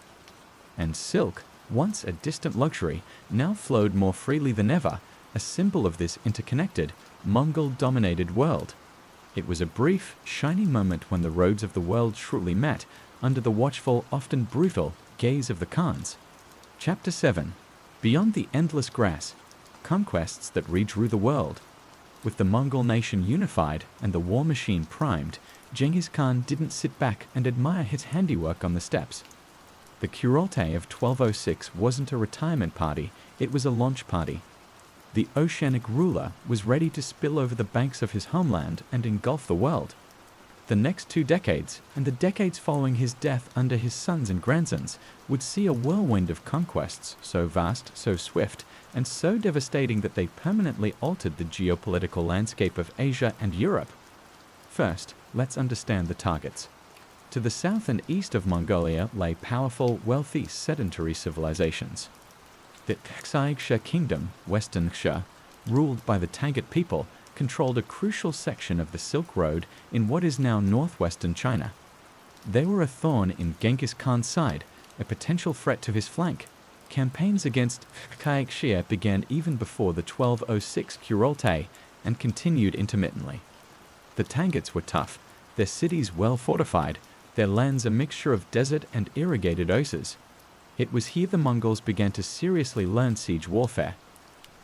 And silk, once a distant luxury, now flowed more freely than ever, a symbol of this interconnected, Mongol-dominated world. It was a brief, shiny moment when the roads of the world truly met, under the watchful, often brutal, gaze of the Khans. Chapter 7. Beyond the endless grass. Conquests that redrew the world. With the Mongol nation unified and the war machine primed, Genghis Khan didn't sit back and admire his handiwork on the steppes. The Kurultai of 1206 wasn't a retirement party, it was a launch party. The oceanic ruler was ready to spill over the banks of his homeland and engulf the world. The next 2 decades, and the decades following his death under his sons and grandsons, would see a whirlwind of conquests so vast, so swift, and so devastating that they permanently altered the geopolitical landscape of Asia and Europe. First, let's understand the targets. To the south and east of Mongolia lay powerful, wealthy, sedentary civilizations. The Xia Kingdom, Western Xia, ruled by the Tangut people, controlled a crucial section of the Silk Road in what is now northwestern China. They were a thorn in Genghis Khan's side, a potential threat to his flank. Campaigns against Kaikshia began even before the 1206 Kurultai and continued intermittently. The Tanguts were tough, their cities well fortified, their lands a mixture of desert and irrigated oases. It was here the Mongols began to seriously learn siege warfare.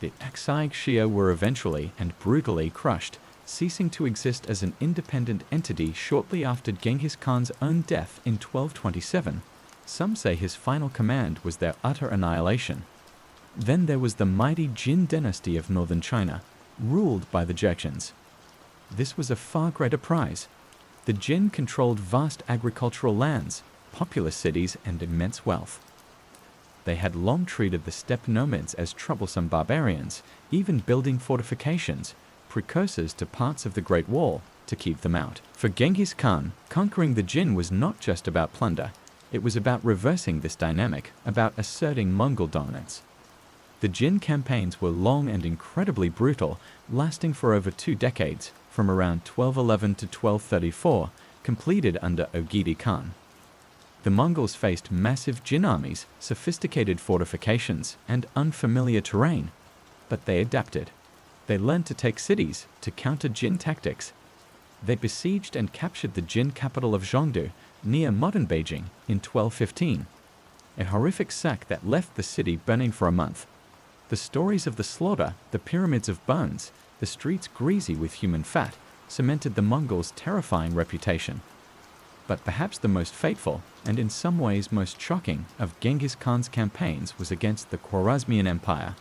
The Kaikshia were eventually and brutally crushed, ceasing to exist as an independent entity shortly after Genghis Khan's own death in 1227. Some say his final command was their utter annihilation. Then there was the mighty Jin dynasty of northern China, ruled by the Jurchens. This was a far greater prize. The Jin controlled vast agricultural lands, populous cities, and immense wealth. They had long treated the steppe nomads as troublesome barbarians, even building fortifications, precursors to parts of the Great Wall, to keep them out. For Genghis Khan, conquering the Jin was not just about plunder. It was about reversing this dynamic, about asserting Mongol dominance. The Jin campaigns were long and incredibly brutal, lasting for over 2 decades, from around 1211 to 1234, completed under Ogidi Khan. The Mongols faced massive Jin armies, sophisticated fortifications, and unfamiliar terrain, but they adapted. They learned to take cities, to counter Jin tactics. They besieged and captured the Jin capital of Zhongdu, near modern Beijing, in 1215. A horrific sack that left the city burning for a month. The stories of the slaughter, the pyramids of bones, the streets greasy with human fat, cemented the Mongols' terrifying reputation. But perhaps the most fateful, and in some ways most shocking, of Genghis Khan's campaigns was against the Khwarezmian Empire.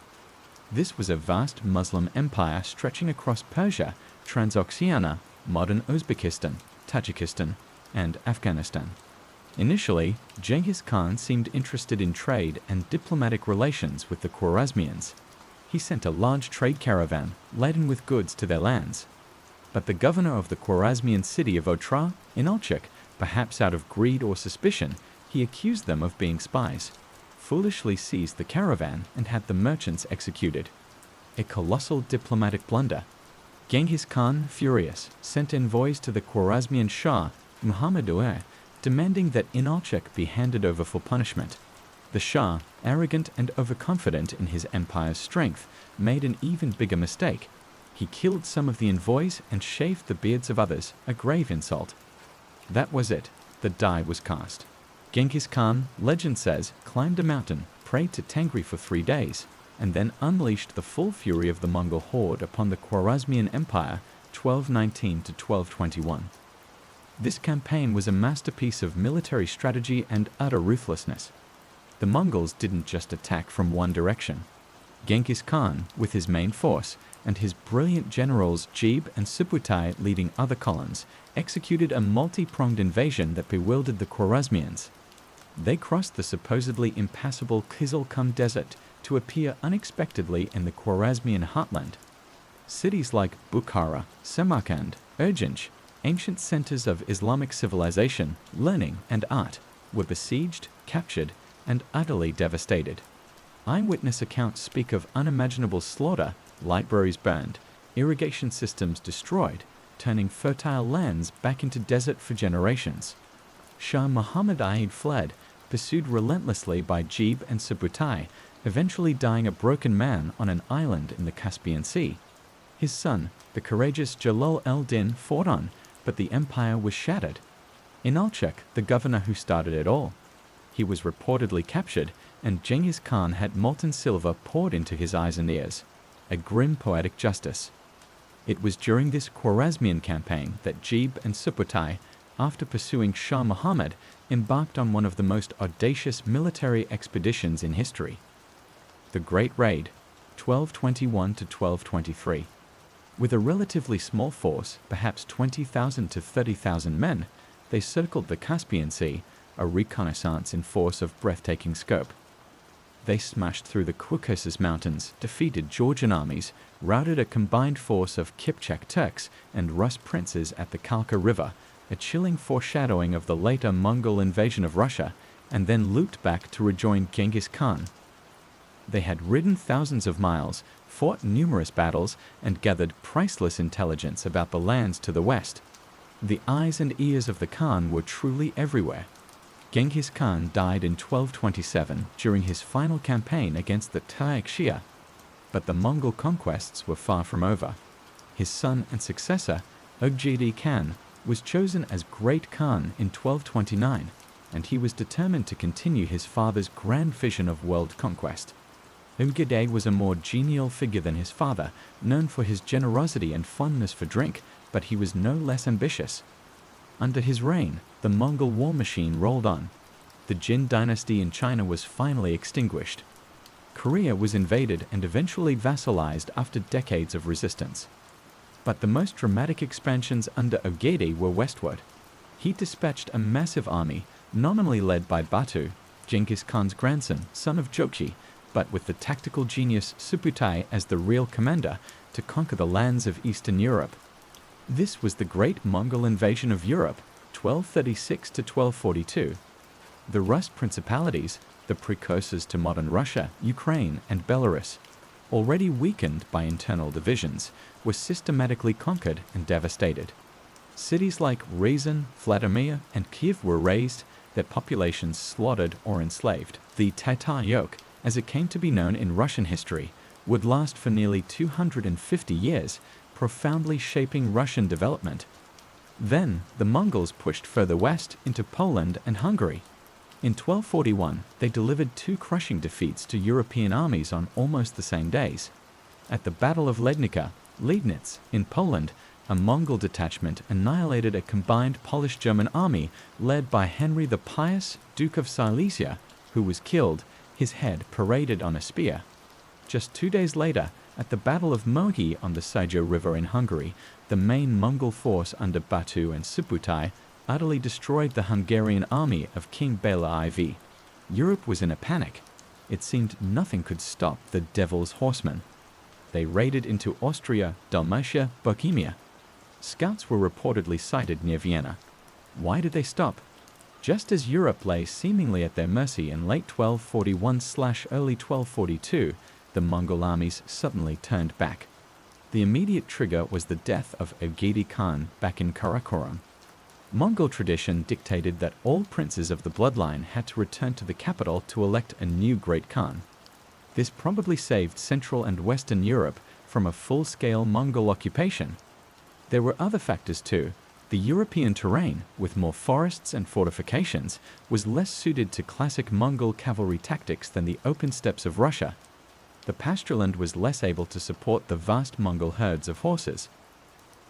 This was a vast Muslim empire stretching across Persia, Transoxiana, modern Uzbekistan, Tajikistan, and Afghanistan. Initially, Genghis Khan seemed interested in trade and diplomatic relations with the Khwarezmians. He sent a large trade caravan laden with goods to their lands. But the governor of the Khwarezmian city of Otrar, Inalchik, perhaps out of greed or suspicion, he accused them of being spies, foolishly seized the caravan and had the merchants executed. A colossal diplomatic blunder. Genghis Khan, furious, sent envoys to the Khwarezmian Shah, Muhammad Uer, demanding that Inalchik be handed over for punishment. The Shah, arrogant and overconfident in his empire's strength, made an even bigger mistake. He killed some of the envoys and shaved the beards of others, a grave insult. That was it. The die was cast. Genghis Khan, legend says, climbed a mountain, prayed to Tengri for 3 days, and then unleashed the full fury of the Mongol horde upon the Khwarezmian Empire, 1219 to 1221. This campaign was a masterpiece of military strategy and utter ruthlessness. The Mongols didn't just attack from one direction. Genghis Khan, with his main force, and his brilliant generals Jib and Subutai leading other columns, executed a multi-pronged invasion that bewildered the Khwarezmians. They crossed the supposedly impassable Kizilkum Desert to appear unexpectedly in the Khwarezmian heartland. Cities like Bukhara, Samarkand, Urgench, ancient centers of Islamic civilization, learning, and art, were besieged, captured, and utterly devastated. Eyewitness accounts speak of unimaginable slaughter, libraries burned, irrigation systems destroyed, turning fertile lands back into desert for generations. Shah Muhammad Aid fled, pursued relentlessly by Jib and Subutai, eventually dying a broken man on an island in the Caspian Sea. His son, the courageous Jalal el-Din, fought on, but the empire was shattered. Inalchik, the governor who started it all. He was reportedly captured, and Genghis Khan had molten silver poured into his eyes and ears. A grim poetic justice. It was during this Khwarezmian campaign that Jib and Subutai, after pursuing Shah Muhammad, embarked on one of the most audacious military expeditions in history. The Great Raid, 1221 to 1223. With a relatively small force, perhaps 20,000 to 30,000 men, they circled the Caspian Sea, a reconnaissance in force of breathtaking scope. They smashed through the Caucasus Mountains, defeated Georgian armies, routed a combined force of Kipchak Turks and Rus princes at the Kalka River, a chilling foreshadowing of the later Mongol invasion of Russia, and then looped back to rejoin Genghis Khan. They had ridden thousands of miles, fought numerous battles, and gathered priceless intelligence about the lands to the west. The eyes and ears of the Khan were truly everywhere. Genghis Khan died in 1227 during his final campaign against the Tarik Shia, but the Mongol conquests were far from over. His son and successor, Ogedai Khan, was chosen as Great Khan in 1229, and he was determined to continue his father's grand vision of world conquest. Ogedai was a more genial figure than his father, known for his generosity and fondness for drink, but he was no less ambitious. Under his reign, the Mongol war machine rolled on. The Jin dynasty in China was finally extinguished. Korea was invaded and eventually vassalized after decades of resistance. But the most dramatic expansions under Ogedai were westward. He dispatched a massive army, nominally led by Batu, Genghis Khan's grandson, son of Jokji, but with the tactical genius Subutai as the real commander, to conquer the lands of Eastern Europe. This was the Great Mongol Invasion of Europe, 1236 to 1242. The Rus principalities, the precursors to modern Russia, Ukraine, and Belarus, already weakened by internal divisions, were systematically conquered and devastated. Cities like Ryazan, Vladimir, and Kiev were razed, their populations slaughtered or enslaved. The Tatar yoke, as it came to be known in Russian history, would last for nearly 250 years, profoundly shaping Russian development. Then, the Mongols pushed further west into Poland and Hungary. In 1241, they delivered two crushing defeats to European armies on almost the same days. At the Battle of Leibnitz, in Poland, a Mongol detachment annihilated a combined Polish-German army led by Henry the Pious, Duke of Silesia, who was killed, his head paraded on a spear. Just 2 days later, at the Battle of Mohi on the Sijo River in Hungary, the main Mongol force under Batu and Subutai utterly destroyed the Hungarian army of King Bela IV. Europe was in a panic. It seemed nothing could stop the Devil's Horsemen. They raided into Austria, Dalmatia, Bohemia. Scouts were reportedly sighted near Vienna. Why did they stop? Just as Europe lay seemingly at their mercy in late 1241/early 1242, the Mongol armies suddenly turned back. The immediate trigger was the death of Ogedai Khan back in Karakoram. Mongol tradition dictated that all princes of the bloodline had to return to the capital to elect a new Great Khan. This probably saved Central and Western Europe from a full-scale Mongol occupation. There were other factors too. The European terrain, with more forests and fortifications, was less suited to classic Mongol cavalry tactics than the open steppes of Russia. The pastureland was less able to support the vast Mongol herds of horses.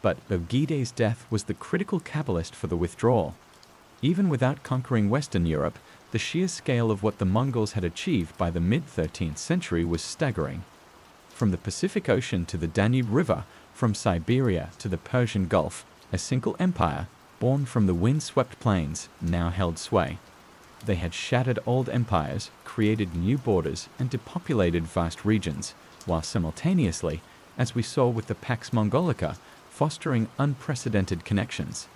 But Ogedai's death was the critical catalyst for the withdrawal. Even without conquering Western Europe, the sheer scale of what the Mongols had achieved by the mid-13th century was staggering. From the Pacific Ocean to the Danube River, from Siberia to the Persian Gulf, a single empire, born from the wind-swept plains, now held sway. They had shattered old empires, created new borders, and depopulated vast regions, while simultaneously, as we saw with the Pax Mongolica, fostering unprecedented connections.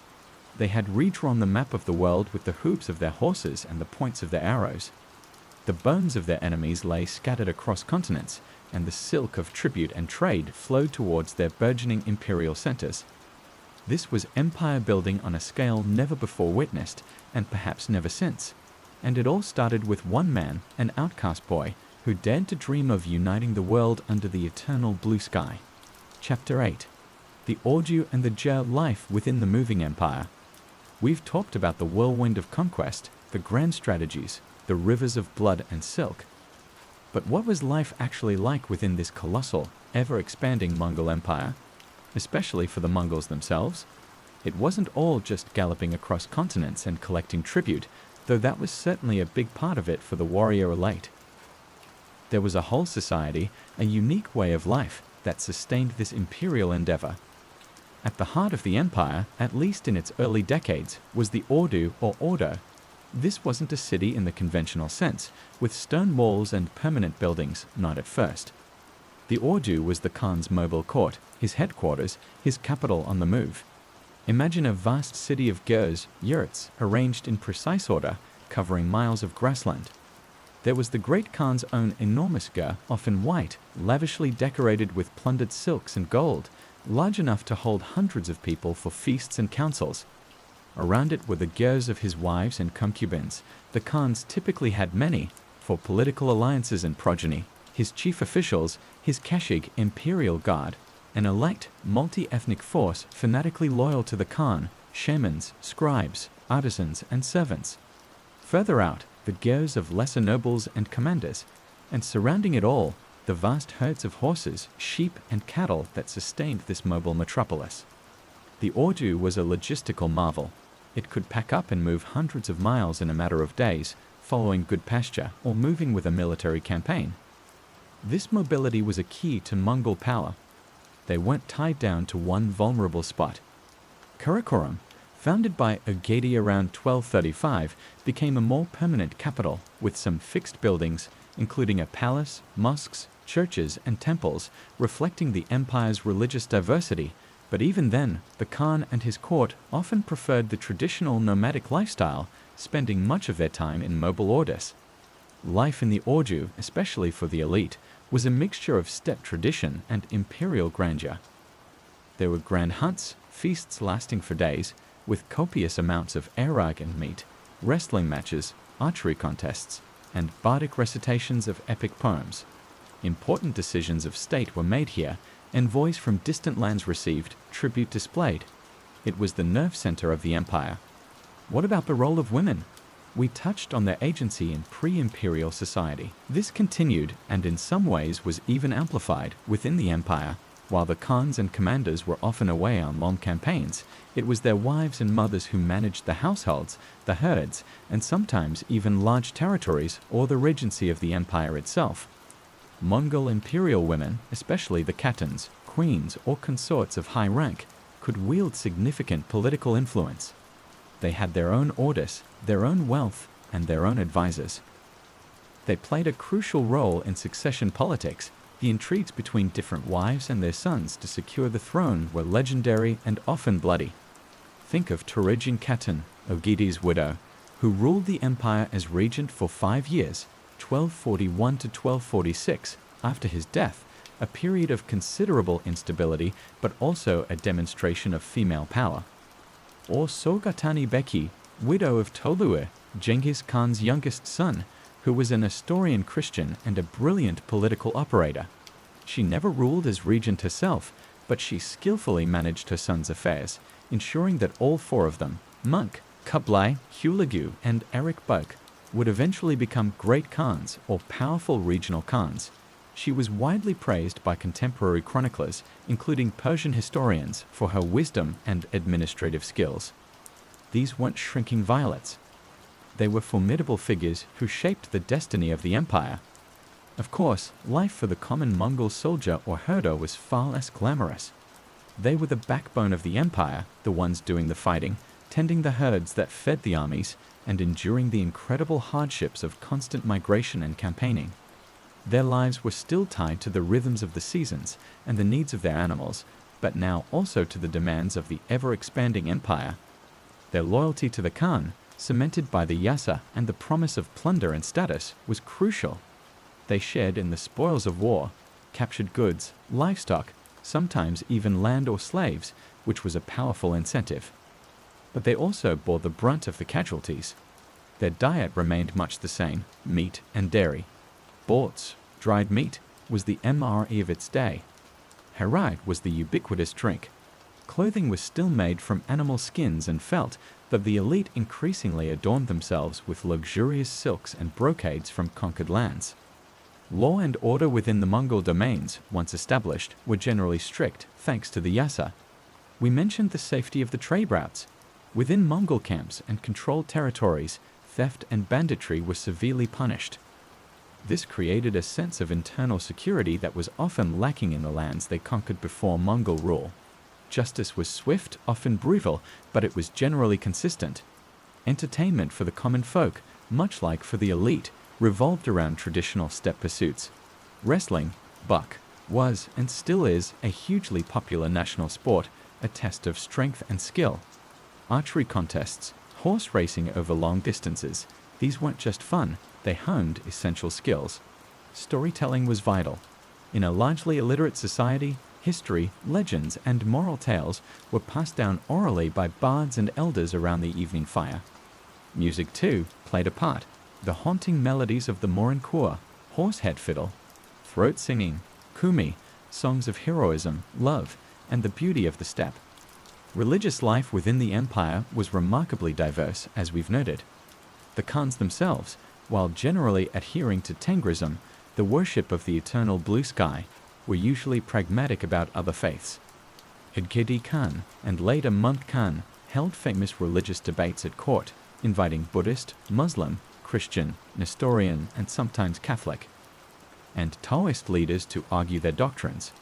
They had redrawn the map of the world with the hooves of their horses and the points of their arrows. The bones of their enemies lay scattered across continents, and the silk of tribute and trade flowed towards their burgeoning imperial centers. This was empire building on a scale never before witnessed, and perhaps never since. And it all started with one man, an outcast boy, who dared to dream of uniting the world under the eternal blue sky. Chapter 8. The Ordu and the Jer life within the moving empire. We've talked about the whirlwind of conquest, the grand strategies, the rivers of blood and silk. But what was life actually like within this colossal, ever-expanding Mongol empire? Especially for the Mongols themselves? It wasn't all just galloping across continents and collecting tribute, though that was certainly a big part of it for the warrior elite. There was a whole society, a unique way of life, that sustained this imperial endeavor. At the heart of the empire, at least in its early decades, was the Ordu or Order. This wasn't a city in the conventional sense, with stone walls and permanent buildings, not at first. The Ordu was the Khan's mobile court, his headquarters, his capital on the move. Imagine a vast city of gers, yurts, arranged in precise order, covering miles of grassland. There was the Great Khan's own enormous ger, often white, lavishly decorated with plundered silks and gold, large enough to hold hundreds of people for feasts and councils. Around it were the girls of his wives and concubines. The Khans typically had many, for political alliances and progeny. His chief officials, his Kashig imperial guard, an elect, multi-ethnic force fanatically loyal to the Khan, shamans, scribes, artisans, and servants. Further out, the girls of lesser nobles and commanders, and surrounding it all, the vast herds of horses, sheep, and cattle that sustained this mobile metropolis. The Ordu was a logistical marvel. It could pack up and move hundreds of miles in a matter of days, following good pasture or moving with a military campaign. This mobility was a key to Mongol power. They weren't tied down to one vulnerable spot. Karakoram, founded by Ogedi around 1235, became a more permanent capital with some fixed buildings, including a palace, mosques, churches, and temples, reflecting the empire's religious diversity. But even then, the Khan and his court often preferred the traditional nomadic lifestyle, spending much of their time in mobile orders. Life in the Ordu, especially for the elite, was a mixture of steppe tradition and imperial grandeur. There were grand hunts, feasts lasting for days, with copious amounts of airag and meat, wrestling matches, archery contests, and bardic recitations of epic poems. Important decisions of state were made here, envoys from distant lands received, tribute displayed. It was the nerve center of the empire. What about the role of women? We touched on their agency in pre-imperial society. This continued, and in some ways was even amplified, within the empire. While the Khans and commanders were often away on long campaigns, it was their wives and mothers who managed the households, the herds, and sometimes even large territories or the regency of the empire itself. Mongol imperial women, especially the Khatans, queens, or consorts of high rank, could wield significant political influence. They had their own orders, their own wealth, and their own advisors. They played a crucial role in succession politics. The intrigues between different wives and their sons to secure the throne were legendary and often bloody. Think of Turujin Khatan, Ogedi's widow, who ruled the empire as regent for 5 years, 1241 to 1246, after his death, a period of considerable instability but also a demonstration of female power. Or Sorgatani Beki, widow of Tolue, Genghis Khan's youngest son, who was an Nestorian Christian and a brilliant political operator. She never ruled as regent herself, but she skillfully managed her son's affairs, ensuring that all 4 of them, Monk, Kublai, Hulagu, and Erik Bug, would eventually become great Khans or powerful regional Khans. She was widely praised by contemporary chroniclers, including Persian historians, for her wisdom and administrative skills. These weren't shrinking violets. They were formidable figures who shaped the destiny of the empire. Of course, life for the common Mongol soldier or herder was far less glamorous. They were the backbone of the empire, the ones doing the fighting, tending the herds that fed the armies, and enduring the incredible hardships of constant migration and campaigning. Their lives were still tied to the rhythms of the seasons and the needs of their animals, but now also to the demands of the ever-expanding empire. Their loyalty to the Khan, cemented by the Yasa and the promise of plunder and status, was crucial. They shared in the spoils of war, captured goods, livestock, sometimes even land or slaves, which was a powerful incentive. But they also bore the brunt of the casualties. Their diet remained much the same, meat and dairy. Borts, dried meat, was the MRE of its day. Herait was the ubiquitous drink. Clothing was still made from animal skins and felt, though the elite increasingly adorned themselves with luxurious silks and brocades from conquered lands. Law and order within the Mongol domains, once established, were generally strict, thanks to the Yasa. We mentioned the safety of the trade routes. Within Mongol camps and controlled territories, theft and banditry were severely punished. This created a sense of internal security that was often lacking in the lands they conquered before Mongol rule. Justice was swift, often brutal, but it was generally consistent. Entertainment for the common folk, much like for the elite, revolved around traditional steppe pursuits. Wrestling, buck, was and still is a hugely popular national sport, a test of strength and skill. Archery contests, horse racing over long distances, these weren't just fun, they honed essential skills. Storytelling was vital. In a largely illiterate society, History, legends, and moral tales were passed down orally by bards and elders around the evening fire. Music, too, played a part. The haunting melodies of the morinkoor, horsehead fiddle, throat singing, kumi, songs of heroism, love, and the beauty of the steppe. Religious life within the empire was remarkably diverse, as we've noted. The Khans themselves, while generally adhering to Tengrism, the worship of the eternal blue sky, were usually pragmatic about other faiths. Edgedi Khan and later Munt Khan held famous religious debates at court, inviting Buddhist, Muslim, Christian, Nestorian, and sometimes Catholic, and Taoist leaders to argue their doctrines.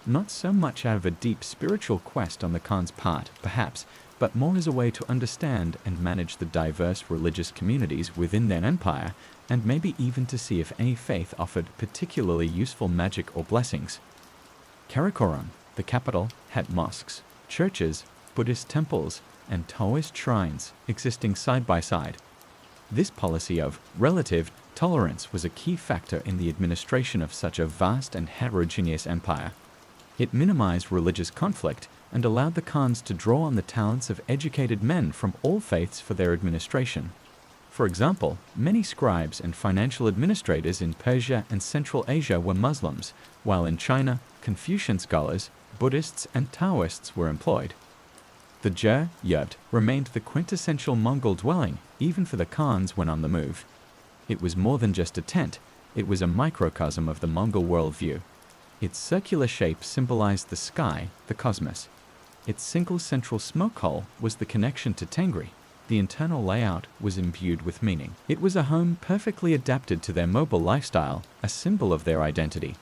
Not so much out of a deep spiritual quest on the Khan's part, perhaps, but more as a way to understand and manage the diverse religious communities within their empire, and maybe even to see if any faith offered particularly useful magic or blessings. Karakoram, the capital, had mosques, churches, Buddhist temples, and Taoist shrines existing side by side. This policy of relative tolerance was a key factor in the administration of such a vast and heterogeneous empire. It minimized religious conflict and allowed the Khans to draw on the talents of educated men from all faiths for their administration. For example, many scribes and financial administrators in Persia and Central Asia were Muslims, while in China, Confucian scholars, Buddhists, and Taoists were employed. The yurt remained the quintessential Mongol dwelling, even for the Khans when on the move. It was more than just a tent, it was a microcosm of the Mongol worldview. Its circular shape symbolized the sky, the cosmos. Its single central smoke hole was the connection to Tengri. The internal layout was imbued with meaning. It was a home perfectly adapted to their mobile lifestyle, a symbol of their identity.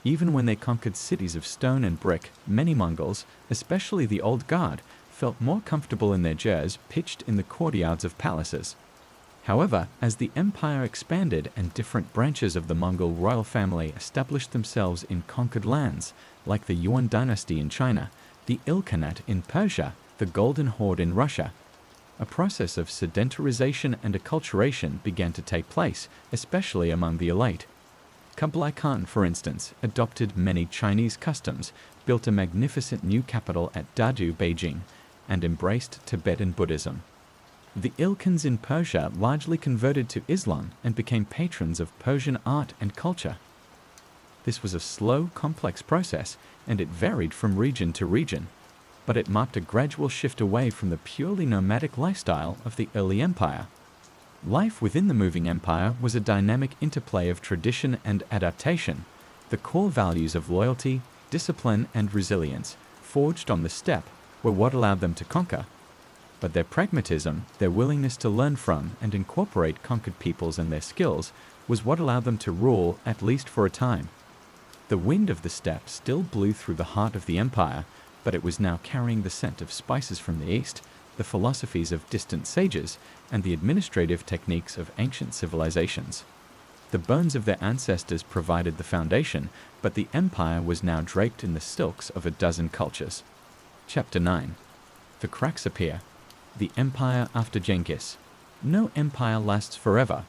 Even when they conquered cities of stone and brick, many Mongols, especially the old guard, felt more comfortable in their yurts pitched in the courtyards of palaces. However, as the empire expanded and different branches of the Mongol royal family established themselves in conquered lands, like the Yuan dynasty in China, the Ilkhanate in Persia, the Golden Horde in Russia, a process of sedentarization and acculturation began to take place, especially among the elite. Kublai Khan, for instance, adopted many Chinese customs, built a magnificent new capital at Dadu, Beijing, and embraced Tibetan Buddhism. The Ilkhans in Persia largely converted to Islam and became patrons of Persian art and culture. This was a slow, complex process, and it varied from region to region, but it marked a gradual shift away from the purely nomadic lifestyle of the early empire. Life within the moving empire was a dynamic interplay of tradition and adaptation. The core values of loyalty, discipline, and resilience, forged on the steppe, were what allowed them to conquer. But their pragmatism, their willingness to learn from and incorporate conquered peoples and their skills, was what allowed them to rule, at least for a time. The wind of the steppe still blew through the heart of the empire, but it was now carrying the scent of spices from the east, the philosophies of distant sages, and the administrative techniques of ancient civilizations. The bones of their ancestors provided the foundation, but the empire was now draped in the silks of a dozen cultures. Chapter 9. The cracks appear. The empire after Genghis. No empire lasts forever.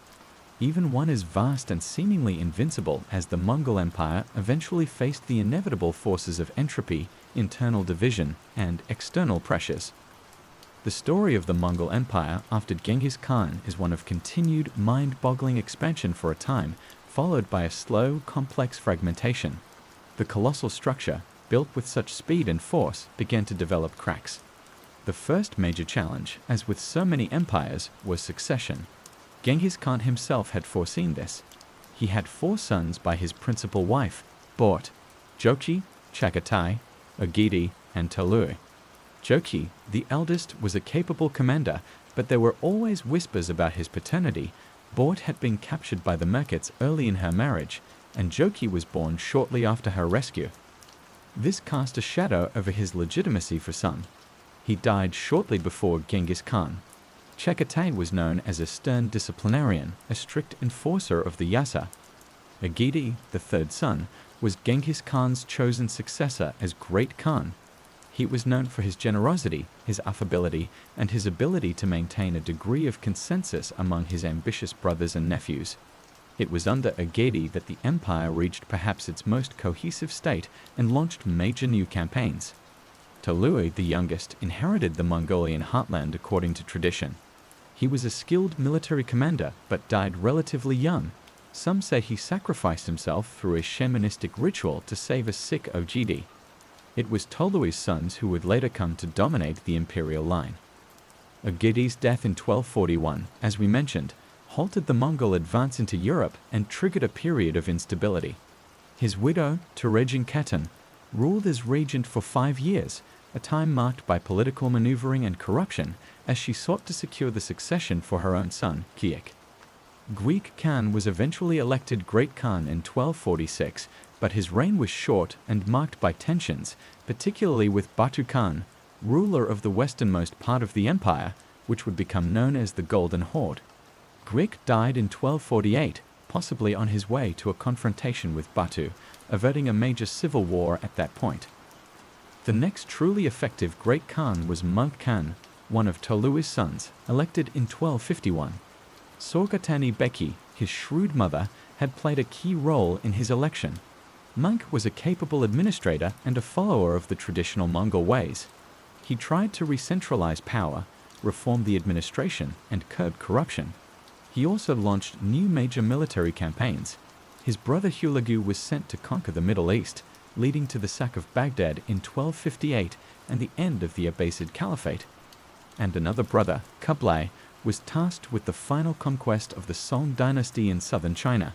Even one as vast and seemingly invincible as the Mongol Empire eventually faced the inevitable forces of entropy, internal division, and external pressures. The story of the Mongol Empire after Genghis Khan is one of continued, mind-boggling expansion for a time, followed by a slow, complex fragmentation. The colossal structure, built with such speed and force, began to develop cracks. The first major challenge, as with so many empires, was succession. Genghis Khan himself had foreseen this. He had 4 sons by his principal wife, Bort, Jochi, Chagatai, Agidi, and Talui. Jochi, the eldest, was a capable commander, but there were always whispers about his paternity. Bort had been captured by the Merkits early in her marriage, and Jochi was born shortly after her rescue. This cast a shadow over his legitimacy for some. He died shortly before Genghis Khan. Chagatai was known as a stern disciplinarian, a strict enforcer of the yasa. Agidi, the 3rd son, was Genghis Khan's chosen successor as Great Khan. He was known for his generosity, his affability, and his ability to maintain a degree of consensus among his ambitious brothers and nephews. It was under Agedi that the empire reached perhaps its most cohesive state and launched major new campaigns. Tolui the youngest inherited the Mongolian heartland according to tradition. He was a skilled military commander but died relatively young. Some say he sacrificed himself through a shamanistic ritual to save a sick Ogedi. It was Tolui's sons who would later come to dominate the imperial line. Ogedi's death in 1241, as we mentioned, halted the Mongol advance into Europe and triggered a period of instability. His widow, Turegin Kheten, ruled as regent for 5 years, a time marked by political maneuvering and corruption as she sought to secure the succession for her own son, Kiik. Guik Khan was eventually elected Great Khan in 1246, but his reign was short and marked by tensions, particularly with Batu Khan, ruler of the westernmost part of the empire, which would become known as the Golden Horde. Guik died in 1248, possibly on his way to a confrontation with Batu, averting a major civil war at that point. The next truly effective Great Khan was Monk Khan, one of Tolui's sons, elected in 1251. Sorgatani Beki, his shrewd mother, had played a key role in his election. Monk was a capable administrator and a follower of the traditional Mongol ways. He tried to re-centralize power, reform the administration, and curb corruption. He also launched new major military campaigns. His brother Hulagu was sent to conquer the Middle East, leading to the sack of Baghdad in 1258 and the end of the Abbasid Caliphate. And another brother, Kublai, was tasked with the final conquest of the Song dynasty in southern China.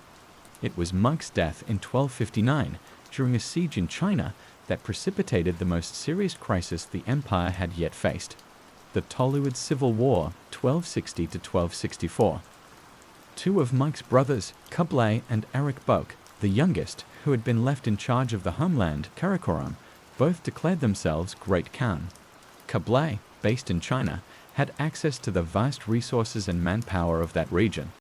It was Monk's death in 1259, during a siege in China, that precipitated the most serious crisis the empire had yet faced, the Toluid Civil War, 1260 to 1264. Two of Monk's brothers, Kublai and Arik Bok, the youngest, who had been left in charge of the homeland, Karakoram, both declared themselves Great Khan. Kublai, based in China, had access to the vast resources and manpower of that region.